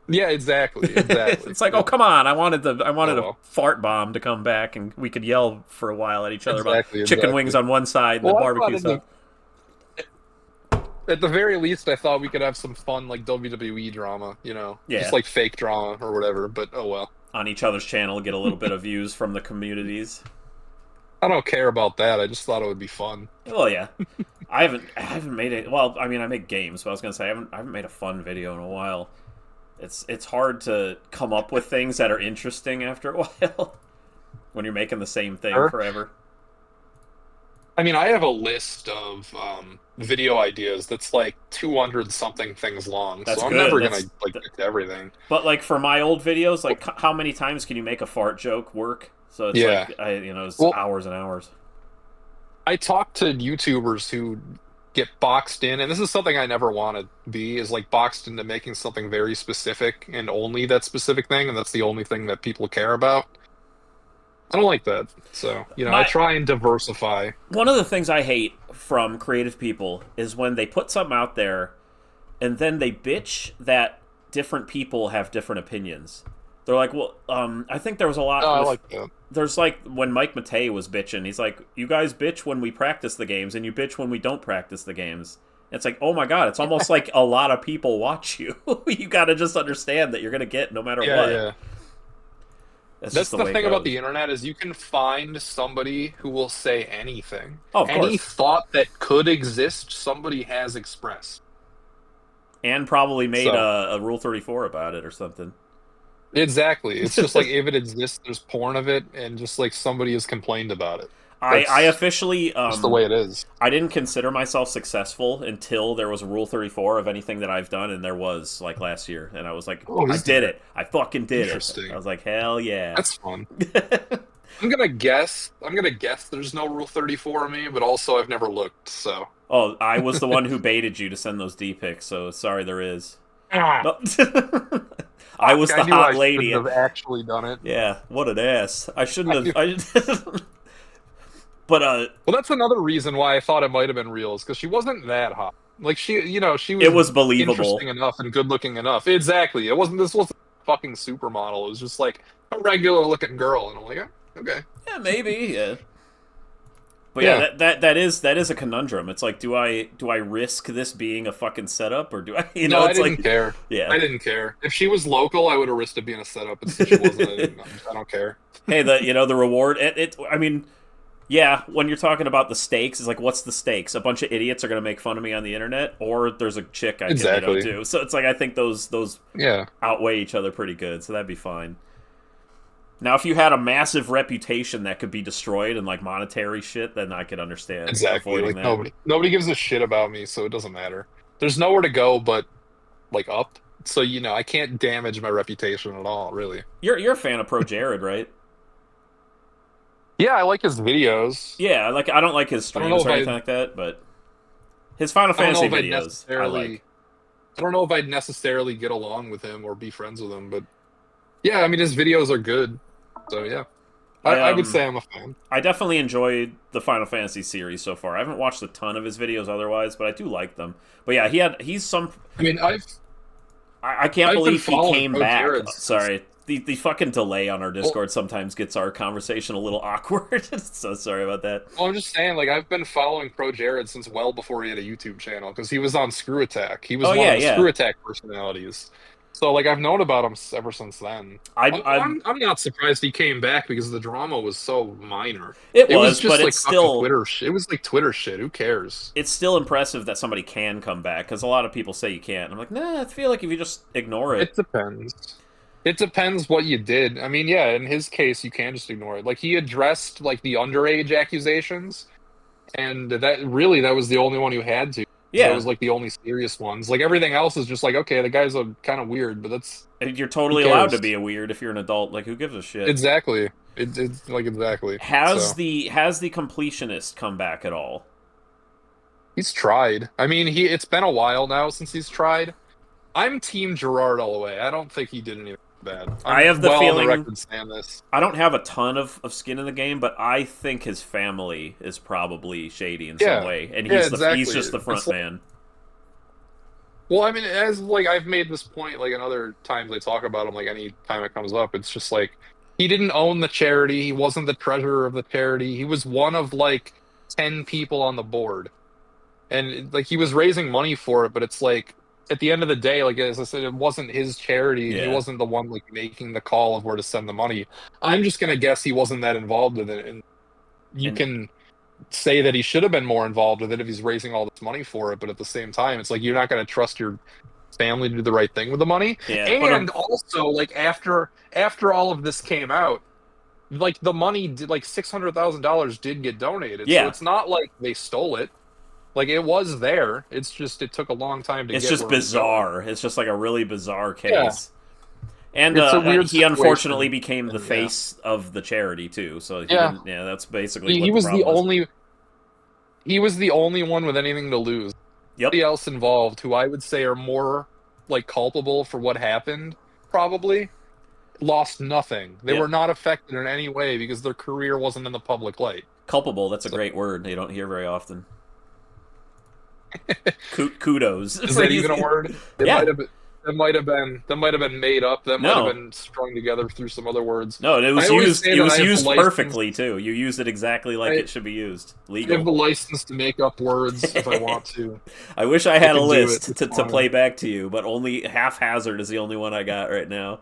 Yeah, exactly. It's like, oh come on! I wanted a fart bomb to come back, and we could yell for a while at each other about chicken wings on one side and the barbecue stuff. At the very least, I thought we could have some fun, like WWE drama, just like fake drama or whatever. But oh well. On each other's channel, get a little bit of views from the communities. I don't care about that. I just thought it would be fun. Well, yeah. I haven't made it. Well, I mean, I make games, but I was gonna say I haven't made a fun video in a while. It's hard to come up with things that are interesting after a while when you're making the same thing forever. I mean, I have a list of video ideas that's like 200 something things long. So I'm never gonna like get to everything. But like for my old videos, like how many times can you make a fart joke work? So it's like it's hours and hours. I talk to YouTubers who get boxed in, and this is something I never want to be, is like boxed into making something very specific and only that specific thing, and that's the only thing that people care about. I don't like that. So, I try and diversify. One of the things I hate from creative people is when they put something out there and then they bitch that different people have different opinions. They're like, well, I think there was a lot. I like that. There's like when Mike Matei was bitching, he's like, you guys bitch when we practice the games and you bitch when we don't practice the games. It's like, oh my god, it's almost like a lot of people watch you. You got to just understand that you're going to get no matter what. Yeah. That's the thing about the internet is you can find somebody who will say anything. Oh, of course. Any thought that could exist, somebody has expressed. And probably made a Rule 34 about it or something. Exactly. It's just like if it exists, there's porn of it, and just like somebody has complained about it. I officially that's the way it is. I didn't consider myself successful until there was a Rule 34 of anything that I've done, and there was like last year, and I was like, I did it. I fucking did it. I was like, hell yeah. That's fun. I'm gonna guess there's no Rule 34 of me, but also I've never looked, so. Oh, I was the one who baited you to send those D-pics, so sorry there is. No. I was the hot lady. I have actually done it. Yeah, what an ass. I shouldn't have. But well, that's another reason why I thought it might have been real, is because she wasn't that hot. Like she was. It was believable, interesting enough, and good looking enough. Exactly. This wasn't a fucking supermodel. It was just like a regular looking girl, and I'm like, okay. Yeah, maybe. Yeah. But yeah, that is a conundrum. It's like, do I risk this being a fucking setup, or do I? No, it's I didn't care. Yeah, I didn't care. If she was local, I would have risked it being a setup. But since she wasn't, I don't care. Hey, the reward. I mean, yeah. When you're talking about the stakes, it's like, what's the stakes? A bunch of idiots are going to make fun of me on the internet, or there's a chick I can do. So it's like I think those outweigh each other pretty good. So that'd be fine. Now, if you had a massive reputation that could be destroyed and like monetary shit, then I could understand. Exactly. Like nobody gives a shit about me, so it doesn't matter. There's nowhere to go but like up. So I can't damage my reputation at all, really. You're a fan of Pro Jared, right? Yeah, I like his videos. Yeah, like I don't like his I don't know streams if or anything like that, but his Final I don't know Fantasy if I'd videos I like. necessarily I don't know if I'd necessarily get along with him or be friends with him, but yeah, I mean his videos are good. So yeah. I I would say I'm a fan. I definitely enjoyed the Final Fantasy series so far. I haven't watched a ton of his videos otherwise, but I do like them. But yeah, he's some. I mean, I can't I've been believe he following came Pro back. Jared since Sorry, the fucking delay on our well, Discord sometimes gets our conversation a little awkward. So sorry about that. well, I'm just saying, like I've been following Pro Jared since well before he had a YouTube channel because he was on Screw Attack. He was Oh one yeah, of the yeah. Screw Attack personalities. So like I've known about him ever since then. I'm. I'm not surprised he came back because the drama was so minor. It It was was, but just like fucking Twitter shit. It was like Twitter shit. Who cares? it's still impressive that somebody can come back because a lot of people say you can't. I'm like, nah. I feel like if you just ignore it, It depends. It depends what you did. I mean, yeah, in his case, you can just ignore it. Like he addressed like the underage accusations, and that was the only one who had to. 'Cause that yeah, was like the only serious ones. Like everything else is just like, okay, the guy's a kind of weird, but that's you're who totally allowed to cares? be a weird if you're an adult. Like, who gives a shit? Exactly. It's like exactly. Has So the completionist come back at all? he's tried. I mean, he it's been a while now since he's tried. I'm Team Gerard all the way. I don't think he did anything bad. I I'm have the well on the feeling record saying this. I don't have a ton of skin in the game, but I think his family is probably shady in some Yeah. way, and Yeah, he's exactly. just the front It's like, man. well, I mean, as like I've made this point like in other times I talk about him, like any time it comes up, it's just like he didn't own the charity. He wasn't the treasurer of the charity. He was one of like 10 people on the board. And like he was raising money for it, but it's like at the end of the day, like as I said, it wasn't his charity and he Yeah, wasn't the one like making the call of where to send the money. I'm just gonna guess he wasn't that involved with it. And you and can say that he should have been more involved with it if he's raising all this money for it, but at the same time, it's like you're not gonna trust your family to do the right thing with the money. yeah, but And also, like after all of this came out, like the money did like $600,000 did get donated. So yeah, it's not like they stole it. Like it was there. It's just it took a long time to it's get just where it was going. bizarre. It's just like a really bizarre Yeah, case. And it's a weird he unfortunately situation. became the And yeah, face of the charity too. So he yeah. didn't. Yeah, that's basically He what the was the problem is. only he was the only one with anything to lose. Yep, Everybody else involved, who I would say are more like culpable for what happened, probably lost nothing. They were yep. not affected in any way because their career wasn't in the public light. Culpable. That's a So great word. You don't hear very often. Kudos. is that even a word? It Yeah. might have been. That might have been made up. That might have No. been strung together through some other words. No, it I was always used. say It that was I have the used license. perfectly too. You used it exactly like I, it should be used. I have the Legal. license to make up words if I want to. I wish I I had a can do it. list It's to play fine. back to you, but only haphazard is the only one I got right now.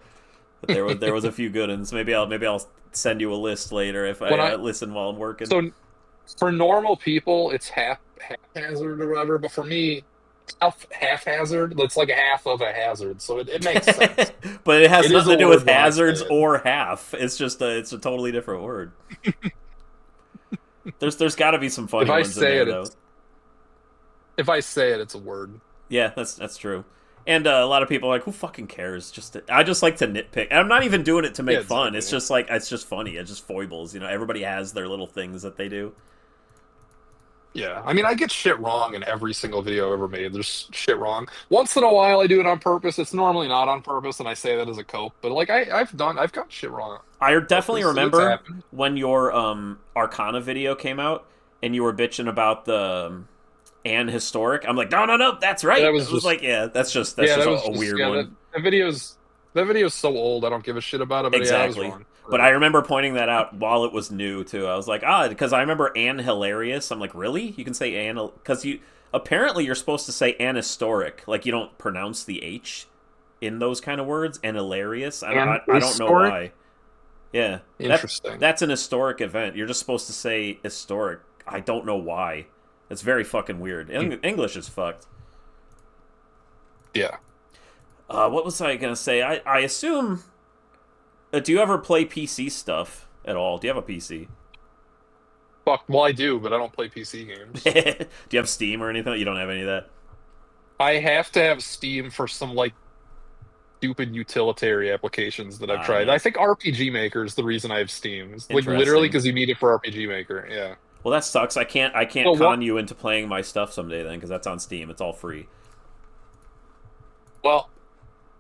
But there was a few good ones. Maybe I'll send you a list later if I When I listen while I'm working. so for normal people, it's haphazard or whatever. But for me, haphazard, it's like a half of a hazard. So it makes sense. But it has It is nothing a to do with word when I say hazards it. or half. It's a totally different word. There's got to be some If funny I ones in say there it, though. it's a word. Yeah, that's true. And a lot of people are like, who fucking cares? I just like to nitpick. And I'm not even doing it to Yeah, make fun. It's exactly. just like it's just funny. It's just foibles. Everybody has their little things that they do. Yeah, I mean, I get shit wrong in every single video I've ever made. There's shit wrong. Once in a while, I do it on purpose. It's normally not on purpose, and I say that as a cope. But like, I've got shit wrong on I definitely purpose, so it's remember happened. when your Arcana video came out and you were bitching about the and historic. I'm like, no, that's Yeah, right. that It was was just like, yeah, that's yeah, just that a was just weird yeah. one. That video's so old. I don't give a shit about it. But yeah, I was Exactly. wrong. But I remember pointing that out while it was new too. I was like, because I remember Anne hilarious. I'm like, really? You can say Anne because apparently you're supposed to say ahistoric, like you don't pronounce the H in those kind of words. And hilarious. And I don't know historic. why. Yeah, Interesting. that's an historic event. You're just supposed to say historic. I don't know why. It's very fucking weird. English is fucked. Yeah. What was I gonna say? I assume. Do you ever play PC stuff at all? Do you have a PC? Fuck. Well, I do, but I don't play PC games. Do you have Steam or anything? You don't have any of that. I have to have Steam for some like stupid utilitarian applications that I've Ah, tried. I nice. think RPG Maker is the reason I have Steam. It's like literally Interesting. because you need it for RPG Maker. Yeah. Well, that sucks. I can't So what? con you into playing my stuff someday then, because that's on Steam. It's all free. Well,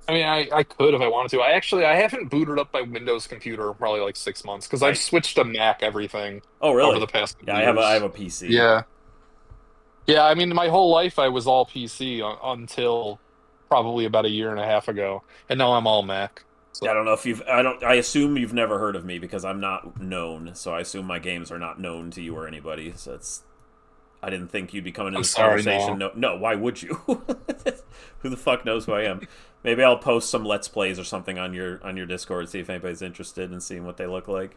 I mean, I could if I wanted to. I haven't booted up my Windows computer in probably like 6 months because I've I switched to Mac everything Oh, over really? the past Yeah, couple I have years. a PC. Yeah. Yeah, I mean, my whole life I was all PC until probably about a year and a half ago, and now I'm all Mac. I So don't know if you've. I don't. I assume you've never heard of me because I'm not known. So I assume my games are not known to you or anybody. So it's. I didn't think you'd be coming in I'm this sorry, conversation. no. No, no. Why would you? Who the fuck knows who I am? Maybe I'll post some Let's Plays or something on your Discord. See if anybody's interested in seeing what they look like.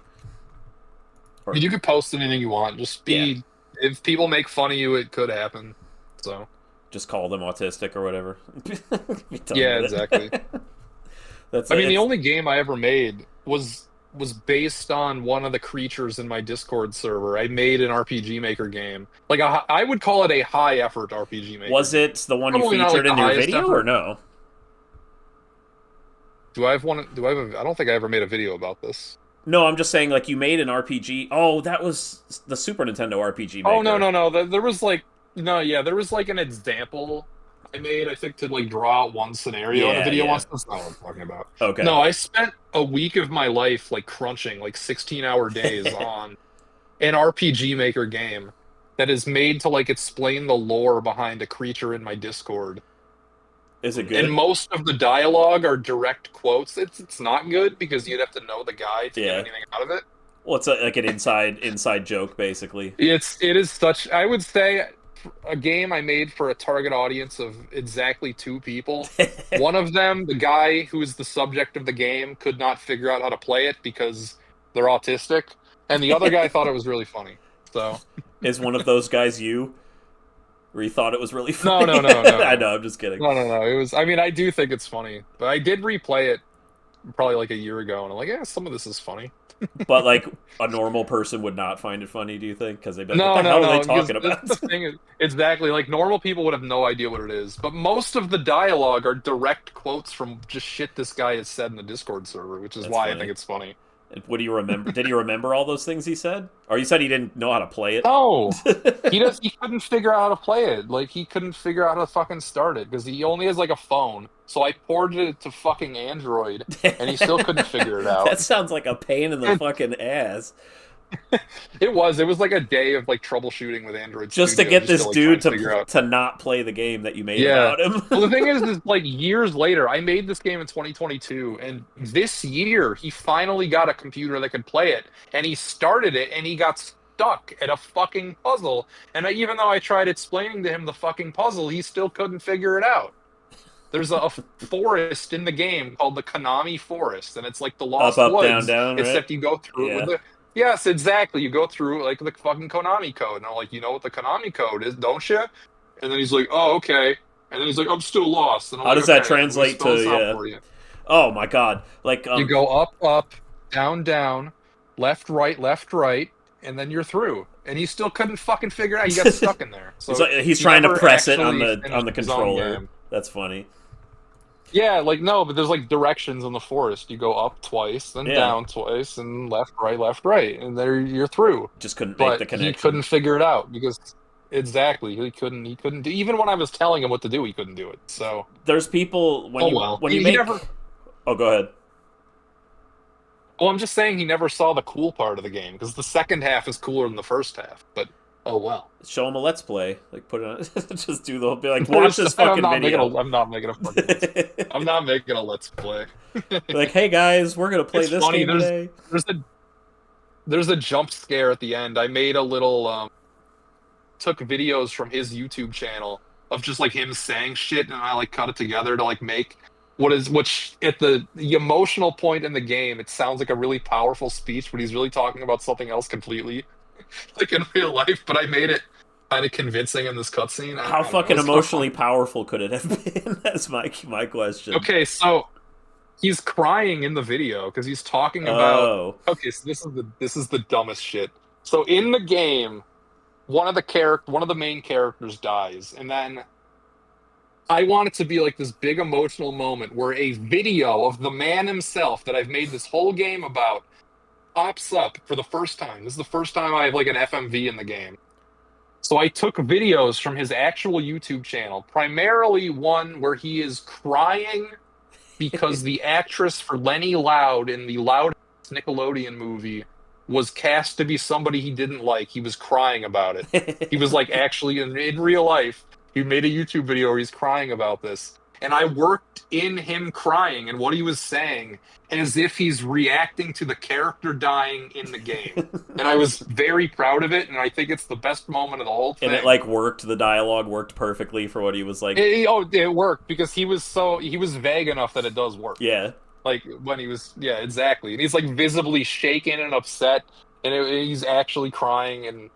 I Or mean, you could post anything you want. Just yeah, be if people make fun of you, it could happen. So just call them autistic or whatever. Be done yeah, with exactly. it. That's I mean, the it's. only game I ever made was based on one of the creatures in my Discord server. I made an RPG Maker game. Like I would call it a high effort RPG Maker Was it game. the one you Probably not like featured the in your highest video or effort. no? Do I have one? Do I have a? I don't think I ever made a video about this. No, I'm just saying, like, you made an RPG. Oh, that was the Super Nintendo RPG Oh no Maker. no no! There was like no yeah, there was like an example I made. I think to like draw out one scenario in a Yeah, video yeah. once. That's not what I'm talking about. Okay. No, I spent a week of my life like crunching like 16-hour days on an RPG Maker game that is made to like explain the lore behind a creature in my Discord. Is it And good? most of the dialogue are direct quotes. It's not good because you'd have to know the guy to get Yeah. anything out of it. Well, it's like an inside joke, basically. It is such I would say a game I made for a target audience of exactly two people. One of them, the guy who is the subject of the game, could not figure out how to play it because they're autistic, and the other guy thought it was really funny. So Is one of those guys you? Where you thought it was really no, no, funny? no, no, I no, know, I'm just kidding. no, no, no. It was. I mean, I do think it's funny, but I did replay it probably like a year ago, and I'm like, yeah, some of this is funny. But, like, a normal person would not find it funny, do you think? Because they'd be like, what No, the no, hell are they no, because talking this about? is the thing is exactly like normal people would have no idea what it is, but most of the dialogue are direct quotes from just shit this guy has said in the Discord server, which is That's why I think funny. it's funny. And what do you remember? Did he remember all those things he said? Or you said he didn't know how to play it? No, he couldn't figure out how to play it. Like he couldn't figure out how to fucking start it because he only has like a phone. So I ported it to fucking Android, and he still couldn't figure it That out. sounds like a pain in the fucking ass. It was like a day of like troubleshooting with Android Just to Studio get just to this like try dude and figure out. to not play the game that you made Yeah. about him. Well, the thing is like years later, I made this game in 2022, and this year he finally got a computer that could play it, and he started it, and he got stuck at a fucking puzzle. And even though I tried explaining to him the fucking puzzle, he still couldn't figure it out. There's a forest in the game called the Konami Forest, and it's like the Up, Lost up, down, Woods, down, right? except you go through it with Yeah. the. Yes, exactly. You go through like the fucking Konami code, and I'm like, you know what the Konami code is, don't you? And then he's like, oh, okay. And then he's like, I'm still lost. And I'm How like, does that okay, let me translate spell to, this out yeah? for you. Oh my god. Like, You go up, up, down, down, left, right, and then you're through. And he still couldn't fucking figure it out. He got stuck in there. it's So like he's he trying to never press it actually on finished the his own controller. game. That's funny. Yeah, like no, but there's like directions in the forest. You go up twice, then Yeah. down twice, and left, right, and there you're through. Just couldn't make But the he connection. couldn't figure it out because exactly he couldn't do even when I was telling him what to do, he couldn't do it. So There's people oh well. when you He make. never Oh, go ahead. well, I'm just saying he never saw the cool part of the game because the second half is cooler than the first half. But oh well. Show him a let's play. Like put it on. Just do the whole. Be like, watch this fucking video. I'm not making a fucking I'm not making a let's play. Like, hey guys, we're gonna play It's this funny, game today. there's a jump scare at the end. I made a little took videos from his YouTube channel of just like him saying shit, and I like cut it together to like make which at the emotional point in the game, it sounds like a really powerful speech, but he's really talking about something else completely, like in real life. But I made it kind of convincing in this cutscene. I How don't know, fucking it's kind of emotionally fun. powerful could it have been? That's my question. Okay, so he's crying in the video because he's talking about. Oh. Okay, so this is the dumbest shit. So in the game, one of the main characters dies, and then I want it to be like this big emotional moment where a video of the man himself that I've made this whole game about pops up for the first time. This is the first time I have like an FMV in the game. So I took videos from his actual YouTube channel, primarily one where he is crying because the actress for Lenny Loud in the Loud Nickelodeon movie was cast to be somebody he didn't like. He was crying about it. He was like actually in real life, he made a YouTube video where he's crying about this. And I worked in him crying and what he was saying as if he's reacting to the character dying in the game. And I was very proud of it, and I think it's the best moment of the whole thing. And it like worked. The dialogue worked perfectly for what he was like. It worked because he was vague enough that it does work. Yeah. Like when he was, yeah, exactly. And he's like visibly shaken and upset, and he's actually crying. And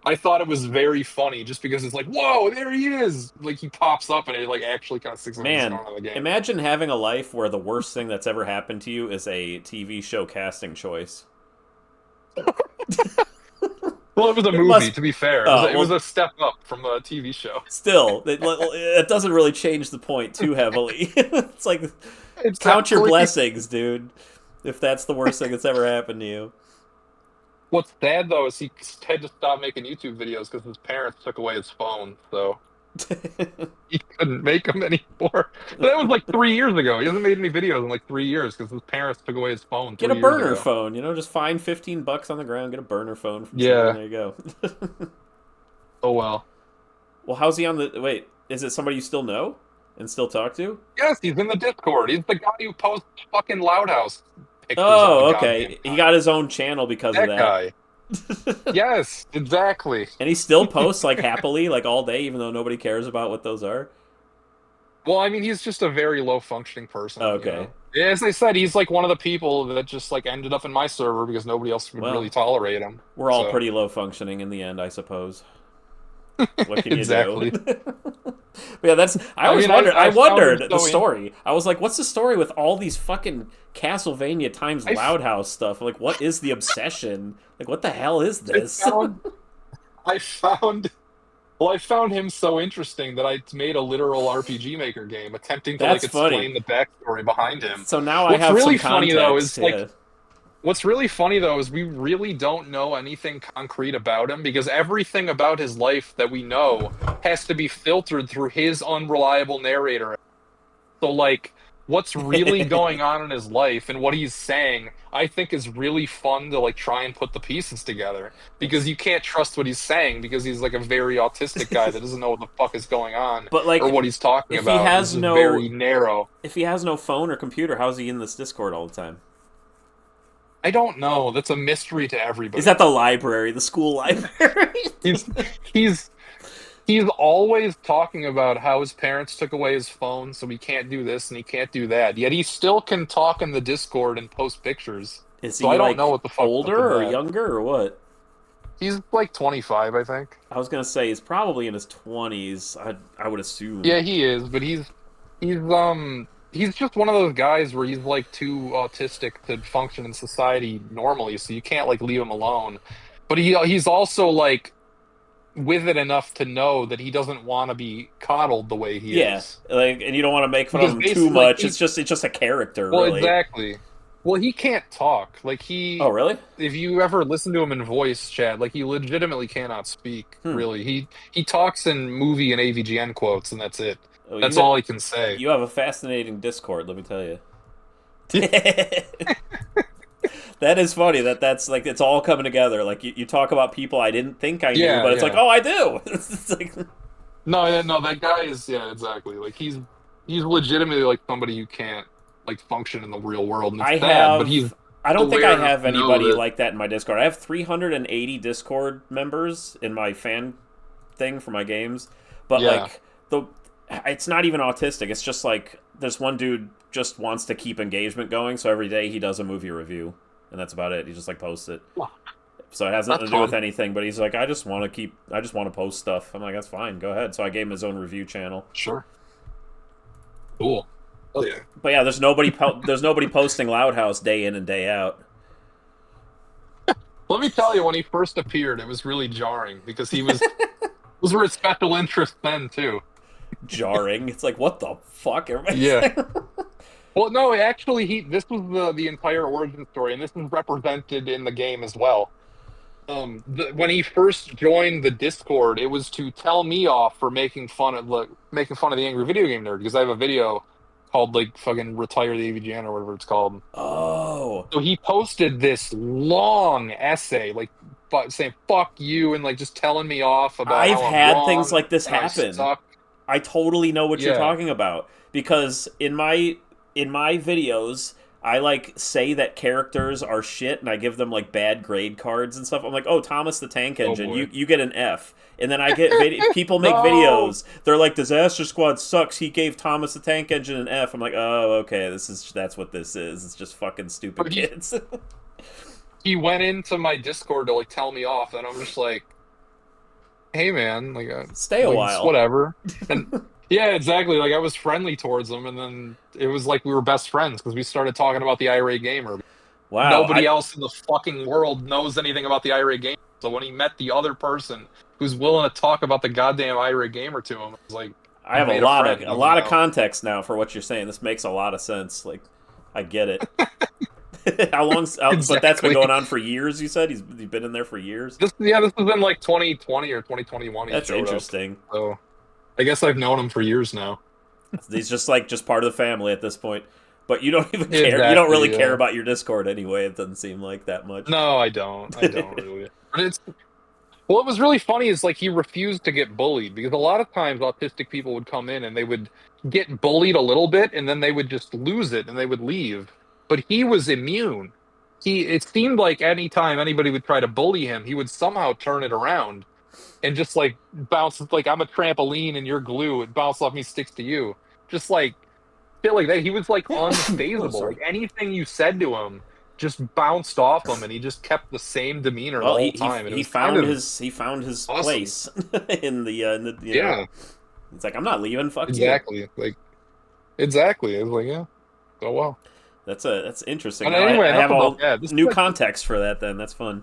I thought it was very funny just because it's like, whoa, there he is! Like he pops up and it like actually kind of sticks Man, on the game. imagine having a life where the worst thing that's ever happened to you is a TV show casting choice. Well, it was a movie, to be fair. It was a step up from a TV show. Still, it doesn't really change the point too heavily. It's like, count your Exactly. blessings, dude. If that's the worst thing that's ever happened to you. What's sad though is he had to stop making YouTube videos because his parents took away his phone, so he couldn't make them anymore. That was like 3 years ago. He hasn't made any videos in like 3 years because his parents took away his phone. Get a 3 years burner ago. phone, just find $15 on the ground, get a burner phone from Yeah. someone, there you go. Oh well. Well, how's he on the... Wait, is it somebody you still know and still talk to? Yes, he's in the Discord. He's the guy who posts fucking Loud House pictures. Oh, all the okay. goddamn He time. got his own channel because That of that. guy. Yes, exactly. And he still posts, like, happily, like, all day, even though nobody cares about what those are? Well, I mean, he's just a very low functioning person. Okay. You know? As I said, he's like one of the people that just like ended up in my server because nobody else would Well, really tolerate him. We're all So- pretty low functioning in the end, I suppose. What can Exactly. you do? But yeah, that's... I always mean, wondered, I I found wondered it the so story. I was like, what's the story with all these fucking Castlevania times I f- Loud House stuff? Like, what is the obsession? Like, what the hell is this? I found him so interesting that I made a literal RPG Maker game attempting to That's like explain funny. the backstory behind him. So now I What's have really some funny, context. though, is, like, yeah. What's really funny though is we really don't know anything concrete about him because everything about his life that we know has to be filtered through his unreliable narrator. So like what's really going on in his life and what he's saying, I think is really fun to like try and put the pieces together because you can't trust what he's saying because he's like a very autistic guy that doesn't know what the fuck is going on But, like, or what he's talking if he about. has It's no- very narrow. If he has no phone or computer, how's he in this Discord all the time? I don't know. That's a mystery to everybody. Is that the library, the school library? He's always talking about how his parents took away his phone, so he can't do this and he can't do that. Yet he still can talk in the Discord and post pictures. Is he So I don't like know what the fuck older up with or that. younger or what? He's like 25, I think. I was gonna say he's probably in his 20s. I would assume. Yeah, he is, but he's just one of those guys where he's like too autistic to function in society normally, so you can't like leave him alone. But he's also like with it enough to know that he doesn't want to be coddled the way he Yeah, is. like, and you don't want to make fun Because of him basically, too much. he- It's just a character, Well, really. exactly. Well, he can't talk. Like he, Oh, really? if you ever listen to him in voice chat, like he legitimately cannot speak. Really, he talks in movie and AVGN quotes, and that's it. Oh, That's you all he can say. You have a fascinating Discord, let me tell you. That is funny. That's like it's all coming together. Like you talk about people I didn't think I knew, Yeah, but it's yeah. like, oh, I do. It's like, No, that guy is exactly. Like he's legitimately like somebody you can't like function in the real world. And it's I sad, have. but he's I don't think I aware have to know anybody that- like that in my Discord. I have 380 Discord members in my fan thing for my games, but Yeah. like it's not even autistic. It's just like this one dude just wants to keep engagement going, so every day he does a movie review, and that's about it. He just like posts it. So it has nothing to That's do with fun. anything, but he's like, I just want to post stuff. I'm like, that's fine, go ahead. So I gave him his own review channel. Sure. Cool. Oh yeah. But yeah, there's nobody posting Loud House day in and day out. Let me tell you, when he first appeared, it was really jarring because he was with special interest then too. jarring. It's like, what the fuck? Everybody's Yeah. there. Well, no, actually, this was the entire origin story, and this is represented in the game as well. When he first joined the Discord, it was to tell me off for making fun of the Angry Video Game Nerd, because I have a video called like fucking Retire the AVGN or whatever it's called. Oh. So he posted this long essay, like saying "fuck you" and like just telling me off about I've how I'm had things wrong like this and I happen. suck. I totally know what you're Yeah. talking about, because in my videos I like say that characters are shit and I give them like bad grade cards and stuff. I'm like, "Oh, Thomas the Tank Engine, boy. you get an F." And then I get people make No! videos. They're like, "Disaster Squad sucks. He gave Thomas the Tank Engine an F." I'm like, "Oh, okay. That's what this is. It's just fucking stupid But kids." he went into my Discord to like tell me off, and I'm just like, "Hey, man, like, Stay a like, while. it's whatever." And yeah, exactly. Like I was friendly towards him, and then it was like we were best friends because we started talking about the irate gamer. Wow. Nobody else in the fucking world knows anything about the irate gamer. So when he met the other person who's willing to talk about the goddamn irate gamer to him, it's like I have made a lot friend, of even though- context now for what you're saying. This makes a lot of sense. Like, I get it. How long? But that's been Exactly. going on for years. You said he's been in there for years. This has been like 2020 or 2021. He That's showed interesting. Up, so I guess I've known him for years now. He's just part of the family at this point. But you don't even care. Exactly, You don't really yeah. care about your Discord anyway. It doesn't seem like that much. No, I don't. I don't really. But what was really funny is like he refused to get bullied, because a lot of times autistic people would come in and they would get bullied a little bit and then they would just lose it and they would leave. But he was immune. It seemed like anytime anybody would try to bully him, he would somehow turn it around and just like bounce, like I'm a trampoline and you're glue. It bounces off me, sticks to you. Just like shit like that. He was like unfazable. sorry. Like anything you said to him just bounced off him, and he just kept the same demeanor the whole time. And he it was found his awesome. place in the you yeah, know. It's like, I'm not leaving. Fuck exactly. Like exactly. It was like, yeah. Oh well. That's interesting. And Now anyway, I have enough all about that. This new is like- context for that. Then that's fun.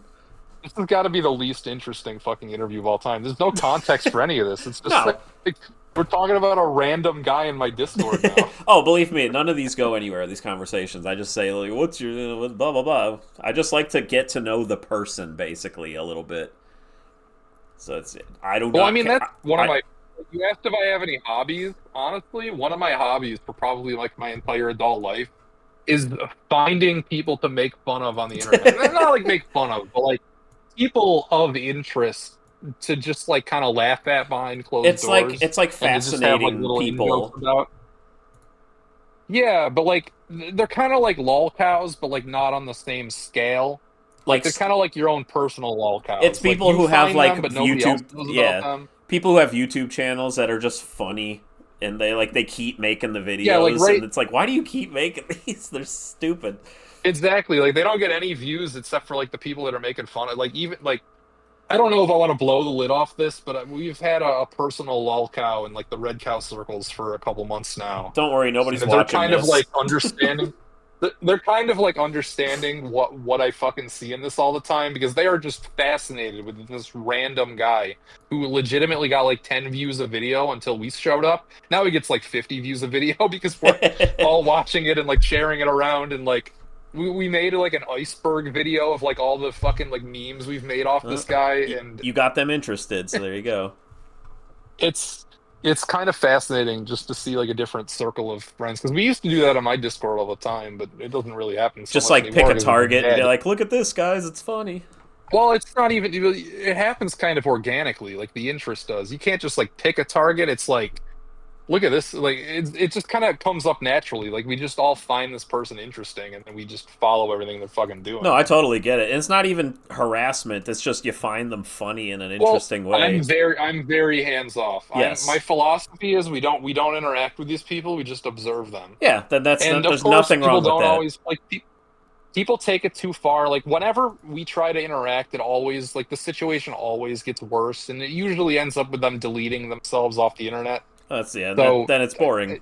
This has got to be the least interesting fucking interview of all time. There's no context for any of this. It's just No. like we're talking about a random guy in my Discord now. Oh, believe me, none of these go anywhere. These conversations, I just say like, "What's your blah blah blah." I just like to get to know the person basically a little bit. So I don't. Well, I mean, that's one of my. You asked if I have any hobbies. Honestly, one of my hobbies for probably like my entire adult life is finding people to make fun of on the internet. Not like make fun of, but like people of interest to just like kind of laugh at behind closed doors. It's like and to just have, like, fascinating little people. in-jokes about. Yeah, but like they're kind of like lol cows, but like not on the same scale. Like they're kind of like your own personal lol cows. It's people like, you who have find like them, but nobody else YouTube, knows yeah, about them. people who have YouTube channels that are just funny, and they keep making the videos, Yeah, like, and it's like, why do you keep making these? They're stupid. Exactly. Like they don't get any views except for like the people that are making fun of. Like even like I don't know if I want to blow the lid off this, but we've had a personal lol cow in like the red cow circles for a couple months now. Don't worry, nobody's They're watching kind this. of like understanding. They're kind of like understanding what I fucking see in this all the time, because they are just fascinated with this random guy who legitimately got like 10 views a video until we showed up. Now he gets like 50 views a video because we're all watching it and like sharing it around, and like we made like an iceberg video of like all the fucking like memes we've made off this guy, and You got them interested, so there you go. it's kind of fascinating just to see like a different circle of friends, because we used to do that on my Discord all the time, but it doesn't really happen so Just much like anymore pick a 'cause it's target and dead. be like, look at this, guys, it's funny. Well, it's not even. It happens kind of organically, like the interest does. You can't just like pick a target. It's like, look at this. Like it just kind of comes up naturally. Like we just all find this person interesting, and then we just follow everything they're fucking doing. No, I totally get it. And it's not even harassment. It's just you find them funny in an interesting way. I'm very hands off. Yes. My philosophy is we don't interact with these people. We just observe them. Yeah, then And there's of course, nothing people wrong with don't that. always like. People take it too far. Like whenever we try to interact, it always like the situation always gets worse, and it usually ends up with them deleting themselves off the internet. That's yeah. So, then it's boring.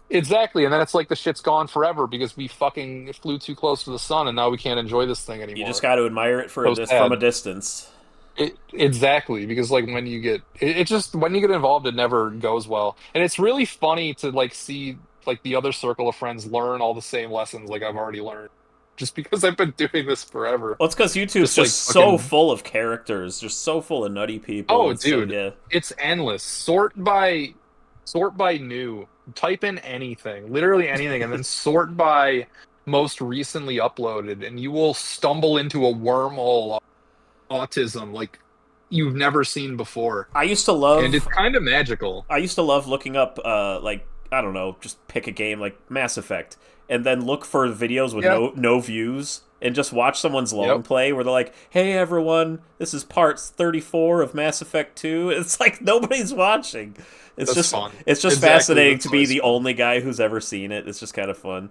Exactly, and then it's like the shit's gone forever because we fucking flew too close to the sun, and now we can't enjoy this thing anymore. You just got to admire it So from sad. a distance. Exactly, because like when you get it just when you get involved, it never goes well, and it's really funny to like see like the other circle of friends learn all the same lessons like I've already learned, just because I've been doing this forever. Well, it's because YouTube's Just like just so fucking full of characters, just so full of nutty people. oh, It's so dude, yeah. it's endless. Sort by new. Type in anything, literally anything, and then sort by most recently uploaded, and you will stumble into a wormhole of autism like you've never seen before. I used to And it's love kind of magical. I used to love looking up like I don't know, just pick a game like Mass Effect and then look for videos with Yeah. no views and just watch someone's long Yep. play where they're like, "Hey everyone, this is part 34 of Mass Effect 2." It's like nobody's watching. It's That's just fun. it's just Exactly. fascinating That's to be always the fun. only guy who's ever seen it. It's just kind of fun.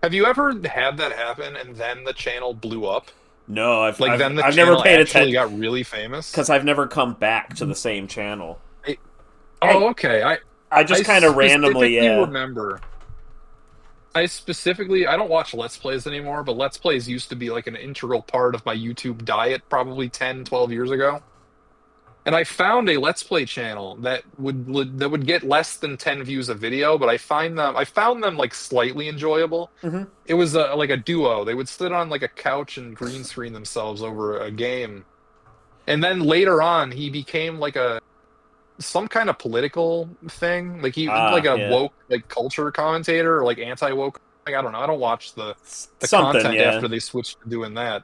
Have you ever had that happen and then the channel blew up? No, Like then the I've never channel paid actually attention got really famous? because I've never come back to the same channel. I- I oh, okay. I I I just kind of randomly, specifically yeah. remember. I don't watch Let's Plays anymore, but Let's Plays used to be like an integral part of my YouTube diet probably 10, 12 years ago. And I found a Let's Play channel that would get less than 10 views a video, but I found them like slightly enjoyable. Hmm. It was like a duo. They would sit on like a couch and green screen themselves over a game. And then later on, he became like a some kind of political thing. Like he like Ah, a yeah. woke like culture commentator or like anti-woke. Like I don't know. I don't watch the Something, content yeah. after they switched to doing that.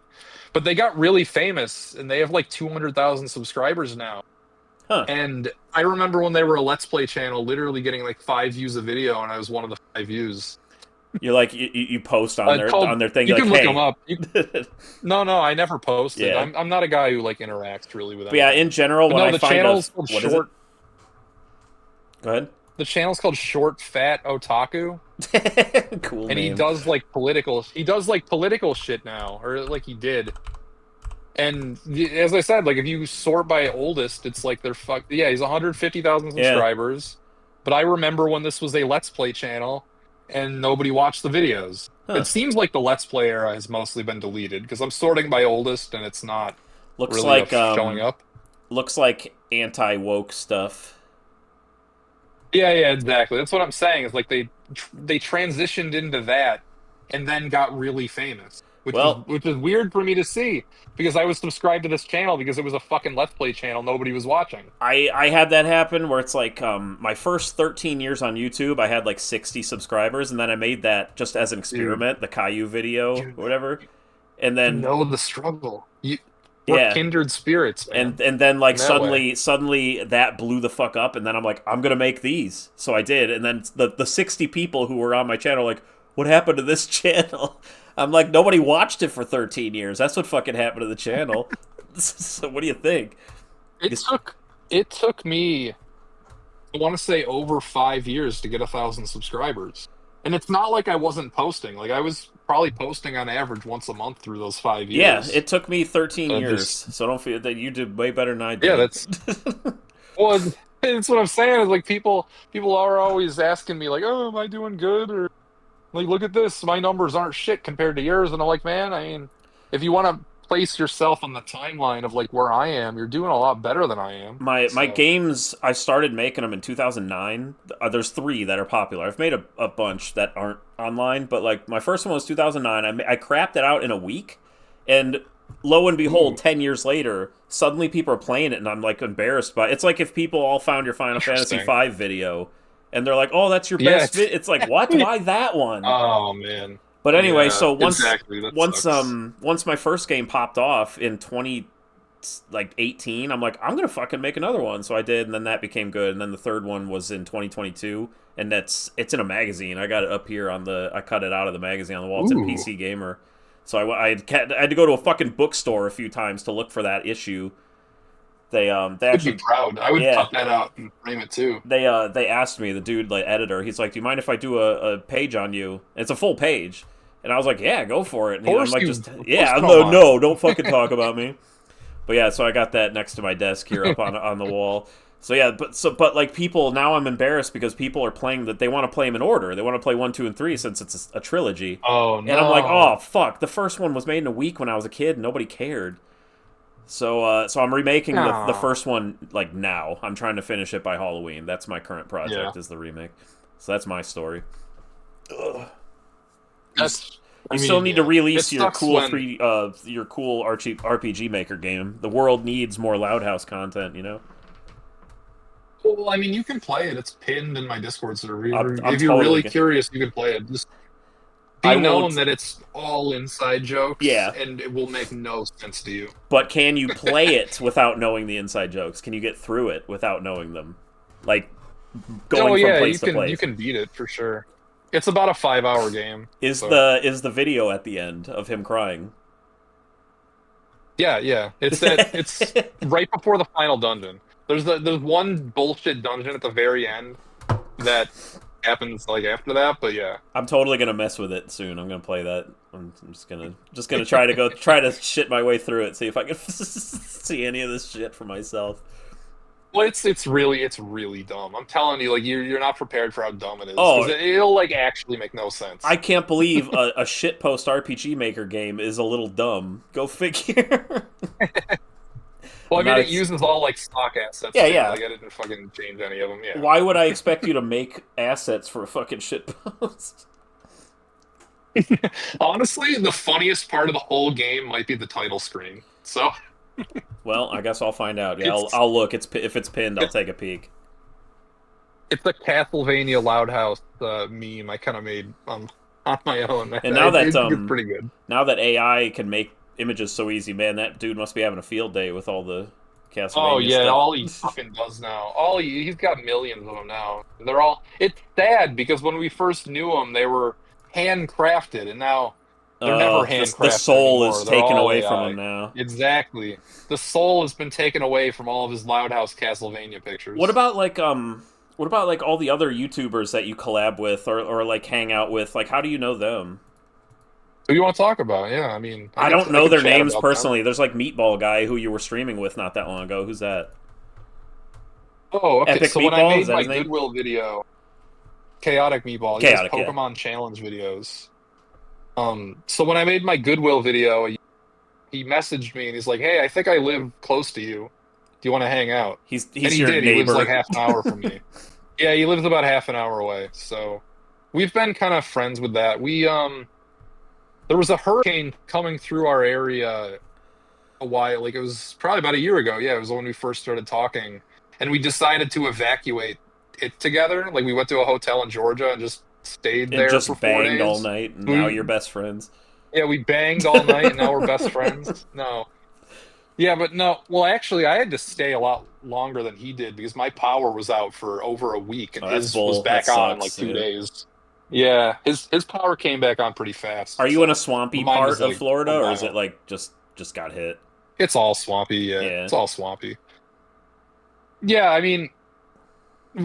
But they got really famous and they have like 200,000 subscribers now. Huh. And I remember when they were a Let's Play channel, literally getting like 5 views a video, and I was one of the 5 views. You're like you post It's called. on their thing. You You're like, can look them hey, up. No, no, I never posted. yeah. I'm not a guy who like interacts really with But yeah, anything. in general, But when no, I the find a channel's called what is it? Short. Go ahead. The channel's called Short Fat Otaku, Cool and he name. does like political. He does like political shit now, or like he did. And as I said, like if you sort by oldest, it's like they're fuck. Yeah, he's 150,000 Yeah. subscribers. But I remember when this was a Let's Play channel, and nobody watched the videos. Huh. It seems like the Let's Play era has mostly been deleted because I'm sorting by oldest, and it's not Looks really like showing up. looks like anti woke stuff. Yeah, yeah, exactly. That's what I'm saying. Is like they transitioned into that, and then got really famous, Well, which is weird for me to see because I was subscribed to this channel because it was a fucking Let's Play channel nobody was watching. I had that happen where it's like my first 13 years on YouTube, I had like 60 subscribers, and then I made that just as an Dude, experiment, the Caillou video you or whatever, know, and you then know the struggle. We're yeah. kindred spirits, man. And then like In that way. suddenly that blew the fuck up, and then I'm like, I'm gonna make these, so I did, and then the 60 people who were on my channel were like, what happened to this channel? I'm like, nobody watched it for 13 years. That's what fucking happened to the channel. So what do you think? It took it took me, I want to say, over 5 years to get 1,000 subscribers. And it's not like I wasn't posting. Like I was probably posting on average once a month through those five Yeah, years. it took me 13 years, Just so don't feel that you did way better than I yeah, did. that's well, it's what I'm saying is like people are always asking me like, oh, am I doing good? Or like, look at this, my numbers aren't shit compared to yours. And I'm like, man, I mean, if you want to place yourself on the timeline of like where I am, you're doing a lot better than I am. My So, games, I started making them in 2009. There's three that are popular. I've made a bunch that aren't online, but like my first one was 2009. I crapped it out in a week, and lo and behold, ooh, 10 years later, suddenly people are playing it, and I'm like embarrassed by it. It's like if people all found your Final Fantasy interesting. V video, and they're like, "Oh, that's your Yeah, best." It's like, what? Why that one? oh man. But anyway, Yeah, so exactly. That sucks. once my first game popped off in 20 like 18, I'm like, I'm gonna fucking make another one. So I did, and then that became good. And then the third one was in 2022, and it's in a magazine. I got it up here on the. I cut it out of the magazine on the wall. It's in Ooh, PC Gamer. So I had to go to a fucking bookstore a few times to look for that issue. They I'd be actually proud. I would yeah cut that out and frame it too. they asked me, the dude, like editor, he's like, do you mind if I do a page on you? And it's a full page. And I was like, yeah, go for it. Of And I'm course like, you, just of course yeah, you don't no, mind. no, don't fucking talk about me. But yeah, so I got that next to my desk here up on the wall. So yeah, but like people now, I'm embarrassed because people are playing that they want to play them in order. They want to play 1, 2, and 3 since it's a trilogy. Oh And I'm like, oh no. fuck, the first one was made in a week when I was a kid. And nobody cared. So I'm remaking the Aw. first one like now. I'm trying to finish it by Halloween. That's my current project is the remake. So that's my story. Ugh. That's. You still need to release It your sucks cool when- your cool RPG Maker game. The world needs more Loud House content, you know. Well, I mean, you can play it. It's pinned in my Discord server. I'm If you're totally really g- curious, you can play it. Just I be known won't. that it's all inside jokes, Yeah. and it will make no sense to you. But can you play it without knowing the inside jokes? Can you get through it without knowing them? Like going from place to place. You can beat it for sure. It's about a 5-hour game. Is so. the video at the end of him crying? Yeah. It's right before the final dungeon. There's one bullshit dungeon at the very end that happens like after that, but yeah. I'm totally gonna mess with it soon. I'm gonna play that. I'm just gonna try to shit my way through it, see if I can see any of this shit for myself. Well, it's really dumb. I'm telling you, like you're not prepared for how dumb it is. Oh. 'Cause it'll like actually make no sense. I can't believe a shitpost RPG Maker game is a little dumb. Go figure. Well, I mean, Not it ex- uses all like stock assets. Yeah, too. yeah. Like I didn't fucking change any of them. Yeah. Why would I expect you to make assets for a fucking shitpost? Honestly, the funniest part of the whole game might be the title screen. So Well, I guess I'll find out. Yeah, It's- I'll look. If it's pinned, I'll take a peek. it's the Castlevania Loud House meme I kind of made on my own. And now that, it's pretty good. Now that AI can make images so easy, man, that dude must be having a field day with all the Castlevania Oh yeah, stuff. all he fucking does now. He's got millions of them now. They're all. It's sad because when we first knew them, they were handcrafted, and now they're never handcrafted. The soul anymore. is They're taken all away AI. from him now. Exactly. The soul has been taken away from all of his Loud House Castlevania pictures. What about like all the other YouTubers that you collab with or like hang out with? Like, how do you know them? Who you want to talk about? Yeah, I mean, I don't know can their chat names about them. personally. There's like Meatball guy who you were streaming with not that long ago. Who's that? Oh, okay. Epic So when Meatball, I is made that my his name? Goodwill video, Chaotic Meatball, he Chaotic, does yeah. Pokemon Challenge videos. So when I made my Goodwill video, he messaged me and he's like, "Hey, I think I live close to you. Do you want to hang out?" He's And he your did. neighbor. He lives like half an hour from me. Yeah, he lives about half an hour away. So we've been kind of friends with that. There was a hurricane coming through our area a while, like it was probably about a year ago. Yeah, it was when we first started talking, and we decided to evacuate it together. Like we went to a hotel in Georgia and just stayed and there just for 4 banged days. all night, and now you're best friends. Yeah, we banged all night, and now we're best friends. No. Yeah, but no. Well, actually, I had to stay a lot longer than he did because my power was out for over a week, and Oh, that's his bull. was back That on in sucks, like 2 yeah. days. Yeah, his power came back on pretty fast. Are you so in a swampy mine part was, of like, Florida, a or is mile. it like just got hit? It's all swampy. Yeah, Yeah. it's all swampy. Yeah, I mean,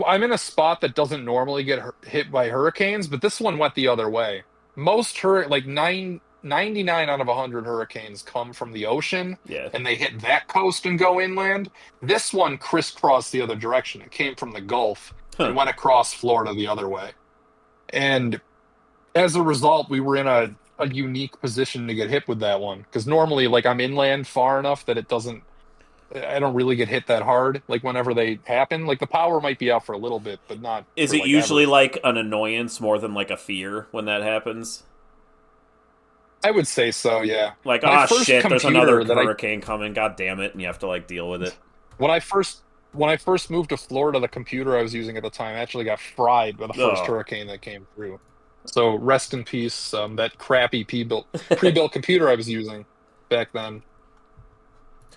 I'm in a spot that doesn't normally get hit by hurricanes, but this one went the other way. Most 99 out of 100 hurricanes come from the ocean, Yeah. and they hit that coast and go inland. This one crisscrossed the other direction. It came from the Gulf and went across Florida the other way. And as a result, we were in a unique position to get hit with that one. Because normally, like, I'm inland far enough that I don't really get hit that hard. Like, whenever they happen, like, the power might be out for a little bit, but not. Is for, it like, usually ever. like an annoyance more than like a fear when that happens? I would say so, yeah. Like, My ah, first shit, there's computer another that I- hurricane coming, god damn it, and you have to like deal with it. When I first moved to Florida, the computer I was using at the time actually got fried by the first Oh. hurricane that came through. So rest in peace, that crappy pre-built computer I was using back then.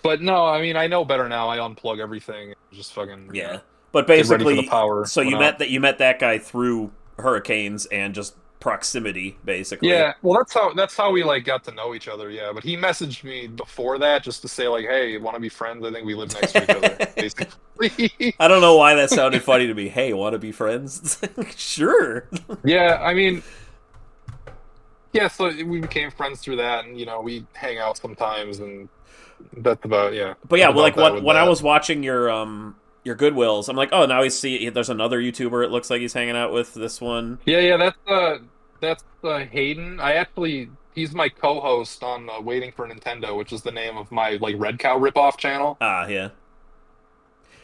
But no, I mean, I know better now. I unplug everything and just fucking Yeah. But get ready for basically, the power. so you went out. met that guy through hurricanes and just proximity, basically. Yeah, well, that's how we like got to know each other. Yeah, but he messaged me before that just to say like, "Hey, want to be friends? I think we live next to each other." Basically. I don't know why that sounded funny to me. Hey, want to be friends? Sure. Yeah, I mean, yeah. So we became friends through that, and we hang out sometimes, and that's about But yeah, about well, like that when I that. was watching your Goodwills, I'm like, oh, now there's another YouTuber. It looks like he's hanging out with this one. Yeah, That's Hayden. He's my co-host on Waiting for Nintendo, which is the name of my like Red Cow ripoff channel. Ah, yeah.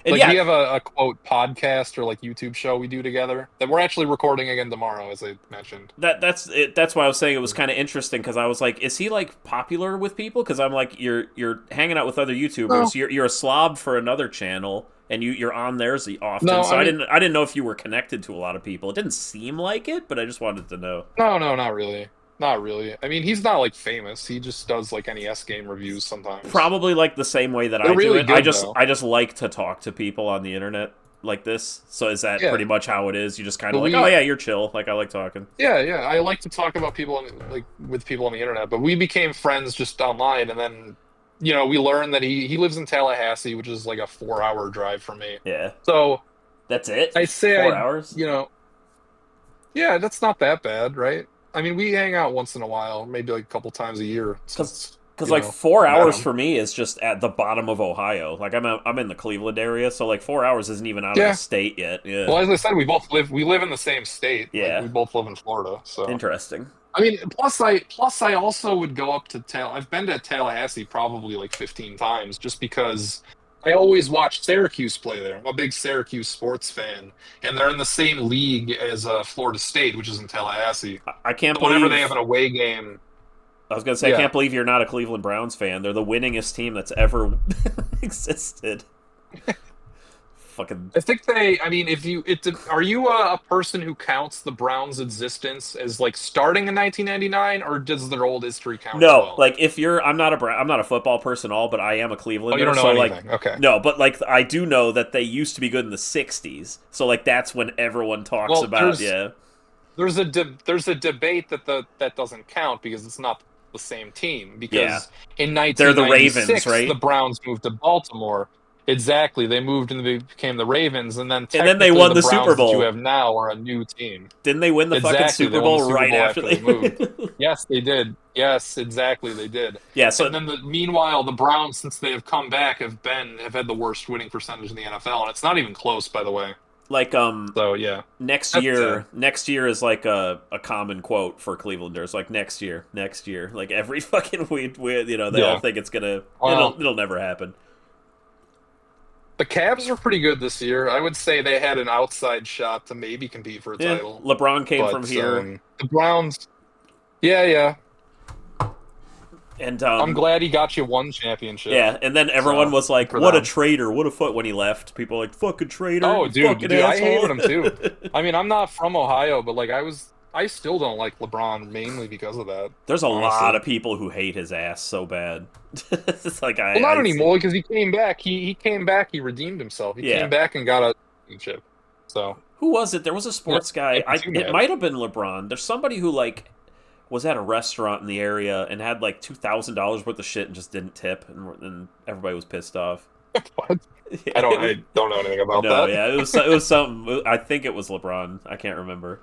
And Like yeah, we have a quote podcast or like YouTube show we do together that we're actually recording again tomorrow, as I mentioned. that's it. That's why I was saying it was kind of interesting because I was like, is he like popular with people? Because I'm like, you're hanging out with other No, YouTubers. You're a slob for another channel, and you're on theirs often. no, So I mean, I didn't know if you were connected to a lot of people. It didn't seem like it, but I just wanted to know. no, not really, not really. I mean, he's not like famous. He just does like NES game reviews sometimes. Probably like the same way that They're I do really it. good though. I just like to talk to people on the internet like this. So is that Yeah, pretty much how it is? You just kind but of like, oh yeah, you're chill. Like I like talking. yeah. I like to talk about people like with people on the internet, but we became friends just online, and then we learned that he lives in Tallahassee, which is like a 4-hour drive from me. Yeah, So that's it. I say 4 hours. yeah, that's not that bad, right? I mean, we hang out once in a while, maybe like a couple times a year since Because like four met hours him. for me is just at the bottom of Ohio. Like I'm in the Cleveland area, so like 4 hours isn't even out of the Yeah. state yet. Yeah, Well, as I said, we live in the same state. Like yeah, we both live in Florida, so. interesting. I mean, plus I also would go up to I've been to Tallahassee probably like 15 times just because I always watch Syracuse play there. I'm a big Syracuse sports fan, and they're in the same league as Florida State, which is in Tallahassee. I can't So whenever they believe. have an away game, I was gonna say I yeah. can't believe you're not a Cleveland Browns fan. They're the winningest team that's ever existed. Fucking I think I mean, are you a person who counts the Browns' existence as like starting in 1999, or does their old history count as no, well? like if you're, I'm not a football person at all, but I am a Oh, you Clevelander. don't know So like, anything. Okay. no, but like I do know that they used to be good in the '60s. So like that's when everyone talks Well, about yeah. there's a debate that doesn't count because it's not the same team. Yeah, Because in they're the Ravens, 1996, the right? Browns moved to Baltimore. Exactly, they moved and they became the Ravens, and then And then they technically won the the Super Browns that you Bowl. have now are a new team. Didn't they win the fucking Exactly, they Super won the Bowl Super right Bowl after after they moved. they? Yes, they did. Yes, exactly, they did. Yeah. And So then meanwhile, the Browns, since they have come back, have had the worst winning percentage in the NFL, and it's not even close, by the way. like So yeah, next that's sad. year is like a common quote for Clevelanders. Like next year. Like every fucking week, they all Yeah. think it's gonna Well, it'll never happen. the Cavs are pretty good this year. I would say they had an outside shot to maybe compete for a Yeah, title. LeBron came from But here, the Browns, yeah. and I'm glad he got you one championship. yeah, and then everyone So was like, for "What a them. traitor! What a foot!" When he left, people were like, "Fucking traitor! Oh, You dude, fucking I asshole!" hated him too. I mean, I'm not from Ohio, but like I still don't like LeBron mainly because of that. There's a lot Honestly. of people who hate his ass so bad. It's like Well, not anymore because he came back. He came back. He redeemed himself. He Yeah. came back and got a championship. So Who was it? There was a sports guy. can't be too It mad. might have been LeBron. There's somebody who like was at a restaurant in the area and had like $2,000 worth of shit and just didn't tip, and everybody was pissed off. What? I don't know anything about No, that. yeah, it was something. I think it was LeBron. I can't remember.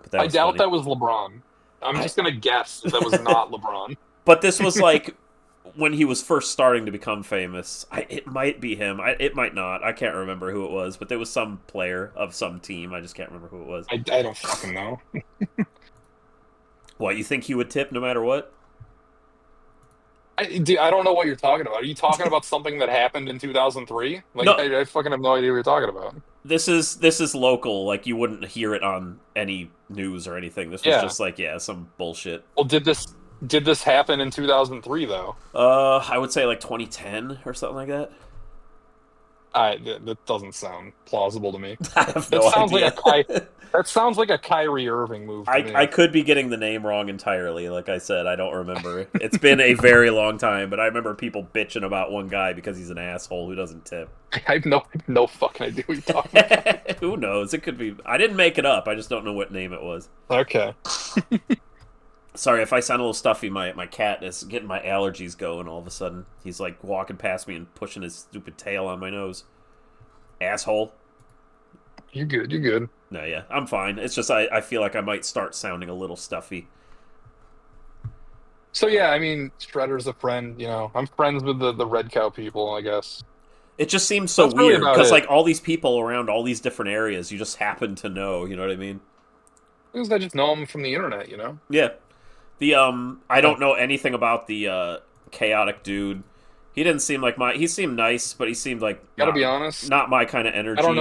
But that I was doubt funny. that was LeBron. I'm just gonna guess that was not LeBron. But this was like when he was first starting to become famous. It might be him. It might not. I can't remember who it was, but there was some player of some team. I just can't remember who it was. I don't fucking know. What, you think he would tip no matter what? I don't know what you're talking about. Are you talking about something that happened in 2003? Like No. I fucking have no idea what you're talking about. This is local. Like you wouldn't hear it on any news or anything. This was Yeah. just like some bullshit. Well, did this happen in 2003 though? I would say like 2010 or something like that. That doesn't sound plausible to me. I have That no sounds idea. That sounds like a Kyrie Irving move to me. I could be getting the name wrong entirely. Like I said, I don't remember. It's been a very long time, but I remember people bitching about one guy because he's an asshole who doesn't tip. I have no fucking idea what you're talking about. Who knows? It could be. I didn't make it up. I just don't know what name it was. Okay. Sorry if I sound a little stuffy. My cat is getting my allergies going all of a sudden. He's like walking past me and pushing his stupid tail on my nose. Asshole. You're good. You're good. No, yeah, I'm fine. It's just I feel like I might start sounding a little stuffy. So yeah, I mean, Shredder's a friend. I'm friends with the Red Cow people, I guess. It just seems so That's really weird about because it. like all these people around all these different areas, you just happen to know. You know what I mean? Because I just know him from the internet, Yeah. I don't know anything about the chaotic dude. He didn't seem like he seemed nice, but he seemed like Gotta be honest, not my kind of energy. I don't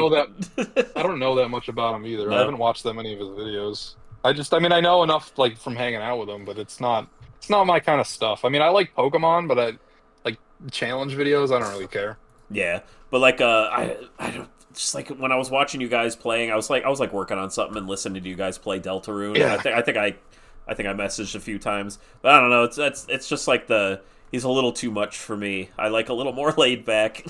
know that much about him either. I No. haven't watched that many of his videos. I mean, I know enough like from hanging out with him, but it's not my kind of stuff. I mean, I like Pokemon, but I like challenge videos. I don't really care. Yeah, but like I don't just like when I was watching you guys playing, I was like working on something and listening to you guys play Deltarune. Yeah. I think I messaged a few times, but I don't know. It's just like he's a little too much for me. I like a little more laid back.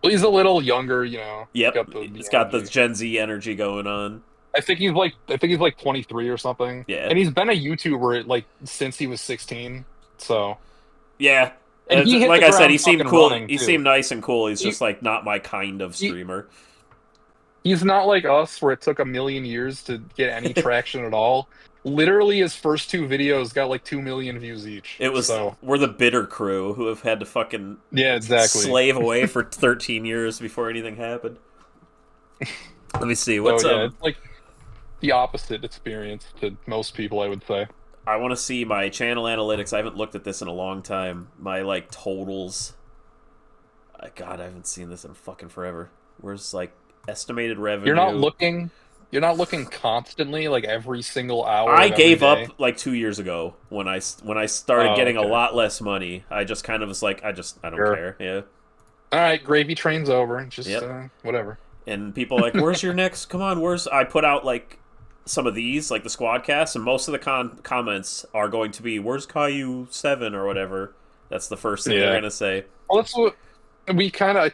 Well, he's a little younger. Yep, the he's got the energy. Gen Z energy going on. I think he's like 23 or something. Yeah. And he's been a YouTuber like since he was 16. So, Yeah, and he hit like the I said, ground he seemed fucking cool. running, He too. seemed nice and cool. He's He, just like not my kind of he streamer. he's not like us where it took a million years to get any traction at all. Literally his first two videos got like 2 million views each. So, We're the bitter crew who have had to fucking yeah, exactly. slave away for 13 years before anything happened. Let me see. So What's yeah, it's like the opposite experience to most people, I would say. I want to see my channel analytics. I haven't looked at this in a long time. My like totals. God, I haven't seen this in fucking forever. Where's like estimated revenue? You're not looking constantly, like every single hour I of every gave day. up like 2 years ago when I started Oh, getting a okay. lot less money. I just kind of was like, I don't Sure. care. Yeah. All right, gravy train's over. Just Yep. whatever. And people are like, where's your next? Come on, where's? I put out like some of these, like the SquadCast, and most of the comments are going to be, where's Caillou 7 or whatever. That's the first thing they're Yeah. gonna say. Well, that's what we kind of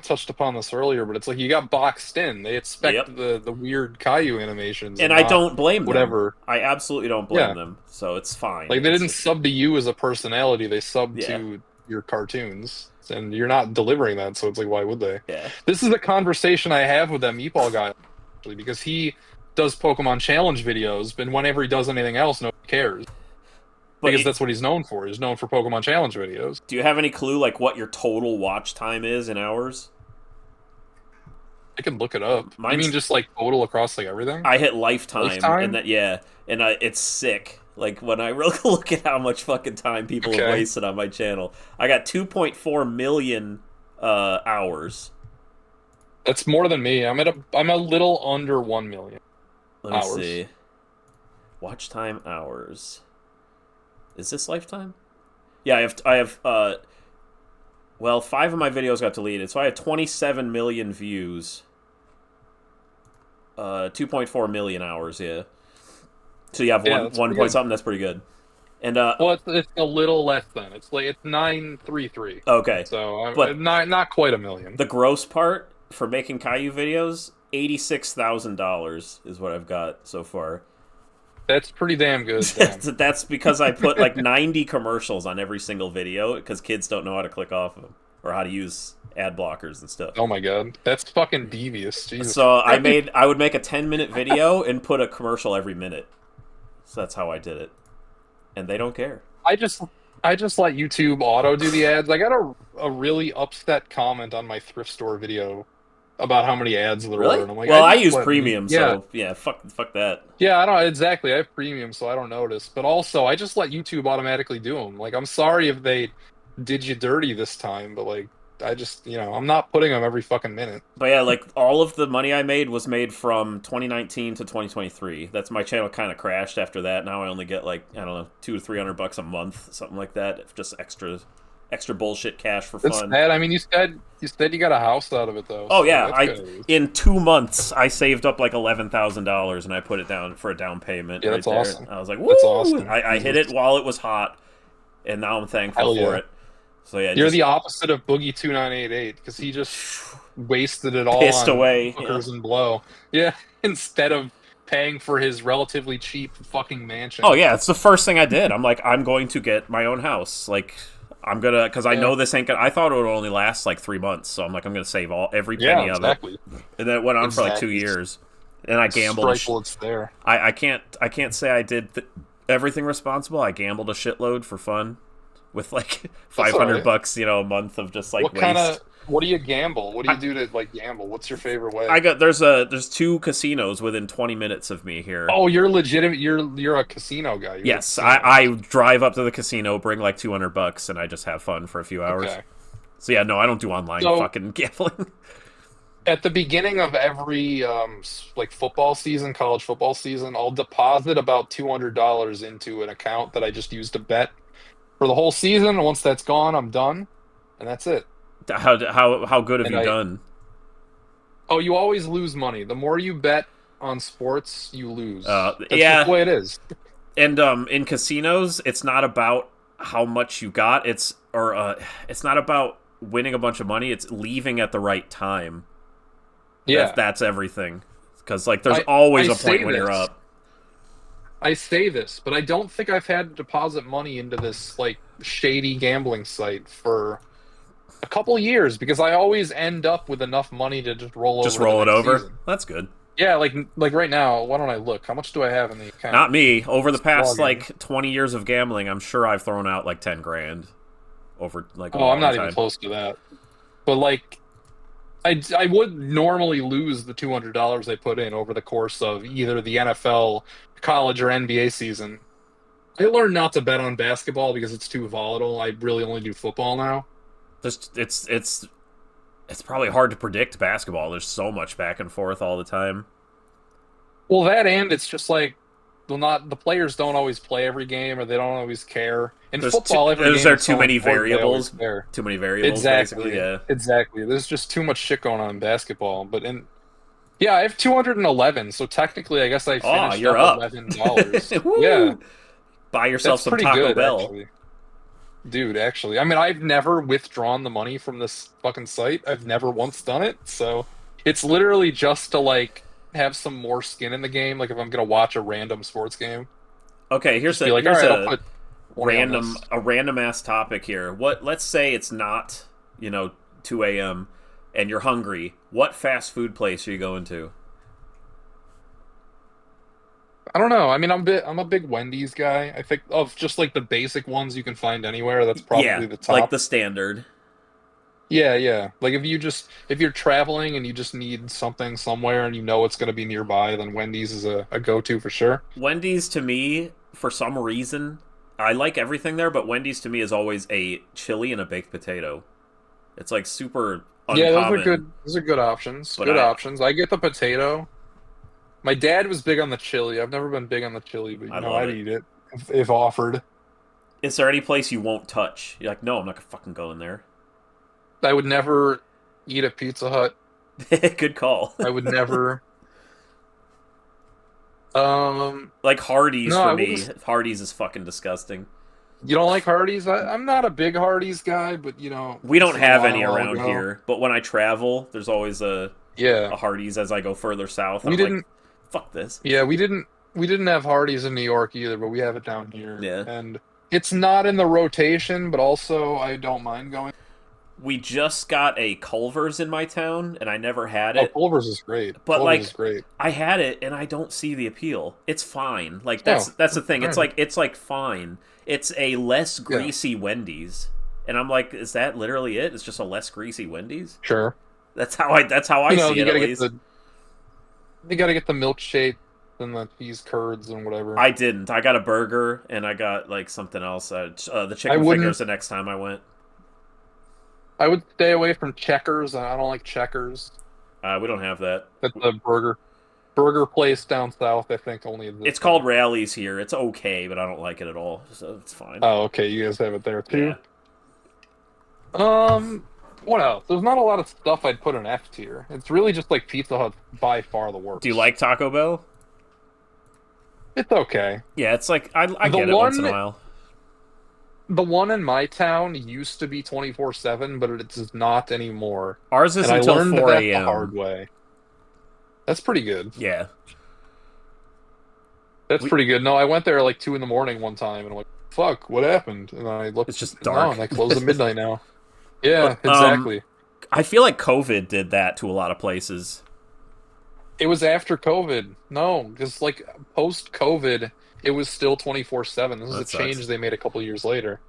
touched upon this earlier, but it's like you got boxed in. They expect Yep. the weird Caillou animations And and I not don't blame them. whatever. I absolutely don't blame Yeah, them. So it's fine. like they It's didn't just sub to you as a personality. They subbed yeah, to your cartoons, and you're not delivering that. So it's like, why would they? yeah. This is a conversation I have with that meatball guy actually, because he does Pokemon Challenge videos, but whenever he does anything else, nobody cares But because that's what he's known for. He's known for Pokemon Challenge videos. do you have any clue like what your total watch time is in hours? I can look it up. You Mine's mean just like total across like everything? I hit lifetime, Lifetime? and that yeah, and it's sick. Like when I really look at how much fucking time people have Okay. wasted on my channel, I got 2.4 million hours. That's more than me. I'm a little under 1 million Let me hours. see. Watch time hours. Is this lifetime? Yeah, I have well, 5 of my videos got deleted, so I have 27 million views. 2.4 million hours, yeah. So you have Yeah, one that's one pretty point good. something. That's pretty good. And Well, it's a little less than. It's 933. okay, So but I'm not quite a million. the gross part for making Caillou videos, $86,000 is what I've got so far. That's pretty damn good. Damn. That's because I put like 90 commercials on every single video because kids don't know how to click off of them or how to use ad blockers and stuff. Oh my god, that's fucking devious. Jesus. So I would make a 10-minute video and put a commercial every minute. So that's how I did it, and they don't care. I just let YouTube auto do the ads. I got a really upset comment on my thrift store video about how many ads there Really? were, and I'm like, Well, I just use let premium, yeah, so yeah, fuck that. yeah, I don't exactly. I have premium, so I don't notice. But also, I just let YouTube automatically do them. Like, I'm sorry if they did you dirty this time, but like, I just I'm not putting them every fucking minute. But yeah, like all of the money I made was made from 2019 to 2023. That's my channel kind of crashed after that. Now I only get like I don't know $200 to $300 a month, something like that. Just extra bullshit cash for That's fun. bad. I mean, you said you got a house out of it though. Oh so yeah, that's good. in 2 months I saved up like $11,000 and I put it down for a down payment. Yeah, right that's there. awesome. I was like, woo! That's awesome. I hit it while it was hot, and now I'm thankful Hell for yeah. it. So yeah, You're just the opposite of Boogie 2988 because he just wasted it all pissed on away. hookers and blow. Yeah, instead of paying for his relatively cheap fucking mansion. Oh yeah, it's the first thing I did. I'm like, I'm going to get my own house. Like, I'm gonna because I Yeah. know this ain't gonna. I thought it would only last like 3 months, so I'm like, I'm gonna save every Yeah, penny of it. exactly. And then it went on for like 2 Exactly. years, and I gambled. Strike while it's there. I can't say I did everything responsible. I gambled a shitload for fun, with like That's $500, alright. a month of just like What waste. kind of What do you gamble? What do you do to like gamble? What's your favorite way? There's two casinos within 20 minutes of me here. Oh, you're legitimate. You're a casino guy. You go to Yes, casinos. I drive up to the casino, bring like $200, and I just have fun for a few hours. Okay. So yeah, no, I don't do online So fucking gambling. at the beginning of every like football season, college football season, I'll deposit about $200 into an account that I just use to bet for the whole season. And once that's gone, I'm done, and that's it. How good have And you done? you always lose money. The more you bet on sports, you lose. That's just Yeah, the way it is. and in casinos, it's not about how much you got. It's not about winning a bunch of money. It's leaving at the right time. Yeah, That's everything. Because like, there's always a point when you're up. I say this, but I don't think I've had to deposit money into this like shady gambling site for a couple years because I always end up with enough money to just roll over. Just roll it over. Season. That's good. Yeah, like right now. Why don't I look? How much do I have in the account? Not me. Over the past Log in. like 20 years of gambling, I'm sure I've thrown out like 10 grand over like. Oh, I'm not even close to that. But like, I would normally lose the $200 I put in over the course of either the NFL, college, or NBA season. I learned not to bet on basketball because it's too volatile. I really only do football now. It's probably hard to predict basketball. There's so much back and forth all the time. Well, that and it's just like the players don't always play every game, or they don't always care. In football, every game there is too so many important, they always variables? care. Too many variables, Exactly. basically. Yeah. Exactly. There's just too much shit going on in basketball. Yeah, I have 211, so technically, I guess I finished you're up up. $11. Woo! Yeah, Buy yourself that's some pretty Taco good, Bell. actually. Dude, actually, I mean, I've never withdrawn the money from this fucking site. I've never once done it, so it's literally just to like have some more skin in the game. Like if I'm gonna watch a random sports game, Okay, here's just be like, all right, I'll put 20 on this. a random ass topic here. Let's say it's not, 2 a.m. and you're hungry. What fast food place are you going to? I don't know. I mean, I'm a big Wendy's guy. I think of just like the basic ones you can find anywhere. That's probably the top. Like the standard. Yeah, yeah. Like if you're traveling and you just need something somewhere and you know it's going to be nearby, then Wendy's is a go-to for sure. Wendy's to me, for some reason, I like everything there, but Wendy's to me is always a chili and a baked potato. It's like super uncommon. Yeah, those are good. Those are good options. But Good options. I get the potato. My dad was big on the chili. I've never been big on the chili, but I'd eat it if offered. Is there any place you won't touch? You're like, no, I'm not gonna fucking go in there. I would never eat at Pizza Hut. Good call. I would never. Like Hardee's No, for me. Hardee's is fucking disgusting. You don't like Hardee's? I'm not a big Hardee's guy, but We don't it's a have any while around ago. here, but when I travel, there's always a Hardee's as I go further south. We didn't. Like, fuck this. Yeah, we didn't have Hardee's in New York either, but we have it down here. Yeah. And it's not in the rotation, but also I don't mind going. We just got a Culver's in my town, and I never had Oh, it. Culver's is great. But Culver's is great. I had it, and I don't see the appeal. It's fine. Like that's the thing. It's like fine. It's a less greasy Wendy's, and I'm like, is that literally it? It's just a less greasy Wendy's. Sure. That's how I see it. At least. You gotta get the milkshake and the cheese curds and whatever. I didn't. I got a burger, and I got like something else. The chicken fingers the next time I went. I would stay away from Checkers. I don't like Checkers. We don't have that. That's the burger place down south. I think only exists. It's called Rallies here. It's okay, but I don't like it at all. So it's fine. Oh, okay. You guys have it there too. Yeah. What else? There's not a lot of stuff I'd put in F tier. It's really just like Pizza Hut by far the worst. Do you like Taco Bell? It's okay. Yeah, it's like I get it once in a while. The one in my town used to be 24/7, but it's not anymore. Ours is and until I learned 4 that a.m. the hard way. That's pretty good. Yeah. That's pretty good. No, I went there like 2 in the morning one time, and I'm like, "Fuck, what happened?" And I looked. It's just dark. No, they closed at midnight now. Yeah, exactly. I feel like COVID did that to a lot of places. It was after COVID. No, because like post-COVID, it was still 24/7. This is a change they made a couple years later.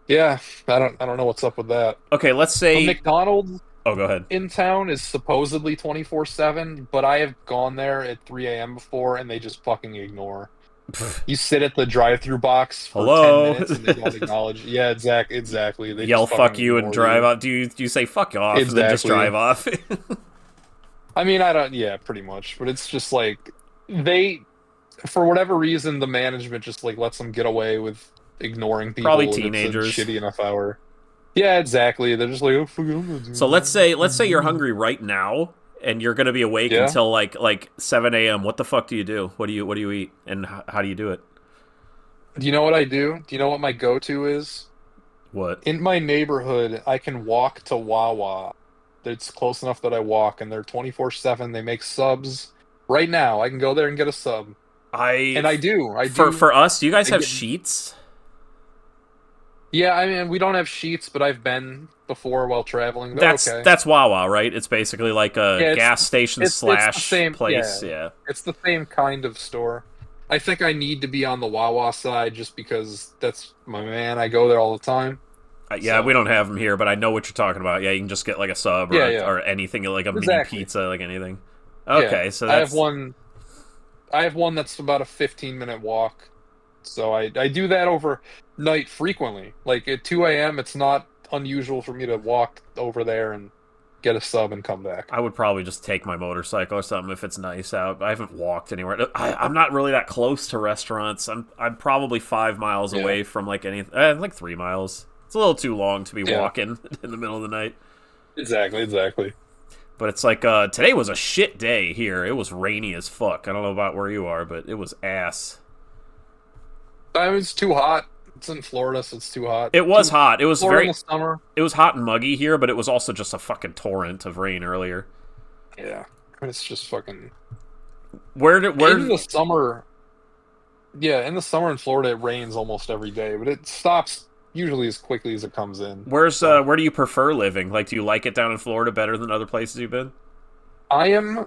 Yeah, I don't know what's up with that. Okay, let's The say. McDonald's Oh, go ahead. in town is supposedly 24/7, but I have gone there at 3 a.m. before and they just fucking ignore. You sit at the drive-through box for 10 Hello. minutes and they don't acknowledge. Yeah, exactly. They Yell just "fuck fucking you" and ignore drive you. off. Do you say "fuck off" and then just Exactly. drive off? I mean, I don't, yeah, pretty much. But it's just like they, for whatever reason, the management just like lets them get away with ignoring Probably people if it's a teenagers. shitty enough hour. Yeah, exactly. They're just like, oh, fuck it, I'm not So doing let's say you're that. hungry right now, and you're gonna be awake Yeah. until like 7 a.m. What the fuck do you do? What do you eat, and how do you do it? Do you know what I do? Do you know what my go-to is? What? In my neighborhood, I can walk to Wawa. It's close enough that I walk, and they're 24/7. They make subs. Right now, I can go there and get a sub. I And I do. I for do. for us, do you guys I have get, sheets? yeah, I mean, we don't have sheets, but I've been before while traveling. They're That's okay. that's Wawa, right? It's basically like a Yeah, gas station it's the slash same. Yeah, place. Yeah. it's the same kind of store. I think I need to be on the Wawa side just because that's my man. I go there all the time. Yeah, we So, don't have them here, but I know what you're talking about. Yeah, you can just get like a sub yeah, or yeah. or anything like a mini Exactly. pizza, like anything. Yeah. Okay, so I have that's one I have one that's about a 15-minute walk. So I do that overnight frequently. Like at 2 a.m., it's not unusual for me to walk over there and get a sub and come back. I would probably just take my motorcycle or something if it's nice out. I haven't walked anywhere. I'm not really that close to restaurants. I'm probably 5 miles Yeah. away from like any like 3 miles. It's a little too long to be Yeah. walking in the middle of the night. Exactly. But it's like today was a shit day here. It was rainy as fuck. I don't know about where you are, but it was ass. I mean, it's too hot. It's in Florida, so it's too hot. It was Too hot. It was Florida in very the summer. it was hot and muggy here, but it was also just a fucking torrent of rain earlier. Yeah. It's just fucking Where did in where the summer. Yeah, in the summer in Florida it rains almost every day, but it stops usually as quickly as it comes in. So where do you prefer living? Like, do you like it down in Florida better than other places you've been? I am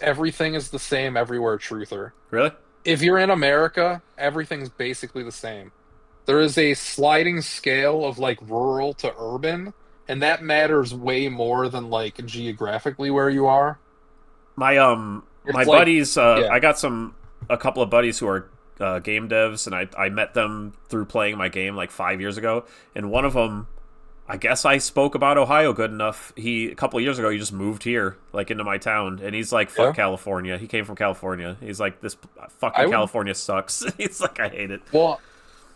everything is the same everywhere truther. Really? If you're in America, everything's basically the same. There is a sliding scale of like rural to urban, and that matters way more than like geographically where you are. My It's like, buddies, yeah, I got a couple of buddies who are game devs, and I met them through playing my game like 5 years ago. And one of them, I guess I spoke about Ohio good enough. He a couple of years ago he just moved here, like into my town, and he's like, "Fuck yeah. California." He came from California. He's like, "This I fucking would, California sucks." He's like, "I hate it." well,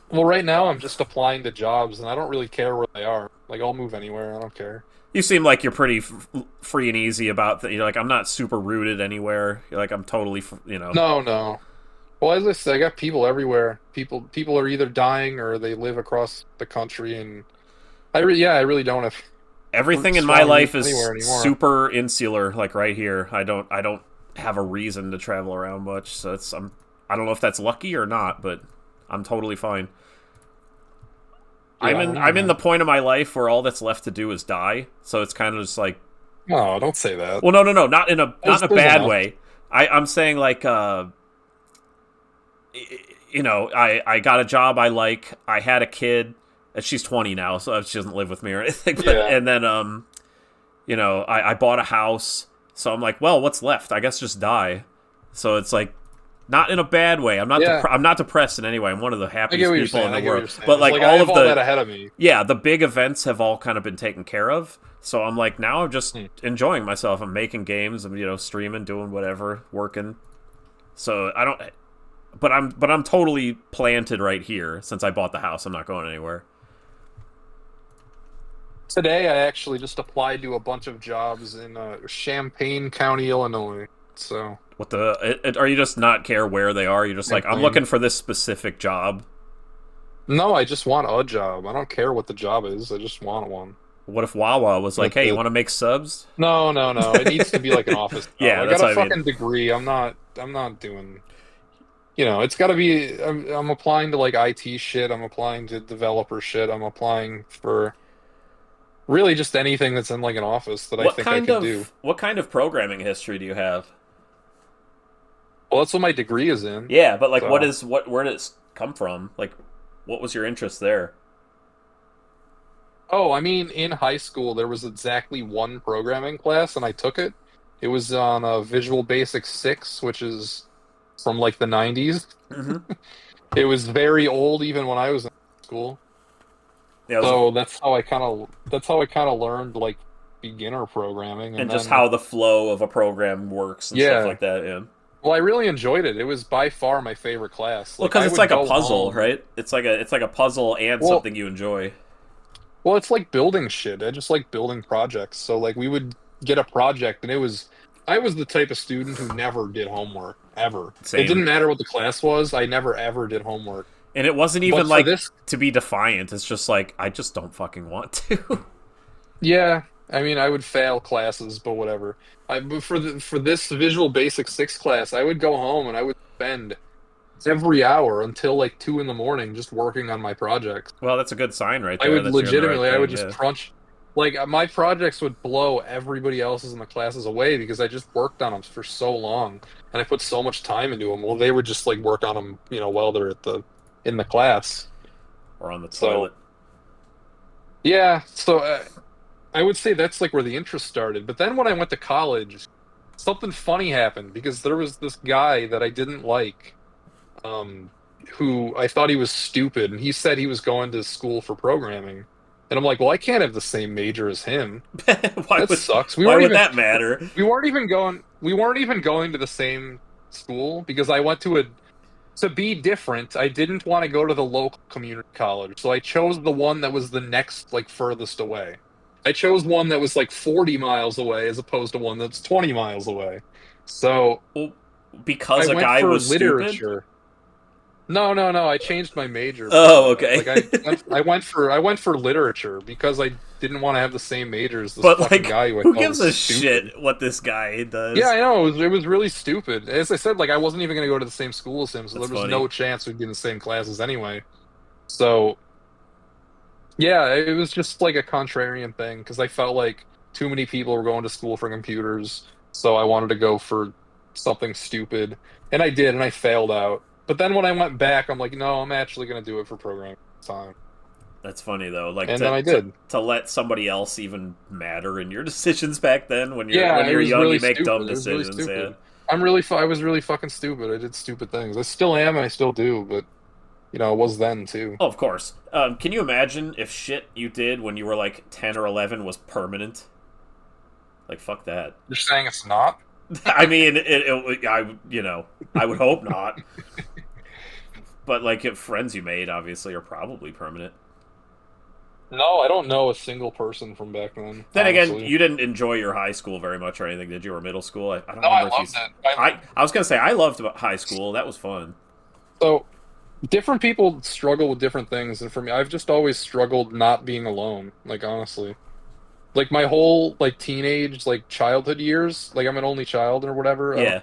well, right now I'm just applying to jobs, and I don't really care where they are. Like, I'll move anywhere. I don't care. You seem like you're pretty free and easy about that. You're like, I'm not super rooted anywhere. You're like, I'm totally, No, no. Well, as I said, I got people everywhere. People are either dying or they live across the country, and yeah, I really don't have everything in my strong roots life is anywhere anymore. super insular. Like right here, I don't have a reason to travel around much. So I don't know if that's lucky or not, but I'm totally fine. Yeah, I don't know, I'm in the man. point of my life where all that's left to do is die. So it's kind of just like, No, don't say that. well, no, not in a There's bad enough. way. I'm saying like I got a job I like. I had a kid. She's 20 now, so she doesn't live with me or anything. But Yeah, and then I bought a house. So I'm like, well, what's left? I guess just die. So it's like not in a bad way. yeah. I'm not depressed in any way. I'm one of the I get happiest what you're people in saying. the I get what world. you're saying. But It's like like I all have of all that the ahead of me. yeah, the big events have all kind of been taken care of. So I'm like now I'm just Hmm. enjoying myself. I'm making games. I'm streaming, doing whatever, working. So I don't. But I'm totally planted right here since I bought the house. I'm not going anywhere. Today, I actually just applied to a bunch of jobs in Champaign County, Illinois. So, What are you just not care where they are? You're just like I'm Champlain. looking for this specific job. No, I just want a job. I don't care what the job is. I just want one. What if Wawa was like, That's hey, you it. want to make subs? No, no, no. It needs to be like an office job. Yeah, I that's got a what I mean. fucking degree. I'm not doing. It's got to be. I'm applying to like IT shit. I'm applying to developer shit. I'm applying for really just anything that's in like an office that I think I could do. What kind of programming history do you have? Well, that's what my degree is in. Yeah, but like So where did it come from? Like what was your interest there? Oh, I mean, in high school, there was exactly one programming class, and I took it. It was on Visual Basic 6, which is from like the 90s. Mm-hmm. It was very old even when I was in school. Yeah, it was So that's how I kind of learned like beginner programming, and and just then how the flow of a program works and stuff yeah. like that. Yeah. Well, I really enjoyed it. It was by far my favorite class. Well, Like because I it's would like a go puzzle, home. right? It's like a puzzle and Well, something you enjoy. well, it's like building shit. I just like building projects. So like we would get a project, and I was the type of student who never did homework ever. It Same. didn't matter what the class was. I never ever did homework. And it wasn't But even for like this, to be defiant. It's just like I just don't fucking want to. yeah, I mean, I would fail classes, but whatever. But for this Visual Basic 6 class, I would go home and I would spend every hour until like 2 in the morning just working on my projects. Well, that's a good sign right I there would that you're in the right legitimately, I would thing. just Yeah. crunch. Like my projects would blow everybody else's in the classes away because I just worked on them for so long and I put so much time into them. Well, they would just like work on them, while they're at the in the class. Or on the So toilet. yeah, so I would say that's like where the interest started. But then when I went to college, something funny happened because there was this guy that I didn't like, um, who I thought he was stupid, and he said he was going to school for programming. And I'm like, well, I can't have the same major as him. why That would sucks. why would that matter? We weren't even going to the same school because I went to be different. I didn't want to go to the local community college, so I chose the one that was the next like furthest away. I chose one that was like 40 miles away as opposed to one that's 20 miles away. So Well, I because a went guy for was stupid. literature. No, no, no. I changed my major because Oh, of that. okay. Like I went for literature because I didn't want to have the same major as this But fucking like, guy who I who thought gives was a stupid. shit what this guy Yeah, does? I know. It was really stupid. As I said, like I wasn't even going to go to the same school as him, so That's there was funny. no chance we'd be in the same classes anyway. So yeah, it was just like a contrarian thing because I felt like too many people were going to school for computers, so I wanted to go for something stupid, and I did, and I failed out. But then when I went back, I'm like, no, I'm actually going to do it for programming this time, That's funny though. Like and then to I to did. to let somebody else even matter in your decisions back then when you're Yeah, when it you're was young, really you make dumb stupid. It was really decisions. Yeah. stupid. I was really fucking stupid. I did stupid things. I still am, and I still do, but I was then too. Oh, of course. Can you imagine if shit you did when you were like 10 or 11 was permanent? Like fuck that. You're saying it's not? I mean, I would hope not. But like, if friends you made obviously are probably permanent. No, I don't know a single person from back then, Then again, honestly. you didn't enjoy your high school very much or anything, did you? Or middle school? I don't No, I remember if you. loved it. I I was gonna say I loved high school. That was fun. So different people struggle with different things, and for me, I've just always struggled not being alone. Like honestly, like my whole like teenage, like childhood years, like I'm an only child or whatever. Yeah,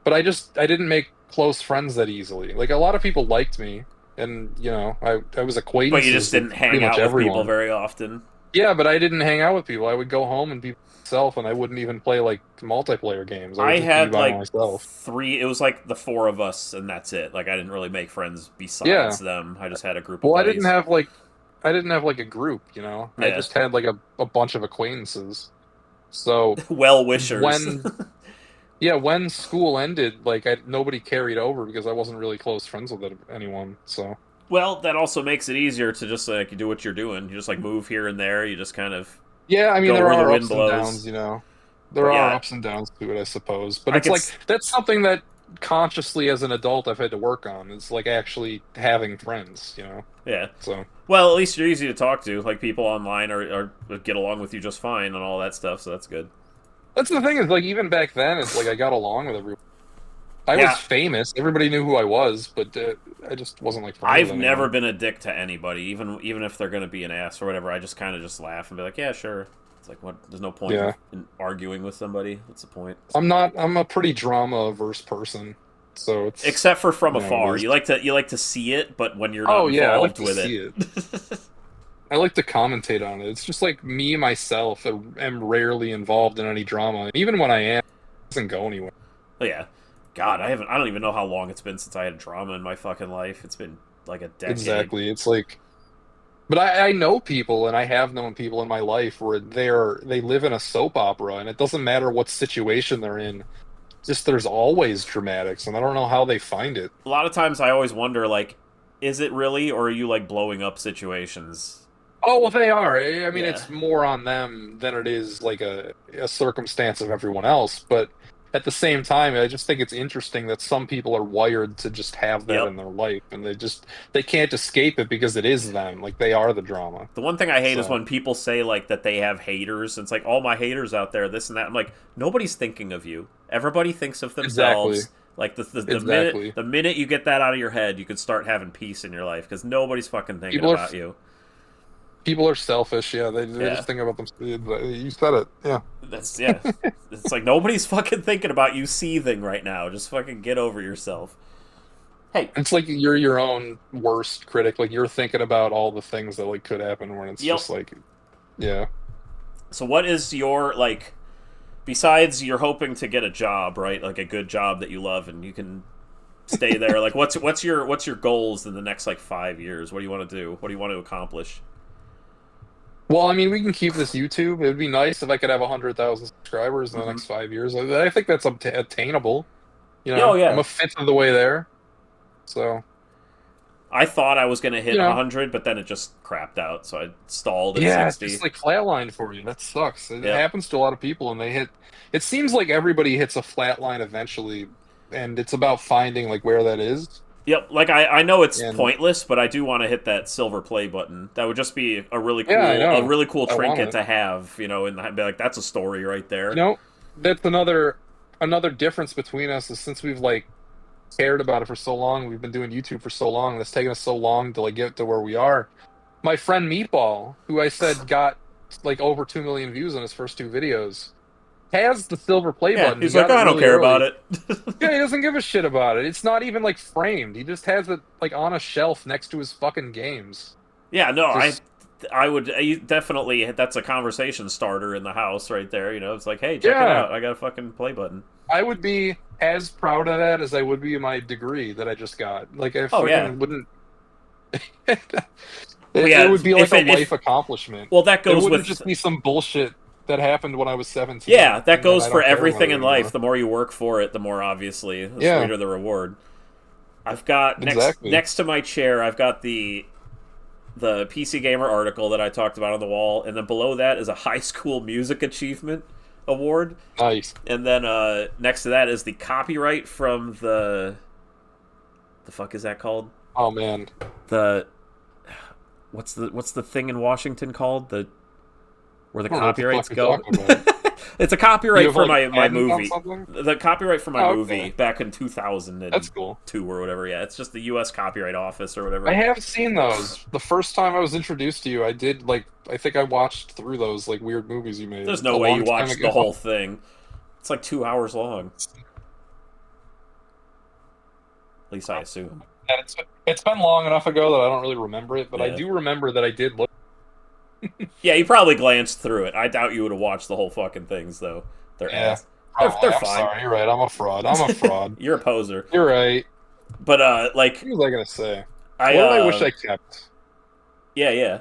But I didn't make close friends that easily. Like a lot of people liked me, and I was but you just acquaintances with didn't pretty hang much out with people everyone. very often. Yeah, but I didn't hang out with people. I would go home and be myself, and I wouldn't even play like multiplayer games. I would I just be had by like myself. three. It was like the four of us, and that's it. Like I didn't really make friends besides Yeah. them. I just had a group of Well, buddies. I didn't have like a group. I Yeah, just had like a bunch of acquaintances. So well wishers. when yeah, when school ended, like nobody carried over because I wasn't really close friends with anyone. So Well, that also makes it easier to just like do what you're doing. You just like move here and there. You just kind of yeah, I mean go there where the are wind ups and downs, blows. There But are yeah, ups and downs to it, I suppose. But I it's could. like that's something that consciously as an adult I've had to work on. It's like actually having friends. Yeah. So Well, at least you're easy to talk to. Like people online are get along with you just fine and all that stuff. So that's good. that's the thing is like even back then it's like I got along with everyone. I was Yeah, famous. Everybody knew who I was, but I just wasn't like friends with I've never anyone. been a dick to anybody, even if they're gonna be an ass or whatever. I just kind of just laugh and be like, yeah, sure. It's like what? There's no point Yeah. in arguing with somebody. What's the point? I'm not. I'm a pretty drama averse person, so it's Except for from it afar. is. You like to see it, but when you're not Oh yeah, I like involved to with see it. it. I like to commentate on it. It's just like me myself am rarely involved in any drama, and even when I am, it doesn't go anywhere. Oh, yeah. God, I don't even know how long it's been since I had drama in my fucking life. It's been like a decade. Exactly. It's like But I know people, and I have known people in my life where they live in a soap opera, and it doesn't matter what situation they're in. Just there's always dramatics, and I don't know how they find it. A lot of times I always wonder, like, is it really, or are you, like, blowing up situations? Oh, well, they are. I mean, Yeah. it's more on them than it is like a circumstance of everyone else. But at the same time, I just think it's interesting that some people are wired to just have that Yep. in their life, and they can't escape it because it is them. Like they are the drama. The one thing I hate is So when people say, like, that they have haters. It's like, all my haters out there, this and that. I'm like, nobody's thinking of you. Everybody thinks of exactly, themselves. Like, exactly. the minute you get that out of your head, you could start having peace in your life, because nobody's fucking thinking People are about you. people are selfish. Yeah, they Yeah. just think about them. You said it. Yeah. That's, yeah. It's like, nobody's fucking thinking about you seething right now. Just fucking get over yourself. Hey, It's like you're your own worst critic. Like you're thinking about all the things that like could happen when it's yep. just like, yeah. So what is your, like, besides you're hoping to get a job, right? Like a good job that you love and you can stay there. Like what's your goals in the next like 5 years? What do you want to do? What do you want to accomplish? Well, I mean, we can keep this YouTube. It would be nice if I could have 100,000 subscribers in the Mm-hmm. next 5 years. I think that's attainable. Oh I'm yeah. a fifth of the way there. So, I thought I was gonna hit you know, 100, but then it just crapped out, so I stalled at yeah, it's just 60. like flatline for you. That sucks. It Yep. happens to a lot of people, and they hit. It seems like everybody hits a flat line eventually, and it's about finding like where that is. Yep. Like I know it's And pointless, but I do want to hit that silver play button. That would just be yeah, I a know. really cool I want trinket it. to have. And be like, that's a story right You there. know, that's another difference between us is since we've like cared about it for so long, we've been doing YouTube for so long, and it's taken us so long to like get to where we are. My friend Meatball, who I said got like over 2 million views on his first two videos, has the silver play Yeah. button. He He's like, got it I don't really care about early. it. Yeah, he doesn't give a shit about it. It's not even like framed. He just has it like on a shelf next to his fucking games. Yeah, no, I Just I would definitely, that's a conversation starter in the house right there. It's like, hey, check it yeah, out. I got a fucking play button. I would be as proud of that as I would be of my degree that I just got. Like I Oh yeah. fucking wouldn't. Well, It yeah. would be like If a it if life accomplishment. well, that It goes wouldn't with just be some bullshit that happened when I was yeah, 17 that and then goes I for don't care about everything it in life. anymore. The more you work for it, the more obviously the Yeah, sweeter the reward. I've got exactly. next to my chair. I've got the PC Gamer article that I talked about on the wall, and then below that is a high school music achievement award, Nice. and then next to that is the copyright from the fuck is that called? Oh man. The what's the thing in Washington called? The where the I don't know what the copyrights fuck you're go? talking about. It's a You copyright have for like my patent on movie. something? The copyright for my Oh, movie okay. back in That's cool. 2002 or whatever. Yeah, it's just the U.S. Copyright Office or I whatever. have seen those. The first time I was introduced to you, I did like I think I watched through those like weird movies you There's made no a way you long time watched the ago. whole thing. It's like 2 hours long. At least I assume. And it's been long enough ago that I don't really remember it, but I Yeah. do remember that I did look. Yeah, you probably glanced through it. I doubt you would have watched the whole fucking things though. They're Yeah, ass. probably. They're I'm fine. sorry. You're right. I'm a fraud. I'm a fraud. You're a poser. You're right. But like What was I gonna say? I What did I wish I kept? yeah, yeah.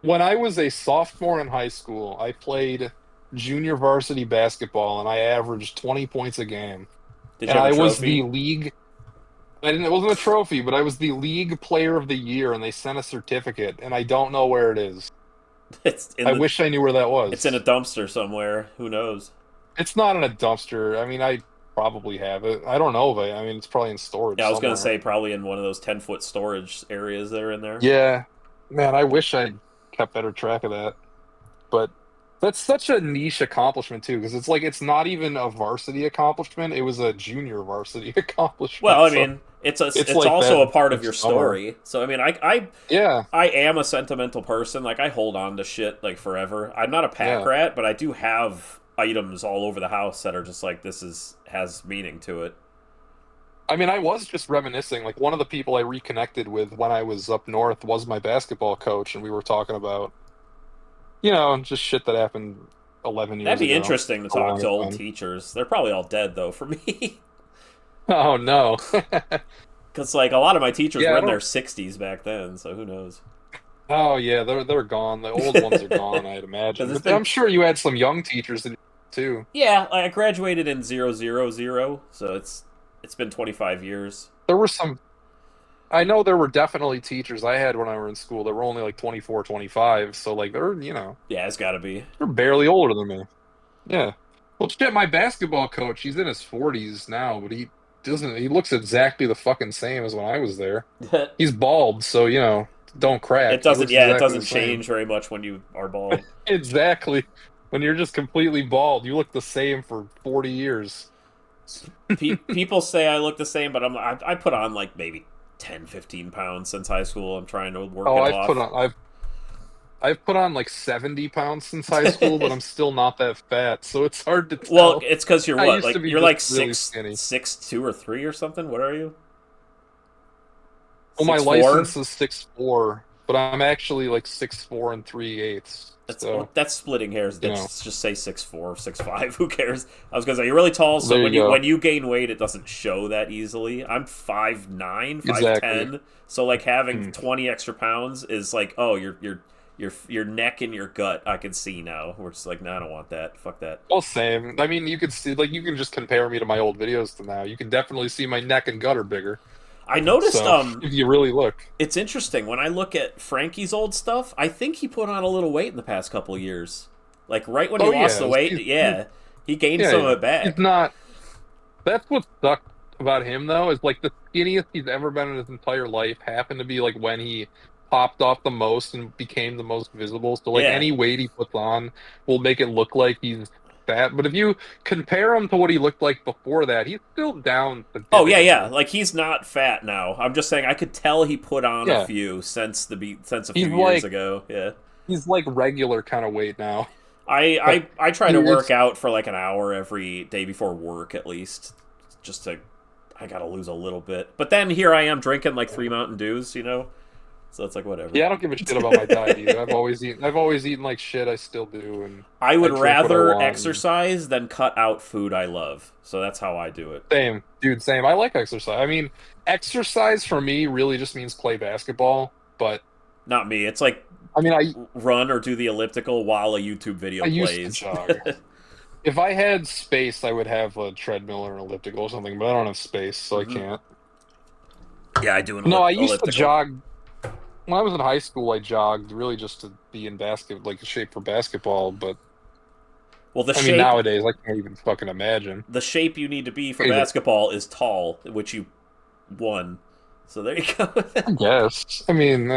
When I was a sophomore in high school, I played junior varsity basketball and I averaged 20 points a game. Did you And have a I was trophy? the league I didn't it wasn't a trophy, but I was the league player of the year and they sent a certificate and I don't know where it is. It's in I the wish I knew where that it's in a was. dumpster somewhere. Who knows? It's not in a dumpster. I mean, I probably have it. I don't know, but I mean, it's probably in storage Yeah, I was gonna somewhere. say probably in one of those 10-foot storage areas that are in there. Yeah. Man, I wish I kept better track of that. But that's such a niche accomplishment too, because it's like it's not even a varsity accomplishment. It was a junior varsity Well, accomplishment. I So mean, it's it's it's like also that a part of of your summer. story. So I mean, I Yeah, I am a sentimental person. Like I hold on to shit like forever. I'm not a pack yeah. rat, but I do have items all over the house that are just like has meaning to it. I mean, I was just reminiscing. Like one of the people I reconnected with when I was up north was my basketball coach, and we were talking about, just shit that happened 11 That'd years be ago. interesting to A talk long to old time. teachers. They're probably all dead though for me. Oh no. Because like a lot of my teachers were Yeah, I in their don't. 60s back then, so who knows? Oh yeah, they're gone. The old ones are gone, I'd Because imagine. it's But been I'm sure you had some young teachers that too. yeah, I graduated in 000, so it's been 25 years. There were some. I know there were definitely teachers I had when I were in school that were only like 24, 25. So like they're Yeah, it's got to be. they're barely older than me. Yeah. Well, shit, my basketball coach, he's in his 40s now, but he doesn't. He looks exactly the fucking same as when I was there. He's bald, so don't It crack. He doesn't. looks Yeah, it exactly the doesn't same. change very much when you are bald. Exactly. When you're just completely bald, you look the same for 40 years. People say I look the same, but I put on like maybe 10, 15 pounds since high school. I'm trying to work Oh, it I've put off. on I've put on like 70 pounds since high school, but I'm still not that fat, so it's hard to Well, tell. it's because you're I what? used to Like be you're just like really six, skinny. 6'2" or 3 or something. What are you? Well, my 6'4"? license is 6'4", but I'm actually like 6'4" and 3/8. That's So, that's splitting hairs. you know, That's just say 6'4", 6'5". Who cares? I was gonna say you're really tall, so there when you you go. gain weight, it doesn't show that easily. I'm 5'9", Exactly. 5'10", so like having Hmm. 20 extra pounds is like, oh, your neck and your gut. I can see now. We're just like, no, I don't want that. Fuck that. Well, same. I mean, you could see, like, you can just compare me to my old videos to now. You can definitely see my neck and gut are bigger. I noticed. So, if you really look, It's interesting when I look at Frankie's old stuff. I think he put on a little weight in the past couple of years. Like right when he oh lost yeah, the weight, yeah, he gained yeah, some of yeah. it He's back. not. That's what sucked about him though, is like the skinniest he's ever been in his entire life happened to be like when he popped off the most and became the most visible. So like Yeah. any weight he puts on will make it look like he's fat. But if you compare him to what he looked like before that, he's still down Oh yeah, yeah. significantly. Like he's not fat now. I'm just saying I could tell he put on a Yeah. few since a He's few years like ago. Yeah. he's like regular kind of weight now. I But I I try to work it's out for like an hour every day before work at least, just to I gotta lose a little bit. But then here I am drinking like 3 Mountain Dews. So it's like whatever. yeah, I don't give a shit about my diet either. I've always eaten like shit. I still do, and I I would drink what I rather want. And exercise than cut out food I love. So that's how I do it. same, dude, same. I like exercise. I mean, exercise for me really just means play basketball. But Not me. It's like I mean, run or do the elliptical while a YouTube I video used to plays. jog. If I had space, I would have a treadmill or an elliptical or something, but I don't have space, so I hmm can't. Yeah, I do an No, I used to elliptical. jog when I was in high school. I jogged really just to be in like shape for basketball. But Well, I mean, nowadays I can't even fucking imagine. the shape you need to be for Can't even, basketball is tall, which you won. So there you go. I guess. I mean,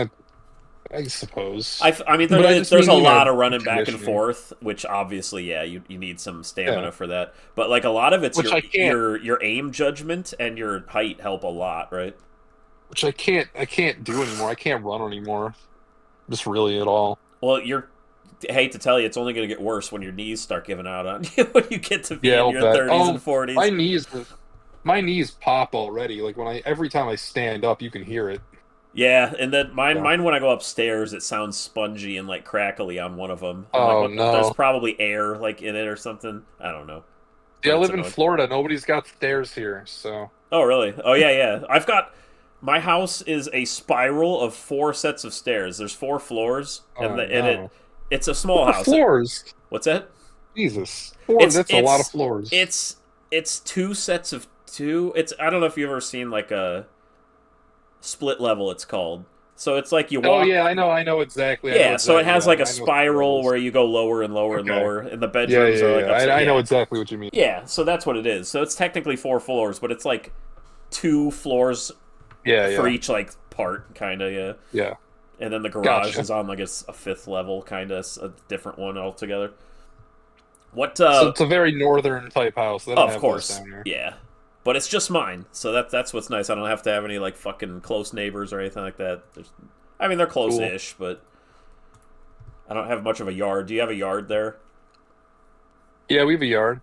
I suppose. I mean, But I just there's mean, a lot of running back and conditioning. forth, which obviously, yeah, you need some Yeah, stamina for that. But like a lot of it's which I can't. your aim judgment and your height help a lot, right? I can't do anymore. I can't run anymore. Just really at all. Well, I hate to tell you, it's only going to get worse when your knees start giving out on you when you get to be Yeah, in I'll your bet. 30s and Oh, 40s. my knees, my knees pop already. Like every time I stand up, you can hear it. Yeah, and then So. mine when I go upstairs, it sounds spongy and like crackly on one of them. I'm like, Oh what? There's no. probably air like in it or something. I don't know, Yeah, but I it's live in annoying. Florida. Nobody's got stairs here, so. Oh, really? Oh, yeah, yeah. I've got my house is a spiral of 4 sets of stairs. There's 4 floors, Oh and no. it's a small Four house. floors. What's that? Jesus. Four. It's That's a lot of it's floors. it's 2 sets of two. It's I don't know if you've ever seen like a split level. It's called. So it's like you Oh walk. yeah, I know. I know exactly. I know Yeah, so it exactly. has Yeah, like a I know what that spiral is. where you go lower and lower and Okay. lower, and the Yeah, bedrooms are yeah, like yeah. upstairs. I know Yeah, exactly what you mean. yeah. So that's what it is. So it's technically 4 floors, but it's like 2 floors Yeah, for yeah, each like part, kind of. Yeah. yeah. And then the garage Gotcha. is on like a fifth level, kind of a different one altogether. What? So it's a very northern type house. They don't Of have those course, down here. yeah. But it's just mine, so that's what's nice. I don't have to have any like fucking close neighbors or anything like that. I mean, they're Cool. close-ish, but I don't have much of a yard. Do you have a yard there? Yeah, we have a yard.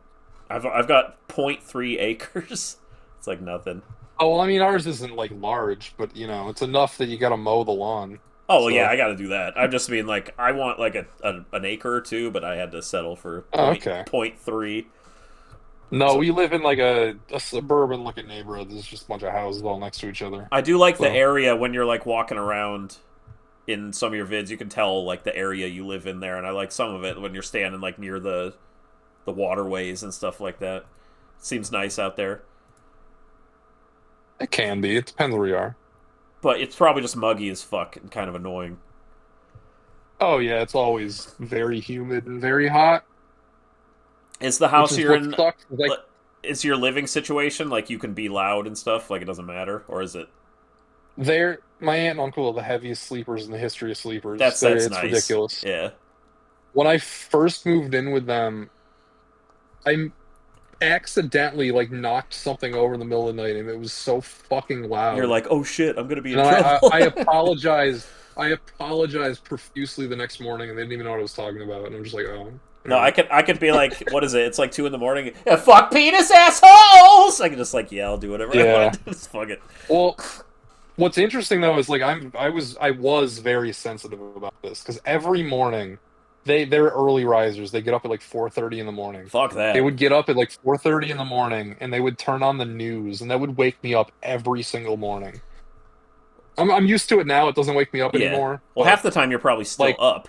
I've got zero point 0.3 acres. It's like nothing. Oh, well, I mean, ours isn't like large, but it's enough that you got to mow the lawn. Oh well, yeah, So, I got to do that. I'm just being like, I want like an acre or two, but I had to settle for oh, okay. point 0.3. No, So we live in like a suburban looking neighborhood. There's just a bunch of houses all next to each other. I do like the So, area when you're like walking around. in some of your vids, you can tell like the area you live in there, and I like some of it when you're standing like near the waterways and stuff like that. Seems nice out there. It can be. It depends where you are. But it's probably just muggy as fuck and kind of annoying. Oh yeah, it's always very humid and very hot. Is the house you're in... Sucks. Like, is your living situation like you can be loud and stuff, like it doesn't matter, or is it? My aunt and uncle are the heaviest sleepers in the history of sleepers. That's it's nice. Ridiculous. Yeah. When I first moved in with them, I accidentally like knocked something over in the middle of the night, and it was so fucking loud. You're like, oh shit, I'm gonna be in and trouble. I apologized. I apologized profusely the next morning, and they didn't even know what I was talking about. And I'm just like, oh. No, I could be like, what is it? It's like 2 a.m. Yeah, fuck penis assholes. I can just like yell, do whatever I want. Just fuck it. Well, what's interesting though is like I was very sensitive about this because every morning they're early risers. They get up at like 4:30 in the morning. Fuck that. They would get up at like 4:30 in the morning and they would turn on the news, and that would wake me up every single morning. I'm used to it now. It doesn't wake me up anymore. Well, half the time you're probably still like, up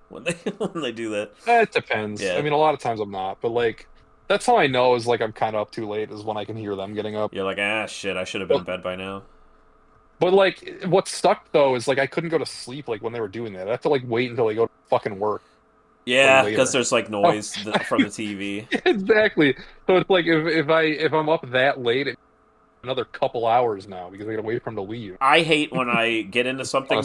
when they do that. It depends. Yeah. I mean, a lot of times I'm not, but like that's how I know is like I'm kind of up too late is when I can hear them getting up. You're like, shit, I should have been in bed by now. But like, what stuck though is like I couldn't go to sleep like when they were doing that. I have to like wait until they go to fucking work. Yeah, because there's like noise from the TV. Exactly. So it's like if I'm up that late, it's another couple hours now because I gotta wait for them to leave. I hate when I get into something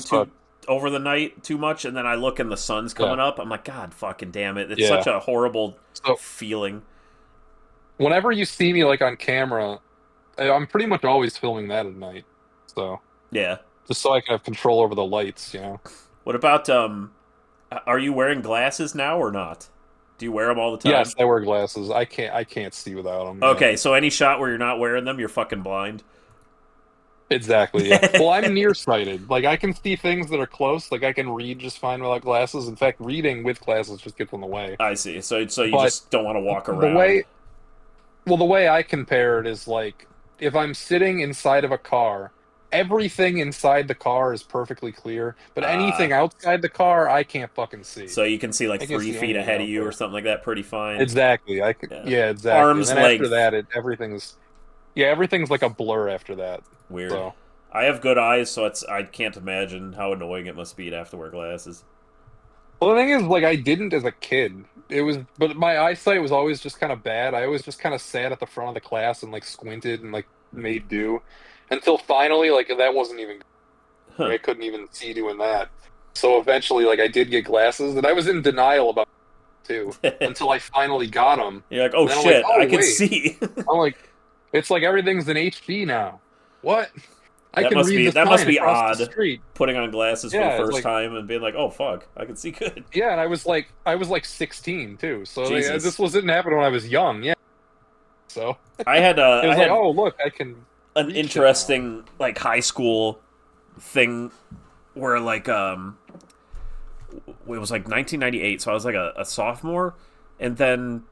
over the night too much, and then I look and the sun's coming up. I'm like, God fucking damn it! It's such a horrible feeling. Whenever you see me like on camera, I'm pretty much always filming that at night. So yeah, just so I can have control over the lights, you know. What about are you wearing glasses now or not? Do you wear them all the time? Yes, I wear glasses. I can't see without them. Okay, yeah. So any shot where you're not wearing them, you're fucking blind. Exactly. Yeah. Well, I'm nearsighted. Like I can see things that are close. Like I can read just fine without glasses. In fact, reading with glasses just gets in the way. I see. So you just don't want to walk around. The way I compare it is like if I'm sitting inside of a car, everything inside the car is perfectly clear, but anything outside the car, I can't fucking see. So you can see like 3 feet ahead of you or something like that pretty fine. Exactly. Yeah, exactly. Arms and then length. After that, everything's like a blur after that. Weird. So. I have good eyes, so I can't imagine how annoying it must be to have to wear glasses. Well, the thing is, like, I didn't as a kid. But my eyesight was always just kind of bad. I always just kind of sat at the front of the class and like squinted and like made do, until finally, like, that wasn't even. Huh. I couldn't even see doing that. So eventually, like, I did get glasses, and I was in denial about it too until I finally got them. You're like, oh shit, I can see. I'm like, it's like everything's in HD now. What? That must be odd. Putting on glasses for the first time and being like, "Oh fuck, I can see good." Yeah, and I was like 16 too, so this wasn't happening when I was young. Yeah, so I had oh look, I can. An interesting like high school thing where like it was like 1998, so I was like a sophomore, and then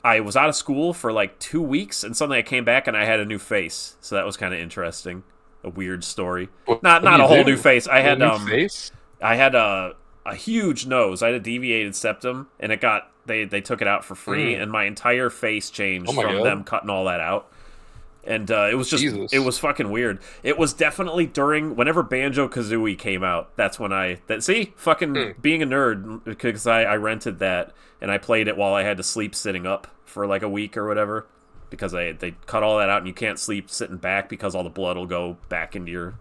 I was out of school for like 2 weeks, and suddenly I came back and I had a new face, so that was kind of interesting. A weird story. Not a whole new face. I had a huge nose. I had a deviated septum, and they took it out for free, and my entire face changed from them cutting all that out. And it was just it was fucking weird. It was definitely whenever Banjo-Kazooie came out. That's when being a nerd, because I rented that and I played it while I had to sleep sitting up for like a week or whatever. Because they cut all that out and you can't sleep sitting back because all the blood will go back into your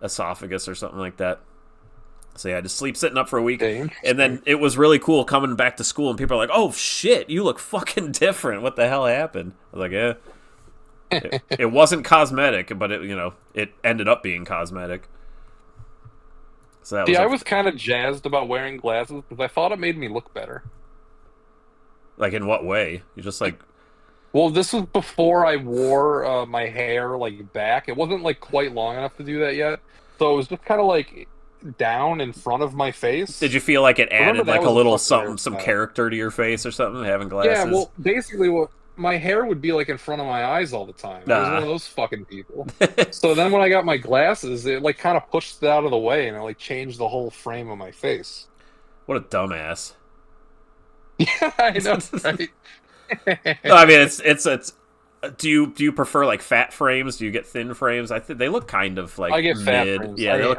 esophagus or something like that. So yeah, I just sleep sitting up for a week. And then it was really cool coming back to school and people are like, oh shit, you look fucking different. What the hell happened? I was like, yeah. It wasn't cosmetic, but it ended up being cosmetic. So that I was kind of jazzed about wearing glasses because I thought it made me look better. Like in what way? You just like... Well, this was before I wore my hair like back. It wasn't like quite long enough to do that yet, so it was just kind of like down in front of my face. Did you feel like it added like a little some character to your face or something having glasses? Yeah, well, basically my hair would be like in front of my eyes all the time. I was one Nah. of those fucking people. So then when I got my glasses, it like kind of pushed it out of the way and it like changed the whole frame of my face. What a dumbass. Yeah, I know, right? No, I mean it's. Do you prefer like fat frames? Do you get thin frames? I think they look kind of I like get fat mid. frames. Yeah, they look.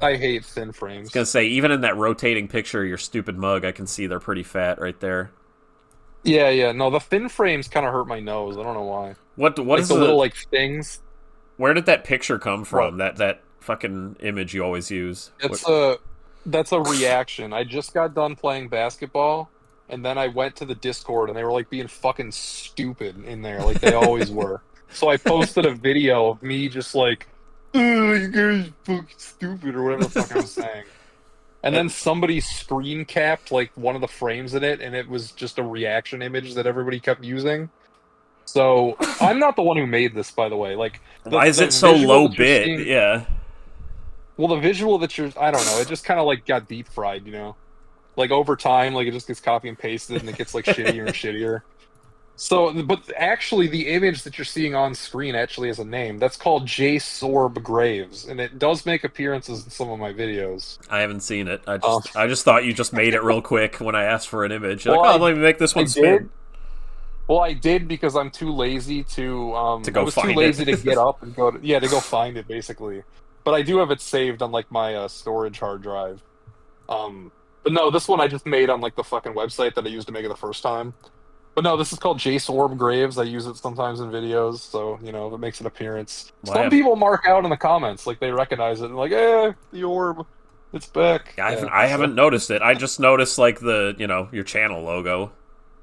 I hate thin Was frames. gonna say even in that rotating picture of your stupid mug, I can see they're pretty fat right there. Yeah, yeah. No, the thin frames kind of hurt my nose. I don't know why. What Like is the little the? like things. Where did that picture come What? from? That fucking image you always use. What, That's a reaction. I just got done playing basketball, and then I went to the Discord, and they were like being fucking stupid in there, like they always were. So I posted a video of me just like, "Oh, you guys are fucking stupid," or whatever the fuck I was saying. And then somebody screen capped like one of the frames in it, and it was just a reaction image that everybody kept using. So I'm not the one who made this, by the way. Like the why is the it so visual low that you're bit? seeing. Yeah. Well, the visual that you're, I don't know, it just kind of like got deep fried, you know? Like over time, like it just gets copy and pasted and it gets like shittier and shittier. So, but actually, the image that you're seeing on screen actually has a name. That's called J. Sorb Graves, and it does make appearances in some of my videos. I haven't seen it. Um, I just thought you just made it real quick when I asked for an image. You're well, like, oh, let me make this I one spin did. Well, I did because I'm too lazy to. to I go was too find lazy to it. get up and go to, yeah, to go find it basically. But I do have it saved on like my storage hard drive. But no, this one I just made on like the fucking website that I used to make it the first time. But no, this is called Jace Orb Graves. I use it sometimes in videos, so you know if it makes an appearance. Well, Some people mark out in the comments like they recognize it and like, the orb, it's back. Yeah, I so haven't noticed it. I just noticed like the your channel logo.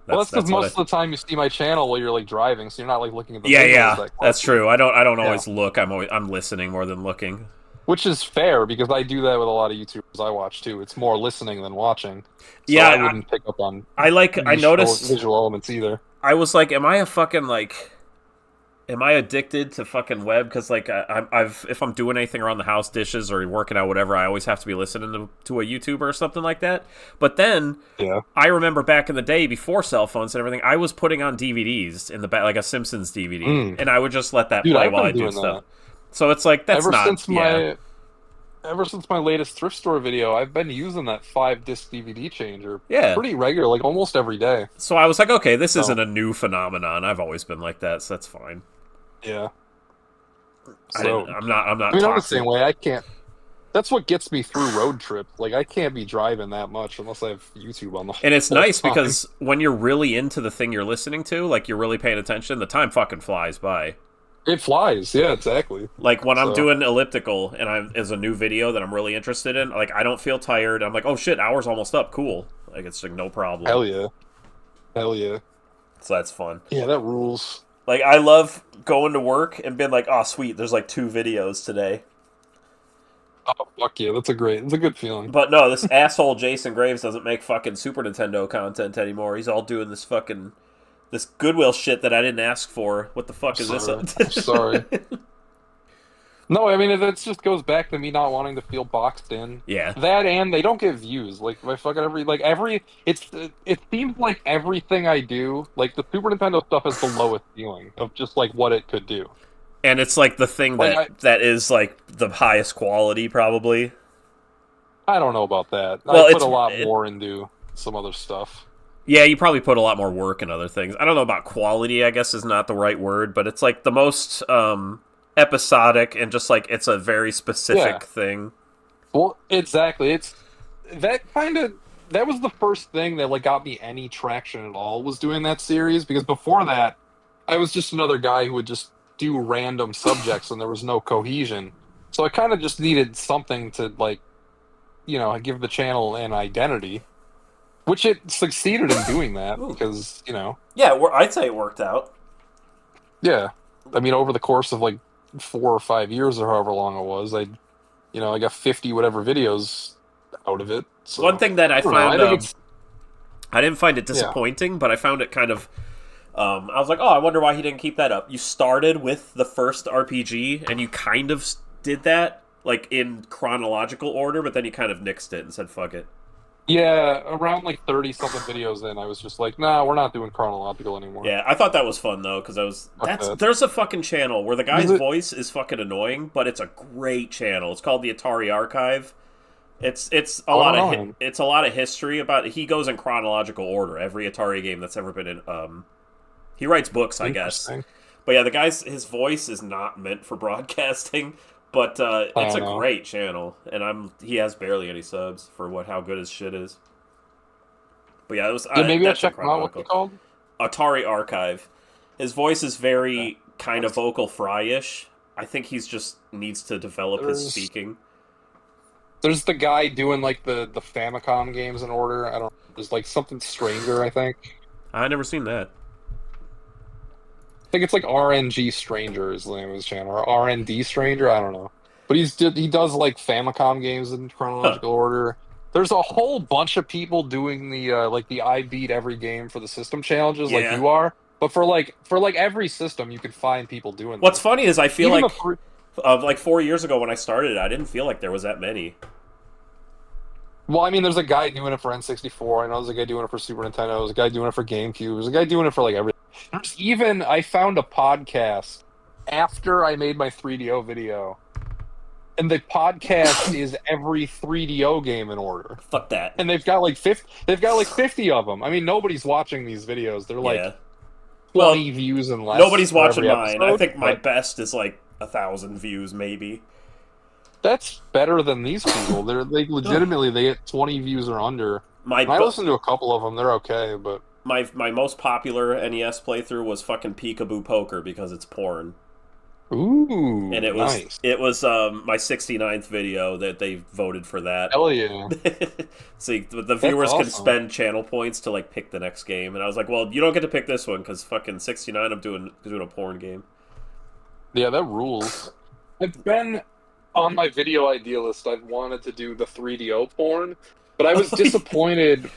well, that's because That's what most of the time you see my channel while you're like driving, so you're not like looking at the visuals Yeah, that that's closely. true. I don't Yeah, always look. I'm listening more than looking. which is fair because I do that with a lot of YouTubers I watch too. It's more listening than watching, so I Yeah, wouldn't pick up on I niche noticed. visual elements either. I was like, am I a fucking like am I addicted to fucking web? Because like I've if I'm doing anything around the house, dishes or working out, whatever, I always have to be listening to a YouTuber or something like that. But then Yeah. I remember back in the day before cell phones and everything, I was putting on DVDs in the back, like a Simpsons DVD, Mm. and I would just let that Dude, play I've while been I do doing stuff. that. So it's like that's Ever not since yeah. my ever since my latest thrift store video, I've been using that 5 disc DVD changer Yeah. pretty regular, like almost every day. So I was like, okay, this isn't So, a new phenomenon. I've always been like that, so that's fine. yeah. I didn't. So, I'm I not mean, I'm the same toxic. way. I can't. That's what gets me through road trips. Like, I can't be driving that much unless I have YouTube on the And it's whole nice time. because when you're really into the thing you're listening to, like you're really paying attention, the time fucking flies by. It flies. Yeah, exactly. Like when I'm So, doing elliptical and I'm is a new video that I'm really interested in, like I don't feel tired. I'm like, oh shit, hour's almost up. Cool. Like it's like no problem. hell yeah. Hell yeah. So that's fun. Yeah, that rules. Like I love going to work and being like, oh sweet, there's like 2 videos today. Oh, fuck yeah. It's a good feeling. But no, this asshole Jason Graves doesn't make fucking Super Nintendo content anymore. He's all doing this Goodwill shit that I didn't ask for. What the fuck is this? I'm sorry. No, I mean it just goes back to me not wanting to feel boxed in. Yeah. That and they don't get views. Like my fucking every it seems like everything I do, like the Super Nintendo stuff has the lowest feeling of just like what it could do. And it's like the thing Like that is like the highest quality probably. I don't know about that. Well, I put a lot more into some other stuff. Yeah, you probably put a lot more work in other things. I don't know about quality, I guess is not the right word, but it's like the most episodic and just like it's a very specific thing. Well, exactly. It's that was the first thing that like got me any traction at all was doing that series because before that I was just another guy who would just do random subjects and there was no cohesion. So I kind of just needed something to like, give the channel an identity, which it succeeded in doing that because, Yeah, I'd say it worked out. yeah. I mean, over the course of like 4 or 5 years or however long it was, I got 50 whatever videos out of it. So One thing that I don't know. found, I think it's I didn't find it disappointing, but I found it kind of. I was like, oh, I wonder why he didn't keep that up. You started with the first RPG, and you kind of did that, like in chronological order, but then you kind of nixed it and said, fuck it. Yeah, around like 30 something videos in, I was just like, nah, we're not doing chronological anymore. Yeah, I thought that was fun though, because Fuck that. there's a fucking channel where the Was guy's it? voice is fucking annoying, but it's a great channel. It's called the Atari Archive. It's a Oh, I don't lot know him. it's a lot of history about. He goes in chronological order. Every Atari game that's ever been in. He writes books, I guess. Interesting. But yeah, his voice is not meant for broadcasting, but I it's don't a know. great channel, and he has barely any subs for how good his shit is. But yeah, it was Yeah, maybe I'll that's in check him out. What's it chronological. called? Atari Archive. His voice is Okay. very kind of vocal fry-ish. I think he's just needs to develop his There's speaking. there's the guy doing like the Famicom games in order. I don't. There's like something Stranger. I never seen that. I think it's like RNG Stranger is the name of his channel, or RND Stranger. I don't know. But he does like Famicom games in Huh. chronological order. There's a whole bunch of people doing the like the I beat every game for the system challenges, like Yeah. you are. But for like every system, you can find people doing What's this. funny is I feel Even the like three, of like 4 years ago when I started, I didn't feel like there was that many. well, I mean, there's a guy doing it for N64. I know there's a guy doing it for Super Nintendo. There's a guy doing it for GameCube. There's a guy doing it for like everything. There's even I found a podcast after I made my 3DO video, and the podcast is every 3DO game in order. Fuck that. And they've got like 50, they've got like 50 of them. I mean, nobody's watching these videos. They're like Yeah. 20 Well, views and less nobody's for watching every mine. I episode. think my But best is like 1,000 views, maybe. that's better than these people. They legitimately they get 20 views or under. My And I listened to a couple of them. They're okay, but my most popular NES playthrough was fucking Peekaboo Poker because it's porn. ooh, And nice. it was my 69th video that they voted for that. Hell yeah. See, the That's viewers can awesome. spend channel points to like pick the next game, and I was like, well, you don't get to pick this one because fucking 69. I'm doing a porn game. Yeah, that rules. I've been on my video idea list. I've wanted to do the 3DO porn, but I was disappointed.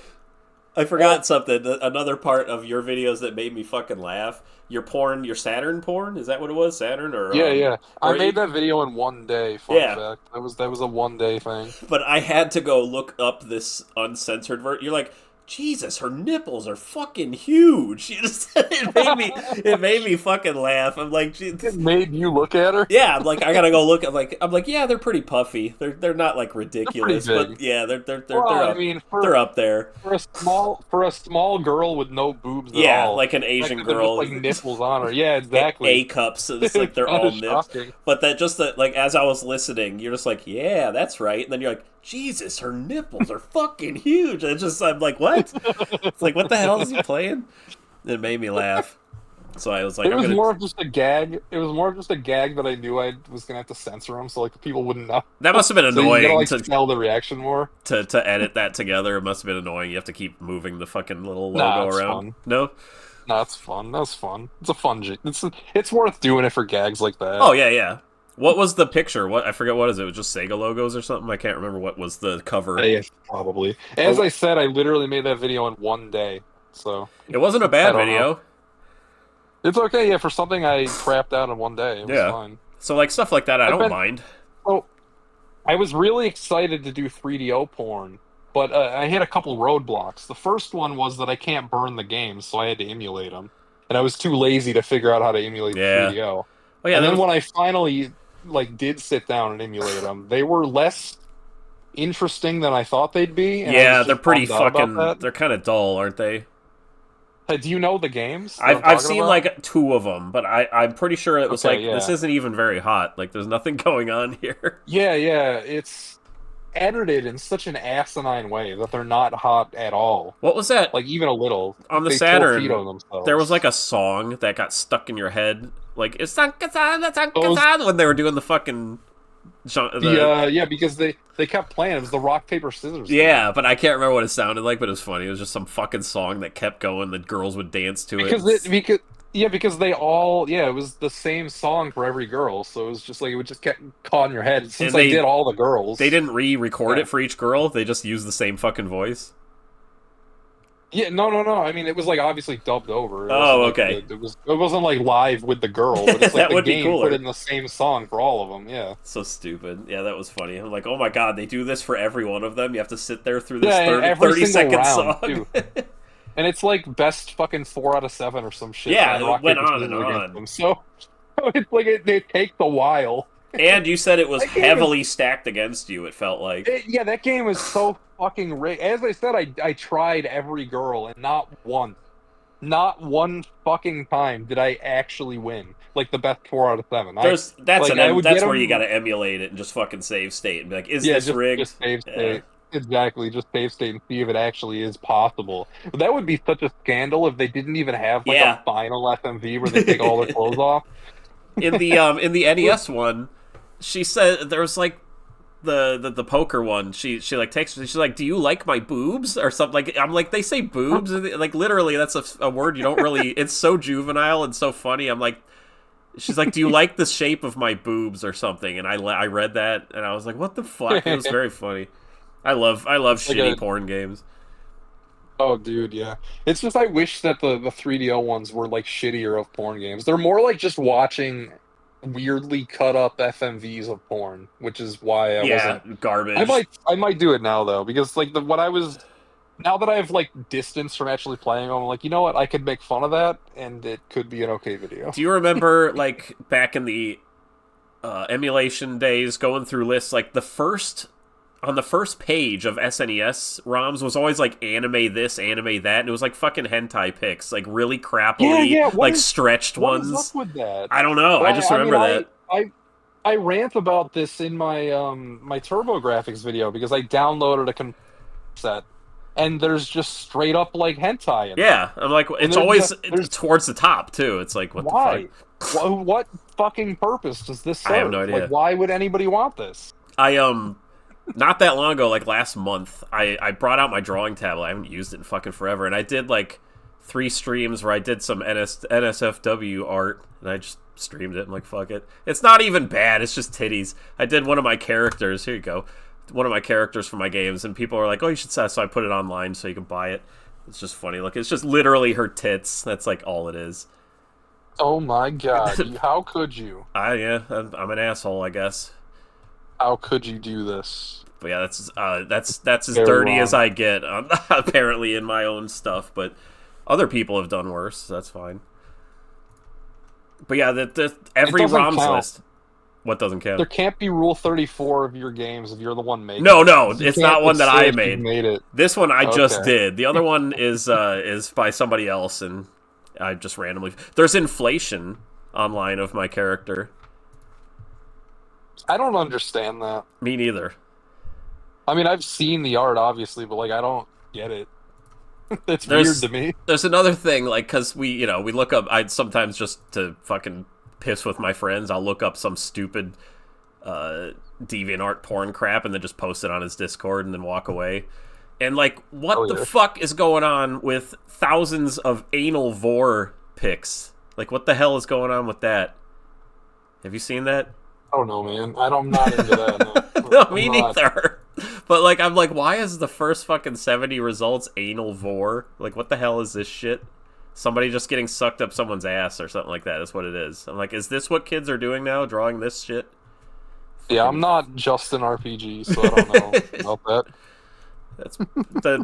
I Well, forgot something. Another part of your videos that made me fucking laugh. Your porn, your Saturn porn. Is that what it was? Saturn yeah, yeah. I or made that video in one day. Fun yeah. fact. That was a 1 day thing. But I had to go look up this uncensored version. You're like, Jesus, her nipples are fucking huge. You just it made me fucking laugh. I'm like, It made you look at her. yeah. I'm like, I gotta go look. I'm like, yeah, they're pretty puffy. They're not like They're pretty ridiculous, but big. yeah, Well, they're I up mean, they're up there. for a small girl with no boobs at Yeah, all, like an the fact Asian that they're just girl. like nipples on her. Yeah, exactly. A cups, so it's like It's they're kind all of nips. shocking. But that just that like as I was listening, you're just like, yeah, that's right. And then you're like, Jesus, her nipples are fucking huge. And it's just I'm like, what? It's like, what the hell is he playing? It made me laugh. So I was like, It I'm was gonna. more of just a gag. It was more of just a gag that I knew I was gonna have to censor them, so like people wouldn't know. That must have been So you gotta annoying like sell the reaction more. to edit that together. It must have been annoying. You have to keep moving the fucking little Nah, logo it's around. fun. No. Nah, it's fun. That's fun. It's a fun. It's worth doing it for gags like that. Oh yeah, yeah. What was the picture? What I forget. What is it? It was just Sega logos or something. I can't remember what was the cover. Yeah, probably. As Or I said, I literally made that video in 1 day, so it wasn't a I bad don't know. video. It's okay. Yeah, for something I crapped out in 1 day, it was Yeah. fine. So like stuff like that, I I've don't been mind. so I was really excited to do 3DO porn, but I hit a couple roadblocks. The first one was that I can't burn the games, so I had to emulate them, and I was too lazy to figure out how to emulate the Yeah. 3DO. Oh yeah, And that then was. when I finally like did sit down and emulate them, they were less interesting than I thought they'd be, and I was Yeah, they're just pretty bummed out about fucking. that. They're kind of dull, aren't they? Do you know the games that I've I'm I've talking seen about? like two of them, but I'm pretty sure it was Okay, like this yeah. isn't even very hot. Like there's nothing going on here. Yeah, yeah, it's edited in such an asinine way that they're not hot at all. What was that Like even a little. on the They Saturn? torpedo There was like themselves. a song that got stuck in your head, like it's Those when they were doing the fucking the the yeah, because they kept playing. It was the rock paper scissors yeah, theme. but I can't remember what it sounded like. But it was funny. It was just some fucking song that kept going. The girls would dance to it. Because they all it was the same song for every girl, so it was just like it would just get caught in your head. Since And I did all the girls, they didn't re-record yeah. it for each girl. They just used the same fucking voice. Yeah, no. I mean, it was like obviously dubbed over. It wasn't Oh, like okay. it wasn't like live with the girl, but it's like That the would be game put cooler. in the same song for all of them. Yeah. So stupid. Yeah, that was funny. I'm like, oh my god, they do this for every one of them. You have to sit there through Yeah, this and 30, every 30 single second round song. too. And it's like best fucking 4 out of 7 or some shit. Yeah, Time it rock went paper on and scissors against on. them. So, it's like it takes a while. And you said it was That game is heavily stacked against you, it felt like. yeah, that game is so fucking rigged. As I said, I tried every girl, and not one fucking time did I actually win. Like the best 4 out of 7. I would get That's where you them. gotta emulate it and just fucking save state and be like, is Yeah, this rigged? just save Yeah. state. Exactly, just save state and see if it actually is possible. But that would be such a scandal if they didn't even have like a Yeah. final FMV where they take all their clothes off. In the NES one, she said there was like the poker one. She like takes she's like, "Do you like my boobs?" or something. Like I'm like, they say boobs, like literally that's a word you don't really. It's so juvenile and so funny. I'm like, she's like, "Do you like the shape of my boobs?" or something. And I read that and I was like, "What the fuck?" It was very funny. I love Like shitty porn games. oh, dude, yeah. It's just I wish that the 3DO ones were like shittier of porn games. They're more like just watching weirdly cut up FMVs of porn, which is why I Yeah, wasn't. garbage. I might do it now though, because like the what I was now that I have like distance from actually playing them, I'm like, you know what? I could make fun of that, and it could be an okay video. Do you remember like back in the emulation days, going through lists like the first on the first page of SNES ROMs was always like anime this, anime that, and it was like fucking hentai pics, like really crappily, Yeah. like stretched What is up ones. with that? I don't know. I Well, just I mean, remember that. I rant about this in my my Turbo Graphics video because I downloaded a set, and there's just straight up like hentai in there. Yeah, I'm like, And it's always there's towards the top too. It's like, what the fuck? why? What fucking purpose does this I have no serve? Like, idea. why would anybody want this? I not that long ago, like last month, I brought out my drawing tablet. I haven't used it in fucking forever, and I did like 3 streams where I did some NSFW art, and I just streamed it. I'm like, fuck it. It's not even bad. It's just titties. I did one of my characters. Here you go. One of my characters from my games, and people are like, "Oh, you should sell." So I put it online so you can buy it. It's just funny. Look, it's just literally her tits. That's like all it is. Oh my God! How could you? Yeah, I'm an asshole, I guess. How could you do this? But yeah, that's as Very dirty wrong. as I get, apparently in my own stuff. But other people have done worse. So that's fine. But yeah, every doesn't ROMs count. list. What doesn't count? There can't be Rule 34 of your games if you're the one making No, it. no, You it's can't not one that I insist made. you've made it. This one I just Okay. did. The other one is by somebody else, and I just randomly. There's inflation online of my character. I don't understand that. Me neither. I mean, I've seen the art, obviously, but like, I don't get it. It's There's weird to me. there's another thing, like, because we look up. I'd sometimes just to fucking piss with my friends. I'll look up some stupid DeviantArt porn crap and then just post it on his Discord and then walk away. And like, what Oh, the yeah. fuck is going on with thousands of anal vor pics? Like, what the hell is going on with that? Have you seen that? I don't know, man. I'm not into that. No. No, I'm me not. neither. But like, I'm like, why is the first fucking 70 results anal vor? Like, what the hell is this shit? Somebody just getting sucked up someone's ass or something like that. That's what it is. I'm like, is this what kids are doing now? Drawing this shit? Yeah, I'm not just an RPG, so I don't know about that. That's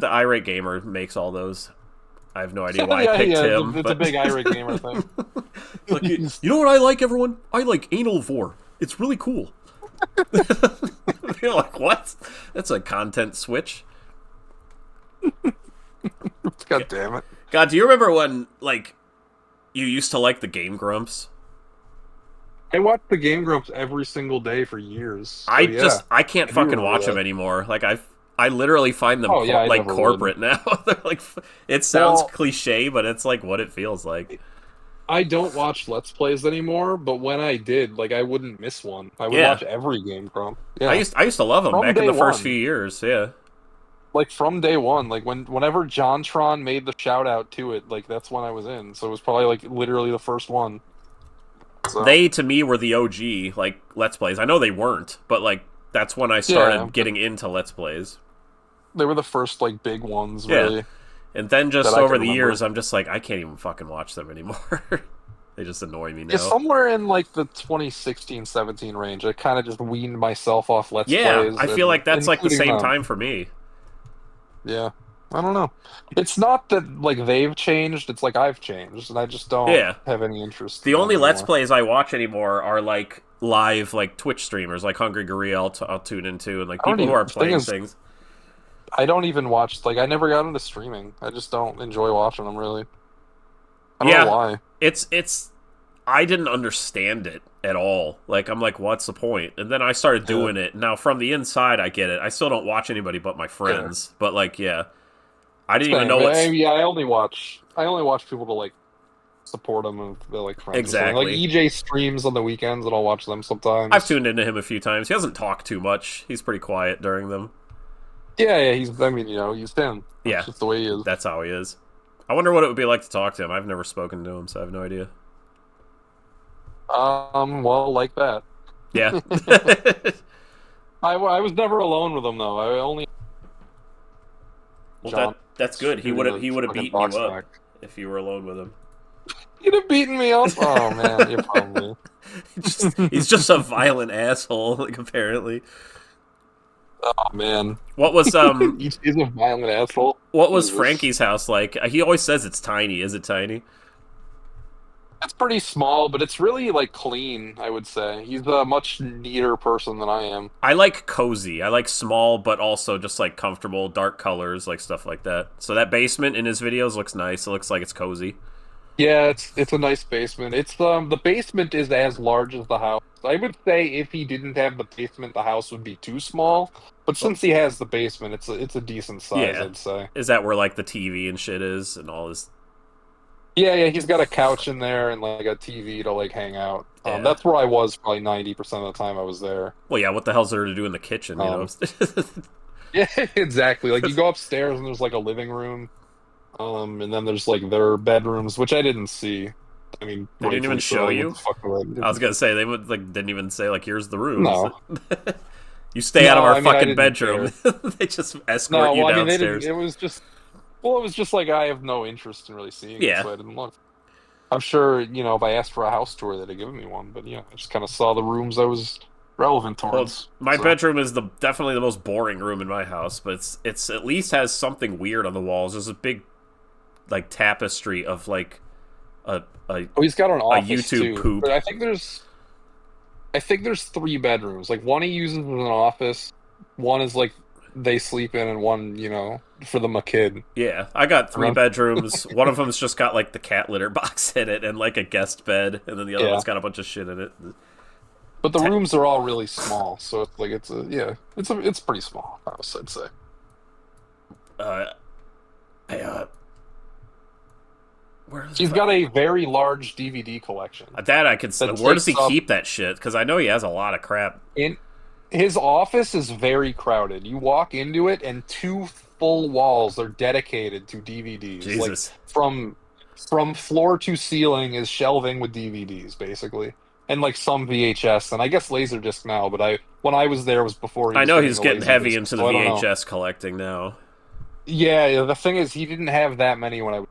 the irate gamer makes all those. I have no idea why Yeah, I picked yeah, him. it's a big irate gamer thing. Like, you know what I like, everyone? I like anal vor. It's really cool. You're like, what? That's a content switch. God damn it. God, do you remember when, like, you used to like the Game Grumps? I watched the Game Grumps every single day for years. So yeah. I can't I do fucking remember watch that. them anymore. Like, I literally find them Oh, yeah, I like never corporate now. They're like, it sounds Well- cliche, but it's like what it feels like. I don't watch Let's Plays anymore, but when I did, like, I wouldn't miss one. I would Yeah. watch every Game Grump. Yeah. I used to love them From back in day the first one. few years. Yeah. Like, from day one, like, whenever JonTron made the shout out to it, like, that's when I was in. So it was probably, like, literally the first one. So, They, to me, were the OG, like, Let's Plays. I know they weren't, but, like, that's when I started Yeah. getting into Let's Plays. they were the first, like, big ones, Yeah. really. And then just that I over can the remember. years, I'm just like, I can't even fucking watch them anymore. They just annoy me now. Yeah, somewhere in like the 2016-17 range, I kind of just weaned myself off Let's Yeah, Plays. I feel like that's like the including same them. time for me. Yeah, I don't know. It's not that like they've changed; it's like I've changed, and I just don't Yeah. have any interest The in them only Let's anymore. Plays I watch anymore are like live, like Twitch streamers, like Hungry Gorilla. I'll tune into, and like I don't people who even. are The thing playing is, things. I don't even watch. Like, I never got into streaming. I just don't enjoy watching them. Really, I don't know Yeah, why. it's. I didn't understand it at all. Like I'm like, what's the point? And then I started Yeah, doing it. Now from the inside, I get it. I still don't watch anybody but my yeah. friends. But like, yeah, I didn't even Same. know what's Yeah, I only watch. I only watch people to like support them if they're like friends or something. Like exactly. EJ streams on the weekends, and I'll watch them I've sometimes. tuned into him a few times. He doesn't talk too much. He's pretty quiet during them. Yeah, yeah. He's. I mean, he's him. That's Yeah, just the way he is. that's how he is. I wonder what it would be like to talk to him. I've never spoken to him, so I have no idea. Well, like that. Yeah. I was never alone with him though. I only Well, John that's good. He would shooting the have fucking beaten you box up back. if you were alone with him. You'd have beaten me up. Oh man, you probably. He's just a violent asshole. Like apparently, Oh man, what was he's a violent asshole. what was Jesus. Frankie's house like? He always says it's tiny. Is it tiny? It's pretty small, but it's really like clean. I would say he's a much neater person than I am. I like cozy. I like small, but also just like comfortable, dark colors, like stuff like that. So that basement in his videos looks nice. It looks like it's cozy. Yeah, it's a nice basement. It's the basement is as large as the house. I would say if he didn't have the basement, the house would be too small. But Well, since he has the basement, it's a decent size, yeah. I'd say. Is that where like the TV and shit is and all his? Yeah, yeah, he's got a couch in there and like a TV to like hang out. Yeah. That's where I was probably 90% of the time I was there. Well, yeah. What the hell's there to do in the kitchen? You know. Um, yeah, exactly. Like you go upstairs and there's like a living room, and then there's like their bedrooms, which I didn't see. I mean, They didn't even rightfully show so. What you. the fuck would I I was do? gonna say they would like didn't even say like here's the rooms. No, You stay out of no. our I mean, I fucking didn't bedroom. care. They just escort No, you well, I mean, they didn't. downstairs. It was just, well, it was just like I have no interest in really seeing it, Yeah. so I didn't look. I'm sure, if I asked for a house tour, they'd have given me one. But yeah, I just kind of saw the rooms I was relevant Well, towards. my So bedroom is the definitely the most boring room in my house, but it's at least has something weird on the walls. There's a big like tapestry of like a a, oh, he's got an a office YouTube too. poop. But I think there's three bedrooms. Like one he uses as an office, one is like they sleep in, and one, for the kid. Yeah, I got And three then, bedrooms. One of them's just got like the cat litter box in it and like a guest bed, and then the other yeah. one's got a bunch of shit in it. But the Ta- rooms are all really small, so it's like it's pretty small house, I'd say. uh, I, where's He's got a very large DVD collection that I could. that Where does he takes up keep that shit? Because I know he has a lot of crap. in his office is very crowded. You walk into it and two full walls are dedicated to DVDs. Like Jesus. from floor to ceiling is shelving with DVDs basically. And like some VHS and I guess Laserdisc now, but when I was there was before he I was know getting he's the getting heavy Laserdisc, into the so I don't know. VHS collecting now. Yeah, yeah, the thing is he didn't have that many when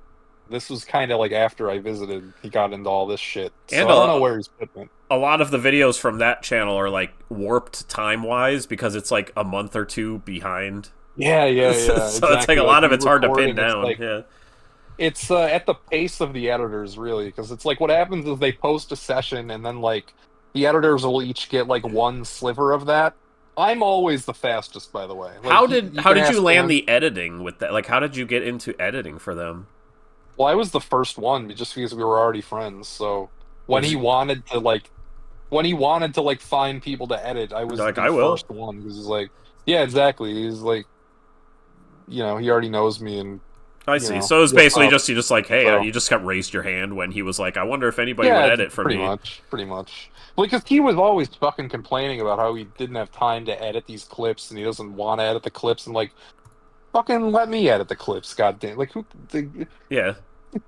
this was kind of like after I visited, he got into all this shit. And So I don't know where he's putting it. a lot of the videos from that channel are like warped time wise because it's like a month or two behind. Yeah, yeah, yeah, So it's like exactly. a Like lot of we it's hard to record pin and it's down. like Yeah. it's at the pace of the editors, really, because it's like what happens is they post a session and then like the editors will each get like one sliver of that. I'm always the fastest, by the way. Like you How can did you ask land Dan. the editing with that? Like how did you get into editing for them? Well, I was the first one just because we were already friends. So when Which he wanted to like find people to edit, I was like the I will. first one because he's like, yeah, exactly. He's like, he already knows me and I see. So it was what's basically up. just you just like, hey, So you just got raised your hand when he was like, I wonder if anybody would yeah, it's edit for pretty me. much, pretty much. Well, because he was always fucking complaining about how he didn't have time to edit these clips, and he doesn't want to edit the clips, and like, fucking let me edit the clips, goddamn. Like who? Yeah,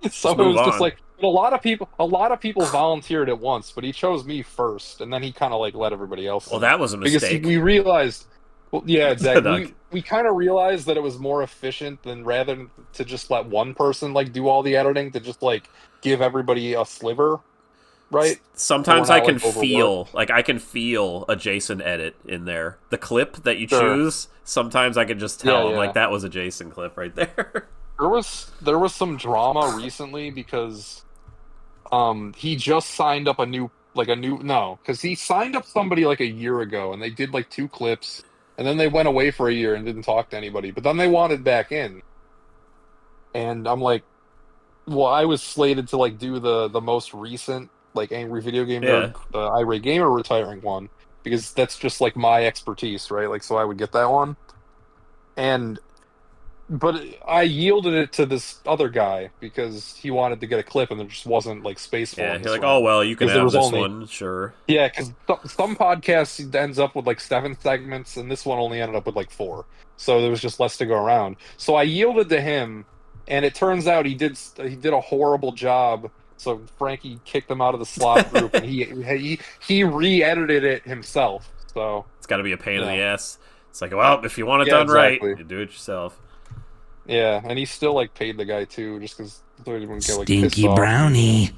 So just it move was just on. like a lot of people volunteered at once, but he chose me first, and then he kind of like let everybody else Well, in that was a because mistake. we realized. Well, yeah, exactly. Doug. we kind of realized that it was more efficient than rather than to just let one person like do all the editing, to just like give everybody a sliver, right? So we're Sometimes I not can like overworked. feel a Jason edit in there. The clip that you Sure. choose, sometimes I can just Yeah, tell. I'm like, yeah. that was a Jason clip right there. There was some drama recently because he just signed up because he signed up somebody like a year ago and they did like 2 clips and then they went away for a year and didn't talk to anybody. But then they wanted back in. And I'm like, well, I was slated to like do the most recent like angry video game Yeah. nerd, irate gamer retiring one because that's just like my expertise, right? Like, so I would get that one. And but I yielded it to this other guy because he wanted to get a clip and there just wasn't like space for Yeah, him you're this like, oh round well, you can because there have was this only one, sure. yeah, because some podcasts it ends up with like 7 segments, and this one only ended up with like 4. So there was just less to go around. So I yielded to him, and it turns out he did a horrible job. So Frankie kicked him out of the slop group, and he re-edited it himself. So It's got to be a pain in the yeah, ass. It's like, well, if you want it yeah, done right, exactly. you do it yourself. Yeah, and he still like paid the guy too, just because he wouldn't get like pissed Stinky off. And, brownie.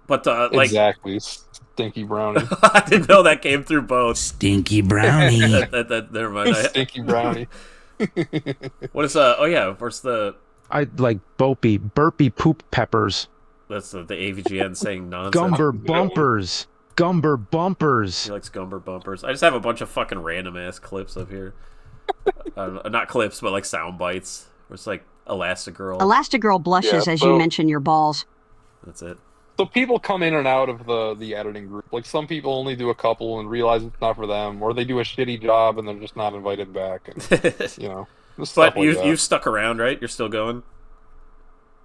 But like, exactly, stinky brownie, I didn't know that came through both. Stinky brownie. Never mind. stinky brownie. What is Oh yeah, where's the? I like burpy poop peppers. That's the AVGN saying nonsense. Gumber bumpers. Gumber He bumpers. likes Gumber bumpers. I just have a bunch of fucking random ass clips up here. Not clips, but like sound bites. Where it's like Elastigirl. Elastigirl blushes Yeah, as so- you mention your balls. That's it. So people come in and out of the editing group. Like some people only do a couple and realize it's not for them, or they do a shitty job and they're just not invited back. And just But stuff like you've that. stuck around, right? You're still going.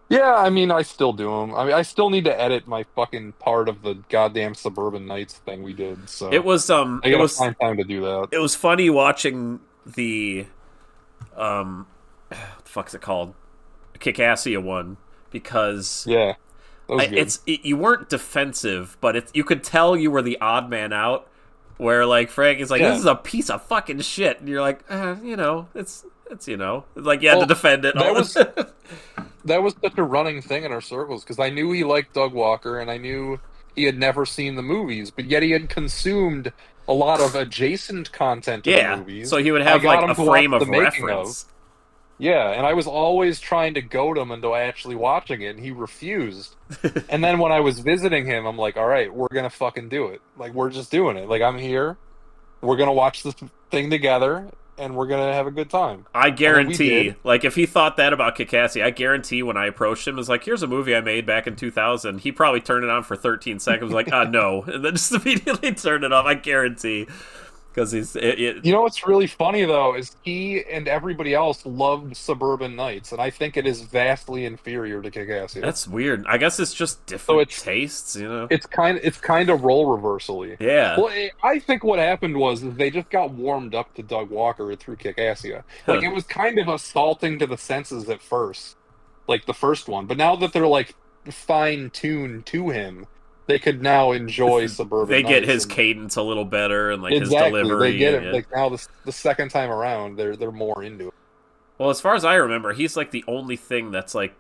Yeah, I mean, I still do them. I mean, I still need to edit my fucking part of the goddamn Suburban Nights thing we did. So It was I gotta find time to do that. it was funny watching the what the fuck's it called? Kickassia one, because Yeah, that was good. you weren't defensive, but you could tell you were the odd man out. Where like Frank is like, Yeah. this is a piece of fucking shit, and you're like, it's like you had to defend it. That was such a running thing in our circles because I knew he liked Doug Walker and I knew he had never seen the movies, but yet he had consumed a lot of adjacent content to the movies. So he would I have got like him a to watch frame of the making reference. Yeah, and I was always trying to goad him into actually watching it, and he refused. And then when I was visiting him, I'm like, all right, we're going to fucking do it. Like, we're just doing it. Like, I'm here. We're going to watch this thing together, and we're going to have a good time. I we guarantee, did. like, if he thought that about Kikassi, I guarantee when I approached him, it was like, here's a movie I made back in 2000. He probably turned it on for 13 seconds, like, no. And then just immediately turned it off, I guarantee. Because You know what's really funny, though, is he and everybody else loved Suburban Nights, and I think it is vastly inferior to Kick-Ass. That's weird. I guess it's just different tastes, It's kind of role reversally. Yeah. Well, I think what happened was they just got warmed up to Doug Walker through Kick-Assia. Like, it was kind of assaulting to the senses at first, like the first one. But now that they're, like, fine-tuned to him, they could now enjoy Suburban They get Nights his and- cadence a little better and, like, exactly, his delivery. they get it. Yeah. Like, now the second time around, they're more into it. Well, as far as I remember, he's, like, the only thing that's, like,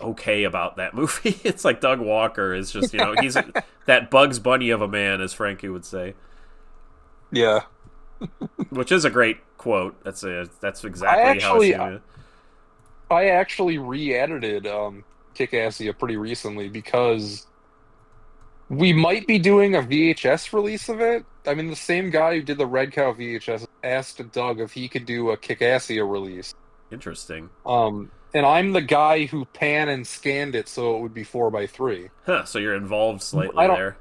okay about that movie. It's like Doug Walker is just, he's that Bugs Bunny of a man, as Frankie would say. Yeah. Which is a great quote. That's exactly how it's doing it. I actually re-edited Kick-Assia pretty recently because we might be doing a VHS release of it. I mean, the same guy who did the Red Cow VHS asked Doug if he could do a Kick-Assia release. Interesting. And I'm the guy who pan and scanned it so it would be 4x3. Huh, so you're involved slightly there.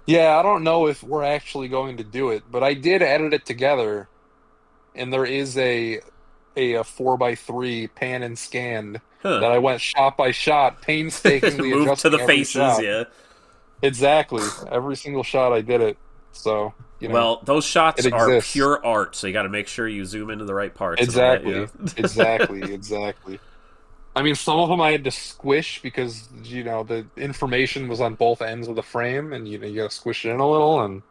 Yeah, I don't know if we're actually going to do it, but I did edit it together, and there is a 4x3 pan and scanned that I went shot by shot, painstakingly Moved adjusting to the every faces, shot. yeah. Exactly. Every single shot I did it. So, well, those shots are exists. pure art, so you got to make sure you zoom into the right parts. Exactly. Exactly. I mean, some of them I had to squish because, the information was on both ends of the frame, and, you got to squish it in a little, and...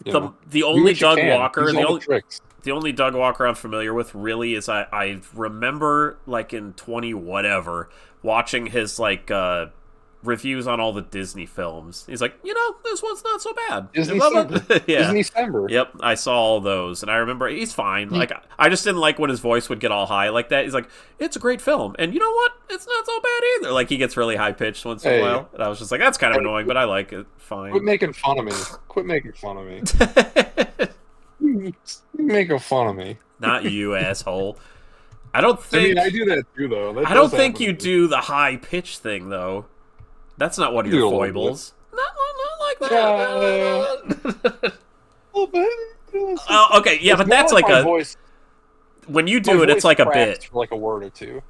The only Doug Walker, The only Doug Walker I'm familiar with really is I remember like in 20 whatever watching his like reviews on all the Disney films. He's like, this one's not so bad. Disney-cember. Yeah. Disney-cember. Yep, I saw all those, and I remember he's fine. Like, I just didn't like when his voice would get all high like that. He's like, it's a great film, and you know what? It's not so bad either. Like, he gets really high pitched once in a while, and I was just like, that's kind of annoying, but I like it. Fine. Quit making fun of me. Quit making fun of me. You're making fun of me. Not you, asshole. I don't think. I mean, I do that too, though. That I don't does think happen you to me. do the high pitch thing, though. That's not one of You your do a little foibles. Not like that. Oh, baby. Oh, okay, yeah, but that's like my a. voice. When you My do it, it's voice like a cracks bit. for like a word or two.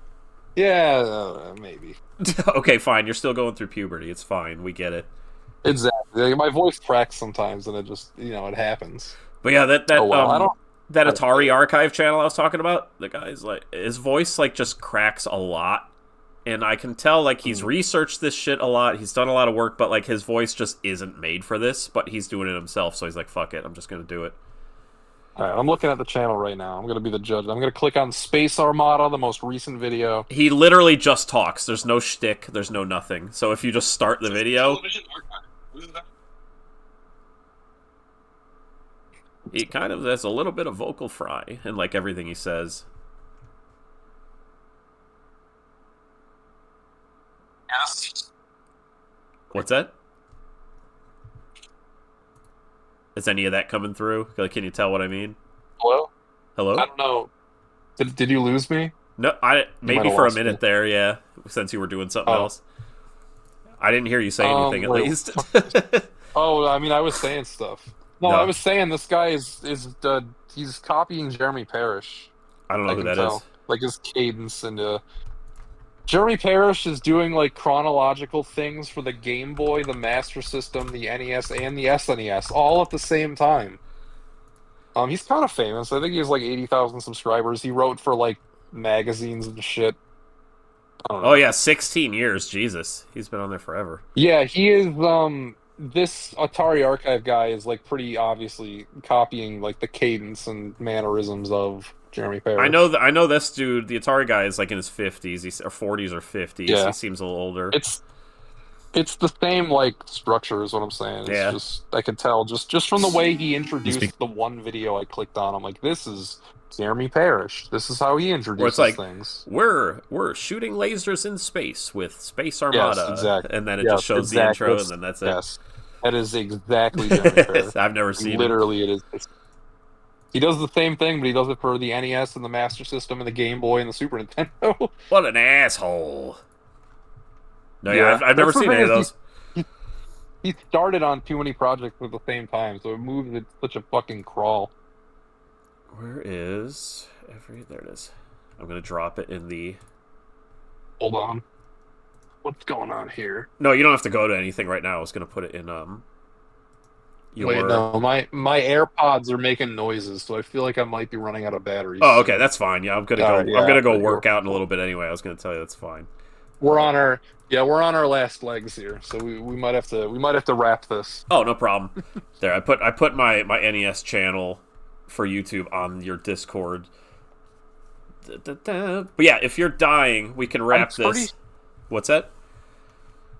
Yeah, maybe. Okay, fine. You're still going through puberty. It's fine. We get it. Exactly. Like, my voice cracks sometimes, and it just it happens. But yeah, that Oh, well, I don't- that Atari Archive channel I was talking about, the guy's like, his voice like just cracks a lot, and I can tell like he's researched this shit a lot. He's done a lot of work, but like his voice just isn't made for this. But he's doing it himself, so he's like, fuck it, I'm just gonna do it. All right, I'm looking at the channel right now. I'm going to be the judge. I'm going to click on Space Armada, the most recent video. He literally just talks. There's no shtick. There's no nothing. So if you just start the video, Television archive. What is that? he kind of has a little bit of vocal fry in like everything he says. Yes. What's that? Is any of that coming through? Like, can you tell what I mean? Hello? Hello? I don't know. Did you lose me? No, maybe might have for a lost minute me. there, yeah. Since you were doing something Oh. else, I didn't hear you say anything. At wait, least. Oh, I mean, I was saying stuff. No, No. I was saying this guy is he's copying Jeremy Parrish. I don't know I who can that is. tell. Like his cadence and Jeremy Parrish is doing like chronological things for the Game Boy, the Master System, the NES, and the SNES all at the same time. He's kind of famous. I think he has like 80,000 subscribers. He wrote for like magazines and shit. I don't know. Oh yeah, 16 years. Jesus, he's been on there forever. Yeah, he is. This Atari Archive guy is like pretty obviously copying like the cadence and mannerisms of Jeremy Parrish. I know this dude. The Atari guy is like in his 50s, or 40s or 50s. Yeah. He seems a little older. It's the same like structure is what I'm saying. It's Yeah. just I could tell just from the way he introduced the one video I clicked on. I'm like, this is Jeremy Parrish. This is how he introduces like, things. We're shooting lasers in space with Space Armada. Yes, exactly. And then it Yes, just shows the exactly. intro, and then that's it. Yes, that is exactly Jeremy Parrish. I've never seen it. Literally, it is. He does the same thing, but he does it for the NES and the Master System and the Game Boy and the Super Nintendo. What an asshole! No, yeah, I've never That's the seen thing any of is those. He started on too many projects at the same time, so it moves at such a fucking crawl. Where is there it is. I'm gonna drop it in the. Hold on. What's going on here? No, you don't have to go to anything right now. I was gonna put it in your. Wait, no, my AirPods are making noises, so I feel like I might be running out of batteries. Oh, okay, that's fine. Yeah, I'm gonna go. Alright, yeah, I'm gonna go there you work go. out in a little bit anyway. I was gonna tell you that's fine. We're on our last legs here, so we might have to wrap this. Oh, no problem. There, I put my NES channel for YouTube on your Discord. But yeah, if you're dying, we can wrap this. What's that?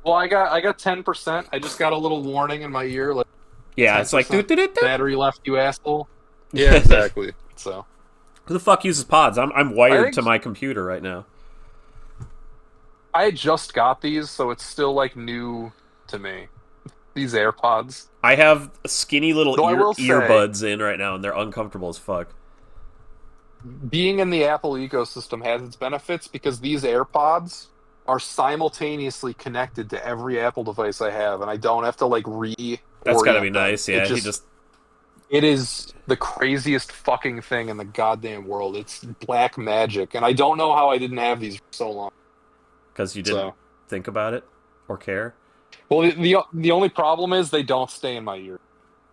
Well, I got 10%. I just got a little warning in my ear, like Yeah, it's like 10% battery left, you asshole. Yeah, exactly. So who the fuck uses pods? I'm wired think- to my computer right now. I just got these, so it's still like new to me. These AirPods. I have skinny little Though I will say- earbuds in right now, and they're uncomfortable as fuck. Being in the Apple ecosystem has its benefits because these AirPods are simultaneously connected to every Apple device I have, and I don't have to like That's gotta be nice. Yeah, It is the craziest fucking thing in the goddamn world. It's black magic, and I don't know how I didn't have these for so long. because you didn't think about it or care. Well, the only problem is they don't stay in my ear.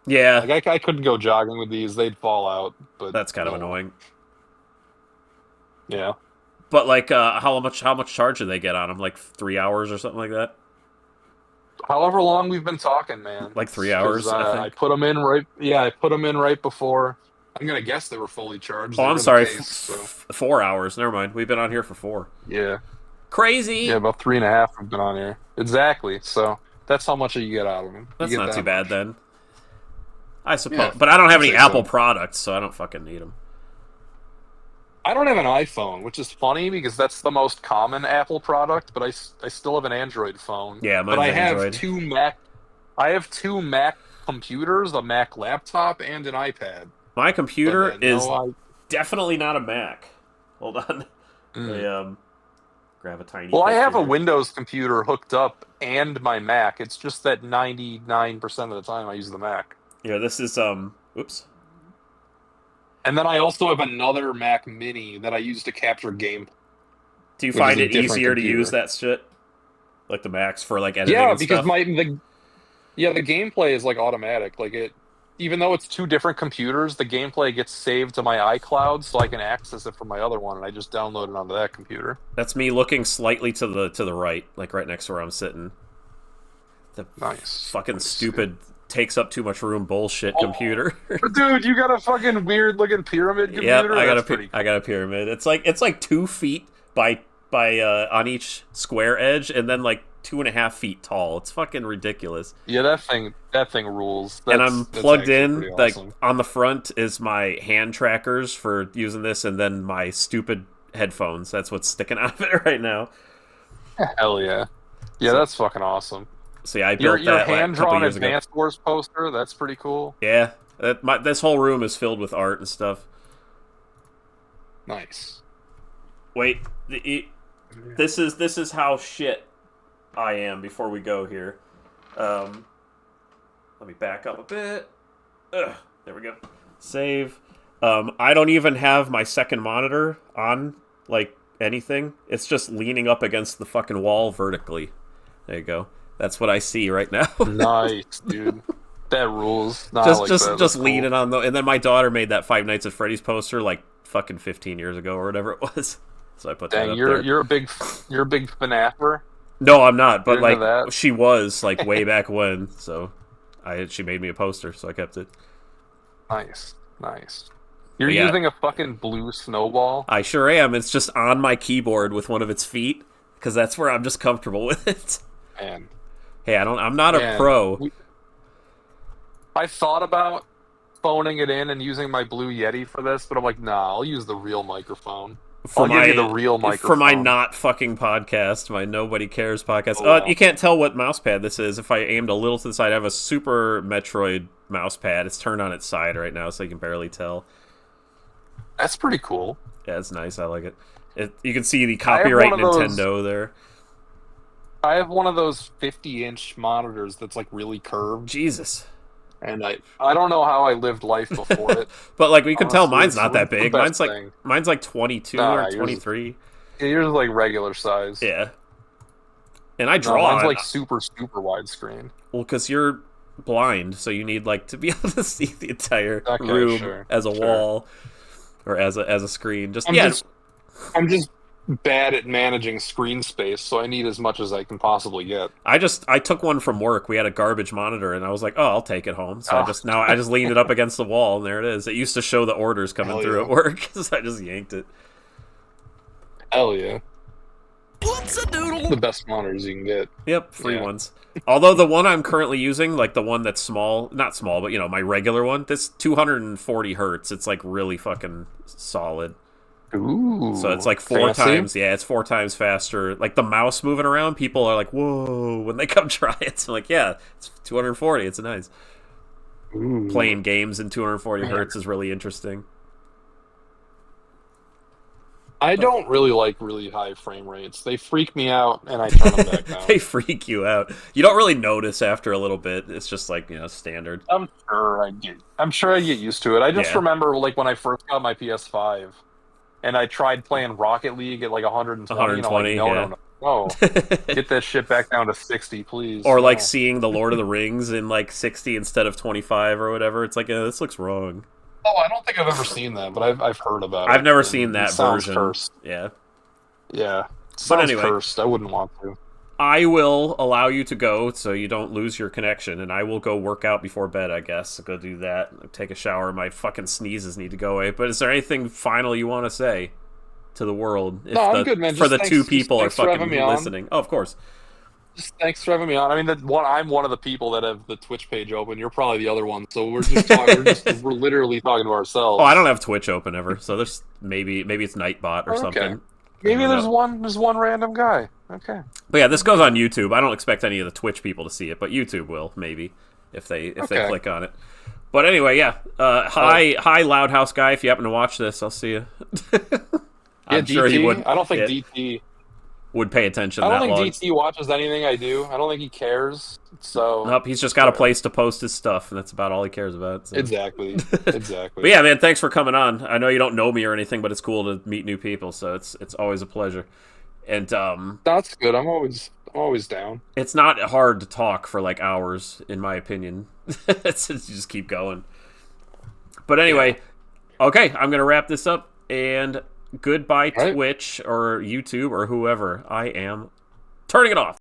Yeah, Like I couldn't go jogging with these; they'd fall out. But that's kind of annoying. Yeah. But like, how much charge do they get on them? Like 3 hours or something like that. However long we've been talking, man. Like 3 hours. 'Cause, I I think. put them in right. Yeah, I put them in right before I'm gonna guess they were fully charged. Oh, They were I'm in the sorry. case, so. 4 hours. Never mind. We've been on here for 4. Yeah. Crazy. Yeah, about 3.5 have been on here. Exactly. So that's how much you get out of them. That's you get not that too bad much. then. I suppose. Yeah, But I don't have I'd any say Apple so. products, so I don't fucking need them. I don't have an iPhone, which is funny because that's the most common Apple product, but I still have an Android phone. Yeah, But mine's I have Android. I have two Mac computers, a Mac laptop, and an iPad. My But computer is no, definitely not a Mac. Hold on. Mm. Grab a tiny Well, I picture have a here. Windows computer hooked up and my Mac. It's just that 99% of the time I use the Mac. Yeah, this is oops. And then I also have another Mac Mini that I use to capture game. Do you Which find is a it different easier to computer. use that shit? Like the Macs for like editing Yeah, and because stuff? the gameplay is like automatic. Like even though it's two different computers, the gameplay gets saved to my iCloud, so I can access it from my other one, and I just download it onto that computer. That's me looking slightly to the right, like right next to where I'm sitting. The Nice. fucking stupid takes up too much room bullshit computer. Dude, you got a fucking weird looking pyramid computer? Yep, That's pretty cool. I got a pyramid. It's like 2 feet by on each square edge, and then like 2.5 feet tall. It's fucking ridiculous. Yeah, that thing rules. And I'm plugged in. Pretty Like awesome. on the front is my hand trackers for using this, and then my stupid headphones. That's what's sticking out of it right now. Hell yeah. Yeah, that's fucking awesome. So yeah, I Your built that a couple hand-drawn years ago. Advance Wars poster, that's pretty cool. Yeah, this whole room is filled with art and stuff. Nice. Wait, this is how shit I am before we go here. Let me back up a bit. Ugh, there we go. Save. I don't even have my second monitor on, like, anything. It's just leaning up against the fucking wall vertically. There you go. That's what I see right now. Nice, dude. That rules. No, I like that. Just leaning on the. And then my daughter made that Five Nights at Freddy's poster like fucking 15 years ago or whatever it was. So I put that Dang, up there. you're a big FNAFer. No, I'm not. But You're into like that? she was like way back when. So she made me a poster, so I kept it. Nice. You're But yeah. using a fucking blue snowball. I sure am. It's just on my keyboard with one of its feet because that's where I'm just comfortable with it. Man. Hey, I'm not a Man, pro. I thought about phoning it in and using my Blue Yeti for this, but I'm like, nah, I'll use the real microphone. For I'll give you the real microphone. For my not fucking podcast, my Nobody Cares podcast. Oh, wow. You can't tell what mousepad this is. If I aimed a little to the side, I have a Super Metroid mousepad. It's turned on its side right now, so you can barely tell. That's pretty cool. Yeah, it's nice. I like it. You can see the copyright Nintendo there. I have one of those 50-inch monitors that's like really curved. Jesus. And I don't know how I lived life before it. But like you can tell, mine's it's not that the big. best Mine's like 22 Nah, or yours- 23. Yours is like regular size. Yeah. And I No, draw. mine's like super widescreen. Well, because you're blind, so you need like to be able to see the entire Okay, room sure, as a sure. wall or as a screen. I'm just bad at managing screen space, so I need as much as I can possibly get. I took one from work. We had a garbage monitor, and I was like, "Oh, I'll take it home." So Oh. I just leaned it up against the wall, and there it is. It used to show the orders coming Hell through yeah. at work, so I just yanked it. Hell yeah. The best monitors you can get. Yep, free Yeah. ones. Although the one I'm currently using, like the one that's small, not small, but my regular one, this 240 hertz. It's like really fucking solid. Ooh. So it's like 4 fancy. times, it's 4 times faster. Like the mouse moving around, people are like, "Whoa!" when they come try it. So I'm like, yeah, it's 240. It's nice. Ooh. Playing games in 240 Man. hertz is really interesting. I don't really like really high frame rates. They freak me out, and I turn them back down. They freak you out. You don't really notice after a little bit. It's just like standard. I'm sure I get used to it. I just Yeah. remember like when I first got my PS5, and I tried playing Rocket League at like 120. 120, no. Get that shit back down to 60, please. Or like No. seeing the Lord of the Rings in like 60 instead of 25 or whatever. It's like, this looks wrong. Oh, I don't think I've ever seen that, but I've heard about it. I've never and seen it that sounds version. Cursed. Yeah. Yeah. Sounds anyway. cursed. I wouldn't want to. I will allow you to go so you don't lose your connection, and I will go work out before bed, I guess. I'll go do that. Take a shower. My fucking sneezes need to go away. But is there anything final you want to say to the world? No, I'm good, man. For Just the thanks- two just people are thanks for having fucking me on. listening. Oh, of course. Just thanks for having me on. I mean, I'm one of the people that have the Twitch page open. You're probably the other one. So we're just talking. we're literally talking to ourselves. Oh, I don't have Twitch open ever, so there's maybe it's Nightbot or Okay. something. Maybe I don't know. there's one random guy. Okay. But yeah, this goes on YouTube. I don't expect any of the Twitch people to see it, but YouTube will maybe if they click on it. But anyway, yeah. Hi, Loud House guy. If you happen to watch this, I'll see you. I'm sure he would. I don't think DT would pay attention. I don't that think long. DT watches anything I do. I don't think he cares. So Nope, he's just got a place to post his stuff, and that's about all he cares about. So. Exactly. But yeah, man, thanks for coming on. I know you don't know me or anything, but it's cool to meet new people, so it's always a pleasure. And that's good. I'm always down. It's not hard to talk for like hours, in my opinion. You just keep going. But anyway, okay, I'm gonna wrap this up, and goodbye, Twitch or YouTube or whoever. I am turning it off.